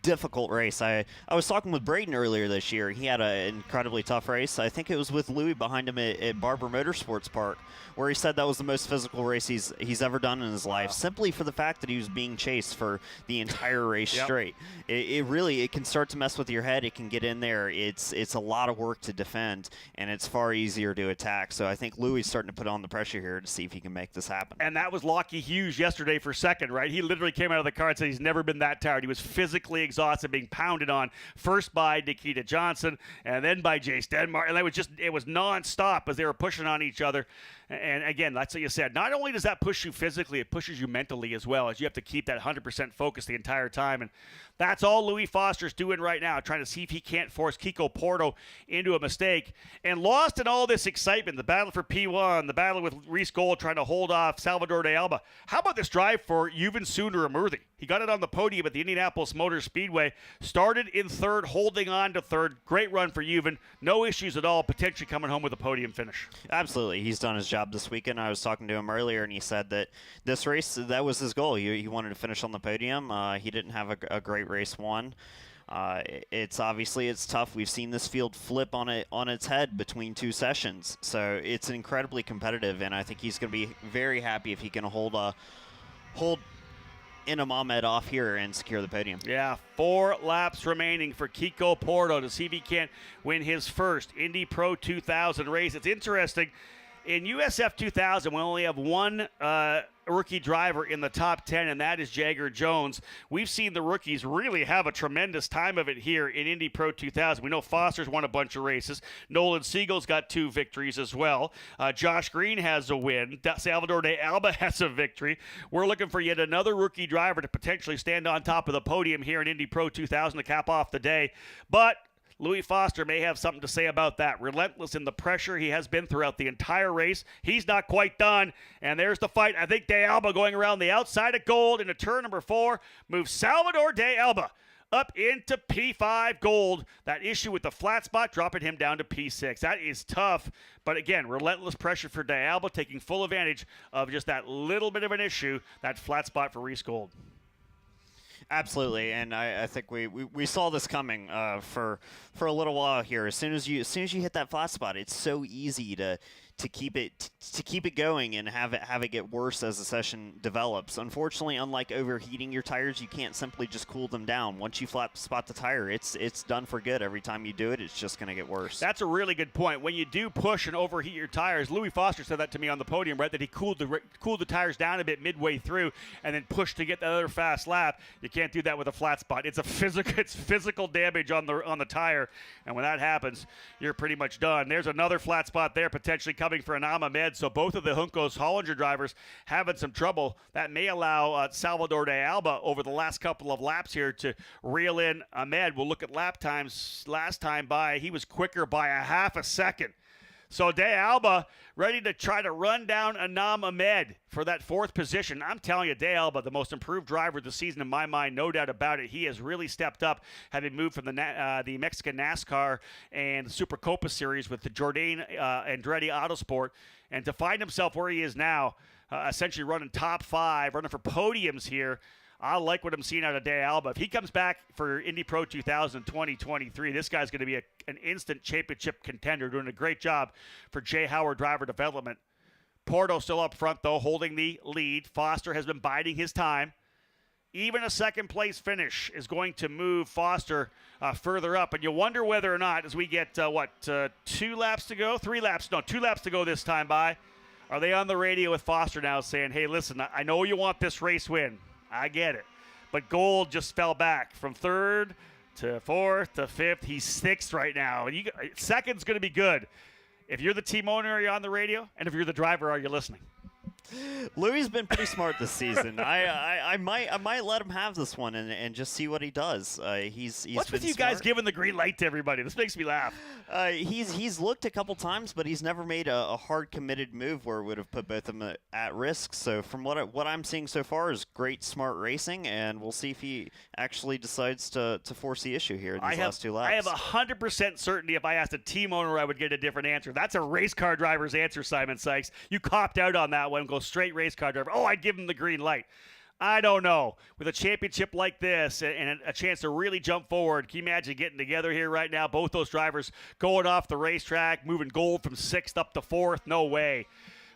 difficult race. I was talking with Braden earlier this year. He had an incredibly tough race. I think it was with Louis behind him at Barber Motorsports Park, where he said that was the most physical race he's ever done in his life, simply for the fact that he was being chased for the entire race straight. It really can start to mess with your head. It can get in there. It's a lot of work to defend, and it's far easier to attack. So I think Louis is starting to put on the pressure here to see if he can make this happen. And that was Lockie Hughes yesterday for second, right? He literally came out of the car and said he's never been that tired. He was physically exhausted, being pounded on first by Nikita Johnson and then by Jace Denmark, and it was non-stop as they were pushing on each other. And again, that's what you said. Not only does that push you physically, it pushes you mentally as well, as you have to keep that 100% focus the entire time. And that's all Louis Foster's doing right now, trying to see if he can't force Kiko Porto into a mistake. And lost in all this excitement, the battle for P1, the battle with Reese Gold trying to hold off Salvador De Alba. How about this drive for Yuven Sundaramurthy? He got it on the podium at the Indianapolis Motor Speedway. Started in third, holding on to third. Great run for Yuven. No issues at all, potentially coming home with a podium finish. Absolutely. He's done his job this weekend. I was talking to him earlier, and he said that this race, that was his goal. He wanted to finish on the podium. He didn't have a great race won. It's tough. We've seen this field flip on its head between 2 sessions. So it's incredibly competitive, and I think he's going to be very happy if he can hold Inam Ahmed off here and secure the podium. Yeah, 4 laps remaining for Kiko Porto to see if he can't win his first Indy Pro 2000 race. It's interesting. In USF2000, we only have one rookie driver in the top 10, and that is Jagger Jones. We've seen the rookies really have a tremendous time of it here in Indy Pro 2000. We know Foster's won a bunch of races. Nolan Siegel's got 2 victories as well. Josh Green has a win. Salvador De Alba has a victory. We're looking for yet another rookie driver to potentially stand on top of the podium here in Indy Pro 2000 to cap off the day. But Louis Foster may have something to say about that. Relentless in the pressure he has been throughout the entire race. He's not quite done. And there's the fight. I think De Alba going around the outside of Gold into turn number 4. Moves Salvador De Alba up into P5 Gold. That issue with the flat spot dropping him down to P6. That is tough. But again, relentless pressure for De Alba, taking full advantage of just that little bit of an issue, that flat spot for Reese Gold. Absolutely, and I think we saw this coming for a little while here. As soon as you hit that flat spot, it's so easy to keep it going and have it get worse as the session develops. Unfortunately, unlike overheating your tires, you can't simply just cool them down. Once you flat spot the tire, it's done for good. Every time you do it, it's just going to get worse. That's a really good point. When you do push and overheat your tires, Louis Foster said that to me on the podium, right? That he cooled the tires down a bit midway through and then pushed to get that other fast lap. You can't do that with a flat spot. It's physical damage on the tire, and when that happens, you're pretty much done. There's another flat spot there potentially coming for Anam Ahmed. So both of the Juncos Hollinger drivers having some trouble. That may allow Salvador de Alba over the last couple of laps here to reel in Ahmed. We'll look at lap times. Last time by, he was quicker by a half a second. So De Alba ready to try to run down Anam Ahmed for that fourth position. I'm telling you, De Alba, the most improved driver of the season in my mind, no doubt about it. He has really stepped up, having moved from the Mexican NASCAR and the Super Copa Series with the Jordan Andretti Autosport, and to find himself where he is now, essentially running top 5, running for podiums here. I like what I'm seeing out of De Alba. If he comes back for Indy Pro 2000 2023, this guy's going to be an instant championship contender, doing a great job for Jay Howard Driver Development. Porto still up front, though, holding the lead. Foster has been biding his time. Even a second-place finish is going to move Foster further up. And you wonder whether or not, as we get, 2 laps to go? 3 laps. No, 2 laps to go this time by. Are they on the radio with Foster now saying, hey, listen, I know you want this race win. I get it. But Gold just fell back from 3rd to 4th to 5th. He's 6th right now. Second's going to be good. If you're the team owner, are you on the radio? And if you're the driver, are you listening? Louis has been pretty smart this season. I might let him have this one and just see what he does. He's What's with you smart. guys giving the green light to everybody? This makes me laugh. He's looked a couple times, but he's never made a hard committed move where it would have put both of them at risk. So from what I'm seeing so far is great smart racing, and we'll see if he actually decides to force the issue here in these last 2 laps. I have 100% certainty if I asked a team owner, I would get a different answer. That's a race car driver's answer, Simon Sykes. You copped out on that one. Go straight race car driver. Oh, I'd give him the green light. I don't know. With a championship like this and a chance to really jump forward, can you imagine getting together here right now? Both those drivers going off the racetrack, moving Gold from 6th up to 4th. No way.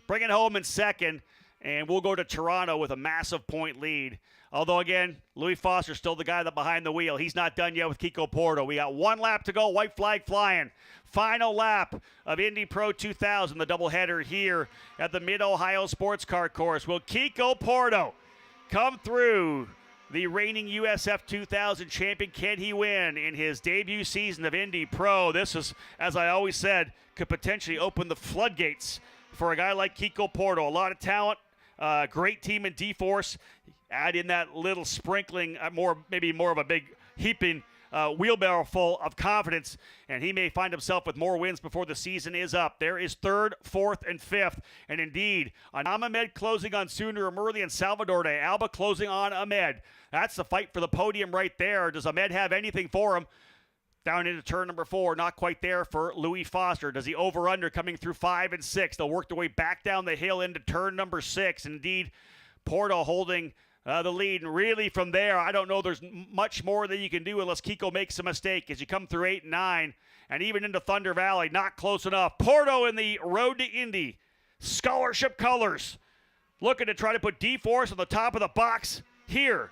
Bring it home in 2nd, and we'll go to Toronto with a massive point lead. Although, again, Louis Foster's still the guy that behind the wheel. He's not done yet with Kiko Porto. We got 1 lap to go. White flag flying. Final lap of Indy Pro 2000, the doubleheader here at the Mid-Ohio Sports Car Course. Will Kiko Porto come through, the reigning USF2000 champion? Can he win in his debut season of Indy Pro? This is, as I always said, could potentially open the floodgates for a guy like Kiko Porto. A lot of talent, great team in D-Force. Add in that little sprinkling, maybe more of a big heaping wheelbarrow full of confidence, and he may find himself with more wins before the season is up. There is 3rd, 4th, and 5th, and indeed, Anam Ahmed closing on Sundar Amurli and Salvador de Alba closing on Ahmed. That's the fight for the podium right there. Does Ahmed have anything for him? Down into turn number 4, not quite there for Louis Foster. Does he over-under coming through 5 and 6? They'll work their way back down the hill into turn number 6. Indeed, Porto holding the lead, and really from there, I don't know there's much more that you can do unless Kiko makes a mistake as you come through 8 and 9, and even into Thunder Valley, not close enough. Porto in the road to Indy, scholarship colors, looking to try to put D-Force on the top of the box here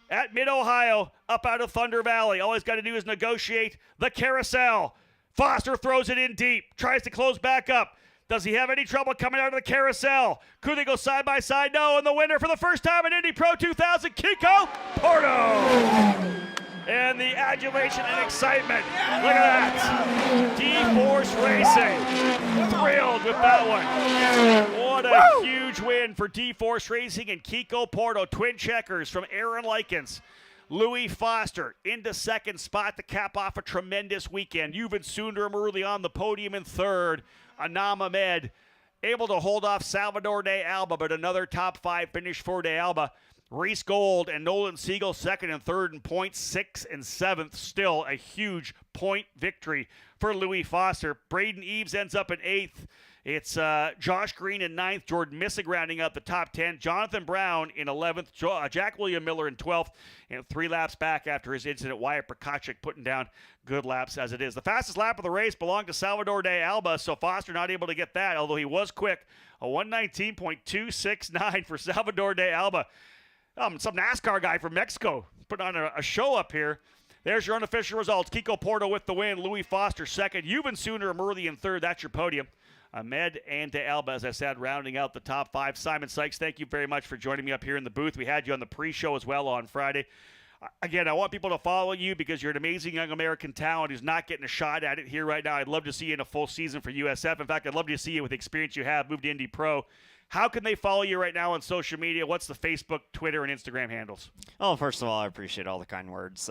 at Mid-Ohio, up out of Thunder Valley. All he's got to do is negotiate the carousel. Foster throws it in deep, tries to close back up. Does he have any trouble coming out of the carousel? Could they go side by side? No, and the winner for the first time in Indy Pro 2000, Kiko Porto. And the adulation and excitement. Look at that. D-Force Racing. Thrilled with that one. What a huge win for D-Force Racing and Kiko Porto. Twin checkers from Aaron Likens. Louis Foster into 2nd spot to cap off a tremendous weekend. Yuvan Sundar Amurli on the podium in 3rd. Anam Ahmed able to hold off Salvador de Alba, but another top 5 finish for de Alba. Reese Gold and Nolan Siegel 2nd and 3rd in points, 6th and 7th. Still a huge point victory for Louis Foster. Braden Eves ends up in 8th It's Josh Green in 9th, Jordan Missick rounding out the top 10, Jonathan Brown in 11th, Jack William Miller in 12th, and 3 laps back after his incident, Wyatt Prokachik putting down good laps as it is. The fastest lap of the race belonged to Salvador de Alba, so Foster not able to get that, although he was quick. A 119.269 for Salvador de Alba. Some NASCAR guy from Mexico put on a show up here. There's your unofficial results. Kiko Porto with the win. Louis Foster second. Yuban Sooner Murley in third. That's your podium. Ahmed and De Alba, as I said, rounding out the top 5. Simon Sykes, thank you very much for joining me up here in the booth. We had you on the pre-show as well on Friday. Again, I want people to follow you because you're an amazing young American talent who's not getting a shot at it here right now. I'd love to see you in a full season for USF. In fact, I'd love to see you with the experience you have, move to Indy Pro. How can they follow you right now on social media? What's the Facebook, Twitter, and Instagram handles? Oh, first of all, I appreciate all the kind words.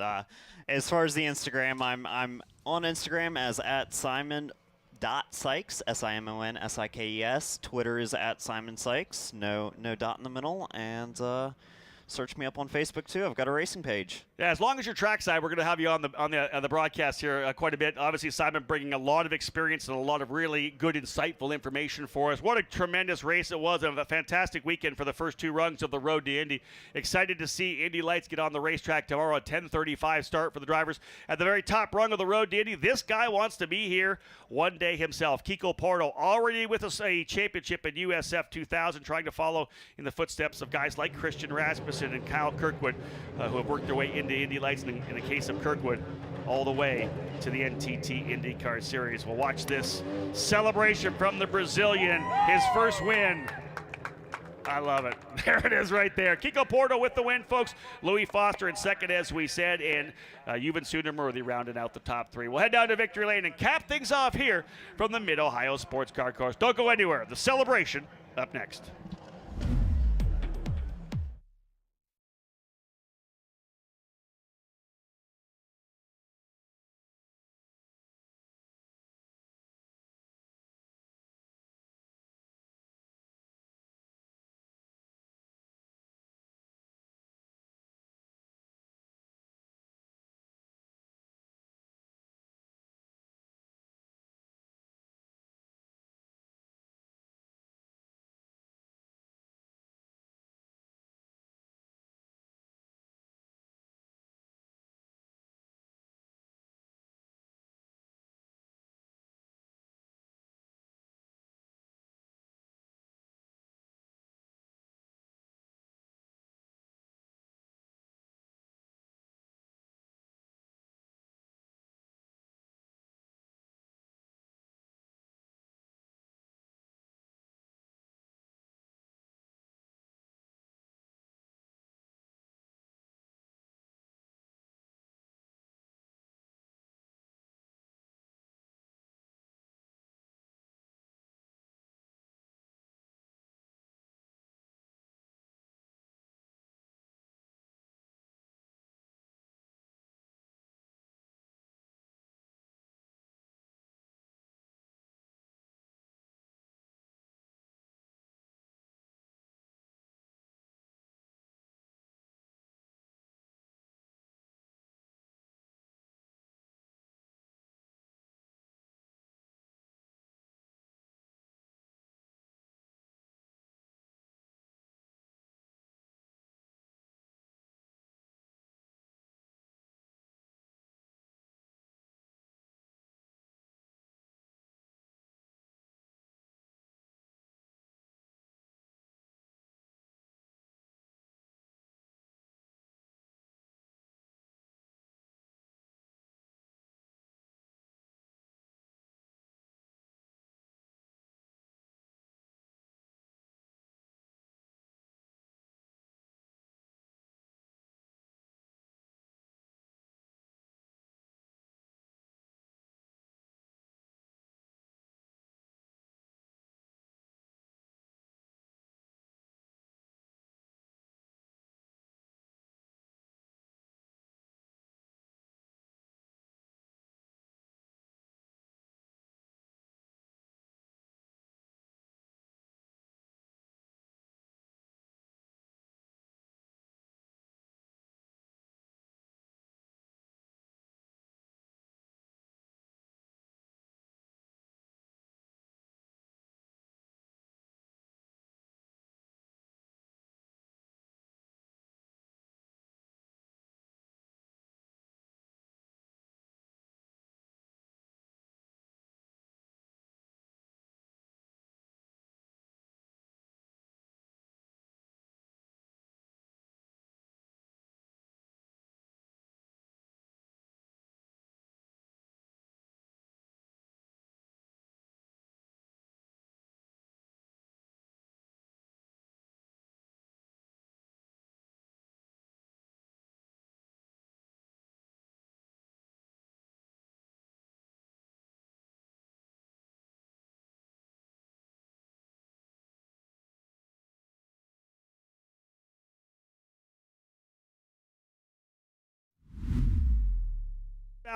As far as the Instagram, I'm on Instagram as @Simon.Sykes, SIMONSIKES. Twitter is @SimonSykes, no dot in the middle, and search me up on Facebook too. I've got a racing page. Yeah, as long as you're trackside, we're going to have you on the broadcast here quite a bit. Obviously, Simon bringing a lot of experience and a lot of really good, insightful information for us. What a tremendous race it was, and a fantastic weekend for the first 2 rungs of the Road to Indy. Excited to see Indy Lights get on the racetrack tomorrow at 10:35 start for the drivers. At the very top rung of the Road to Indy, this guy wants to be here one day himself. Kiko Porto, already with a championship in USF2000, trying to follow in the footsteps of guys like Christian Rasmussen and Kyle Kirkwood, who have worked their way into Indy Lights, in the case of Kirkwood, all the way to the NTT IndyCar Series. We'll watch this celebration from the Brazilian, his first win. I love it. There it is right there. Kiko Porto with the win, folks. Louis Foster in second, as we said, and Yuban Sooner Murley rounding out the top 3. We'll head down to Victory Lane and cap things off here from the Mid-Ohio Sports Car Course. Don't go anywhere. The celebration up next.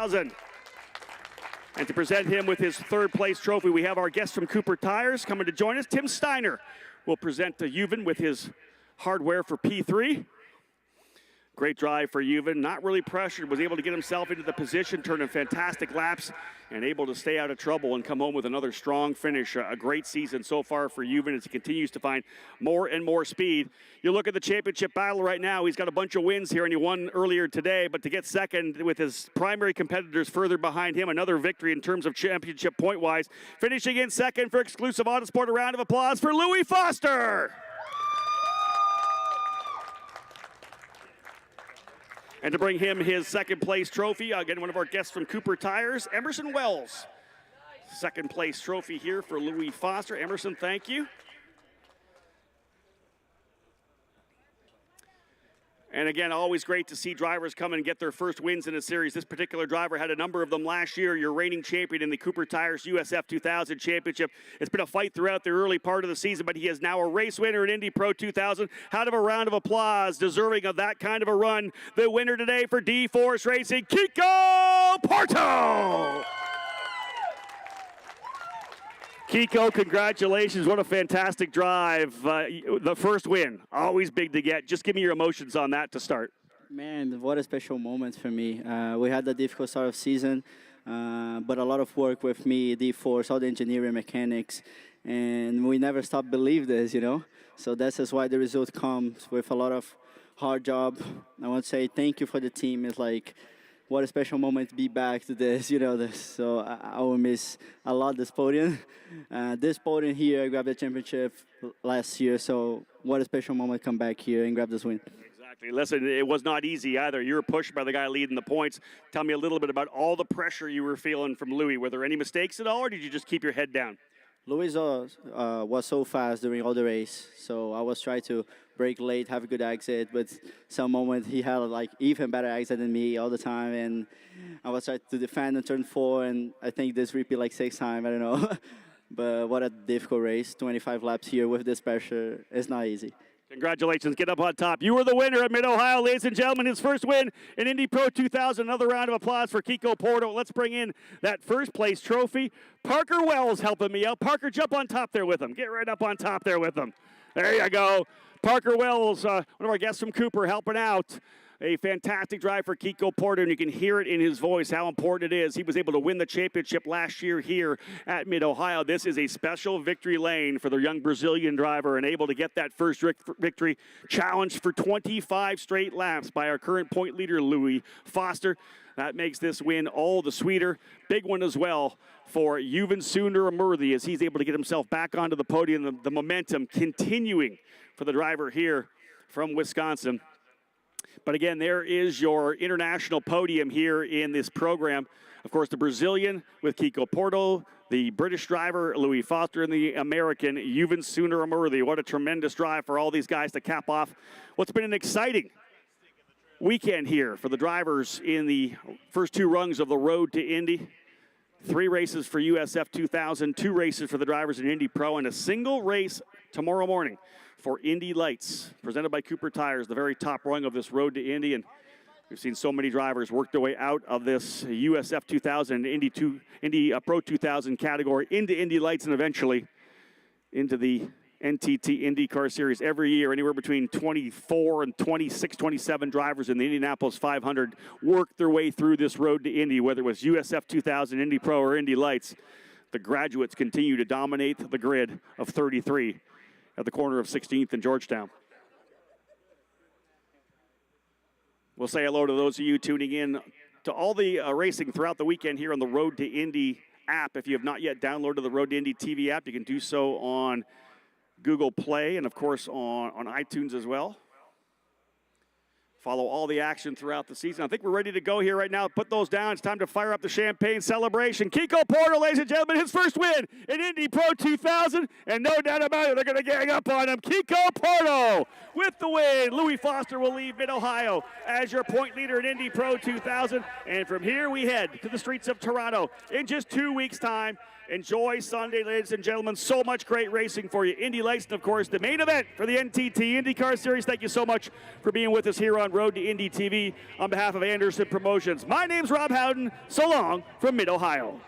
2000. And to present him with his third place trophy, we have our guest from Cooper Tires coming to join us. Tim Steiner will present to Juven with his hardware for P3. Great drive for Juven, not really pressured, was able to get himself into the position, turning fantastic laps, and able to stay out of trouble and come home with another strong finish. A great season so far for Juven as he continues to find more and more speed. You look at the championship battle right now, he's got a bunch of wins here, and he won earlier today, but to get second with his primary competitors further behind him, another victory in terms of championship point-wise. Finishing in second for Exclusive Autosport, a round of applause for Louis Foster. And to bring him his second place trophy, again, one of our guests from Cooper Tires, Emerson Wells. Second place trophy here for Louis Foster. Emerson, thank you. And again, always great to see drivers come and get their first wins in a series. This particular driver had a number of them last year. Your reigning champion in the Cooper Tires USF2000 Championship. It's been a fight throughout the early part of the season, but he is now a race winner in Indy Pro 2000. Out of a round of applause, deserving of that kind of a run. The winner today for D-Force Racing, Kiko Porto! Kiko, congratulations. What a fantastic drive. The first win, always big to get. Just give me your emotions on that to start. Man, what a special moment for me. We had a difficult start of season, but a lot of work with me, D-Force, all the engineering, mechanics, and we never stopped believe this, you know? So that's just why the result comes with a lot of hard job. I want to say thank you for the team. It's like, what a special moment to be back to this, you know. So I will miss a lot this podium. This podium here, I grabbed the championship last year, so what a special moment to come back here and grab this win. Exactly. Listen, it was not easy either. You were pushed by the guy leading the points. Tell me a little bit about all the pressure you were feeling from Louis. Were there any mistakes at all, or did you just keep your head down? Louis was so fast during all the race, so I was trying to brake late, have a good exit, but some moment he had like even better exit than me all the time, and I was trying to defend in turn 4, and I think this repeat like 6 times, I don't know. But what a difficult race, 25 laps here with this pressure, it's not easy. Congratulations, get up on top. You were the winner at Mid-Ohio, ladies and gentlemen. His first win in Indy Pro 2000. Another round of applause for Kiko Porto. Let's bring in that first place trophy. Parker Wells helping me out. Parker, jump on top there with him. Get right up on top there with him. There you go. Parker Wells, one of our guests from Cooper, helping out. A fantastic drive for Kiko Porto, and you can hear it in his voice how important it is. He was able to win the championship last year here at Mid-Ohio. This is a special victory lane for the young Brazilian driver, and able to get that first victory, challenged for 25 straight laps by our current point leader, Louis Foster. That makes this win all the sweeter. Big one as well for Juven Sooner-Amurthy as he's able to get himself back onto the podium. The momentum continuing for the driver here from Wisconsin. But again, there is your international podium here in this program. Of course, the Brazilian with Kiko Porto, the British driver, Louis Foster, and the American, Juven Sooner-Amurthy. What a tremendous drive for all these guys to cap off what's been an exciting weekend here for the drivers in the first 2 rungs of the road to Indy. 3 races for USF2000, 2 races for the drivers in Indy Pro, and a single race tomorrow morning for Indy Lights, presented by Cooper Tires, the very top rung of this road to Indy. And we've seen so many drivers work their way out of this USF2000 and Indy Pro 2000 category into Indy Lights and eventually into the NTT IndyCar Series every year. Anywhere between 24 and 26, 27 drivers in the Indianapolis 500 work their way through this road to Indy, whether it was USF2000, Indy Pro, or Indy Lights. The graduates continue to dominate the grid of 33 at the corner of 16th and Georgetown. We'll say hello to those of you tuning in to all the racing throughout the weekend here on the Road to Indy app. If you have not yet downloaded the Road to Indy TV app, you can do so on Google Play and, of course, on iTunes as well. Follow all the action throughout the season. I think we're ready to go here right now. Put those down. It's time to fire up the champagne celebration. Kiko Porto, ladies and gentlemen, his first win in Indy Pro 2000. And no doubt about it, they're going to gang up on him. Kiko Porto with the win. Louis Foster will leave Mid-Ohio as your point leader in Indy Pro 2000. And from here we head to the streets of Toronto in just 2 weeks' time. Enjoy Sunday, ladies and gentlemen. So much great racing for you. Indy Lights, and of course, the main event for the NTT IndyCar Series. Thank you so much for being with us here on on Road to Indy TV on behalf of Anderson Promotions. My name's Rob Howden. So long from Mid-Ohio.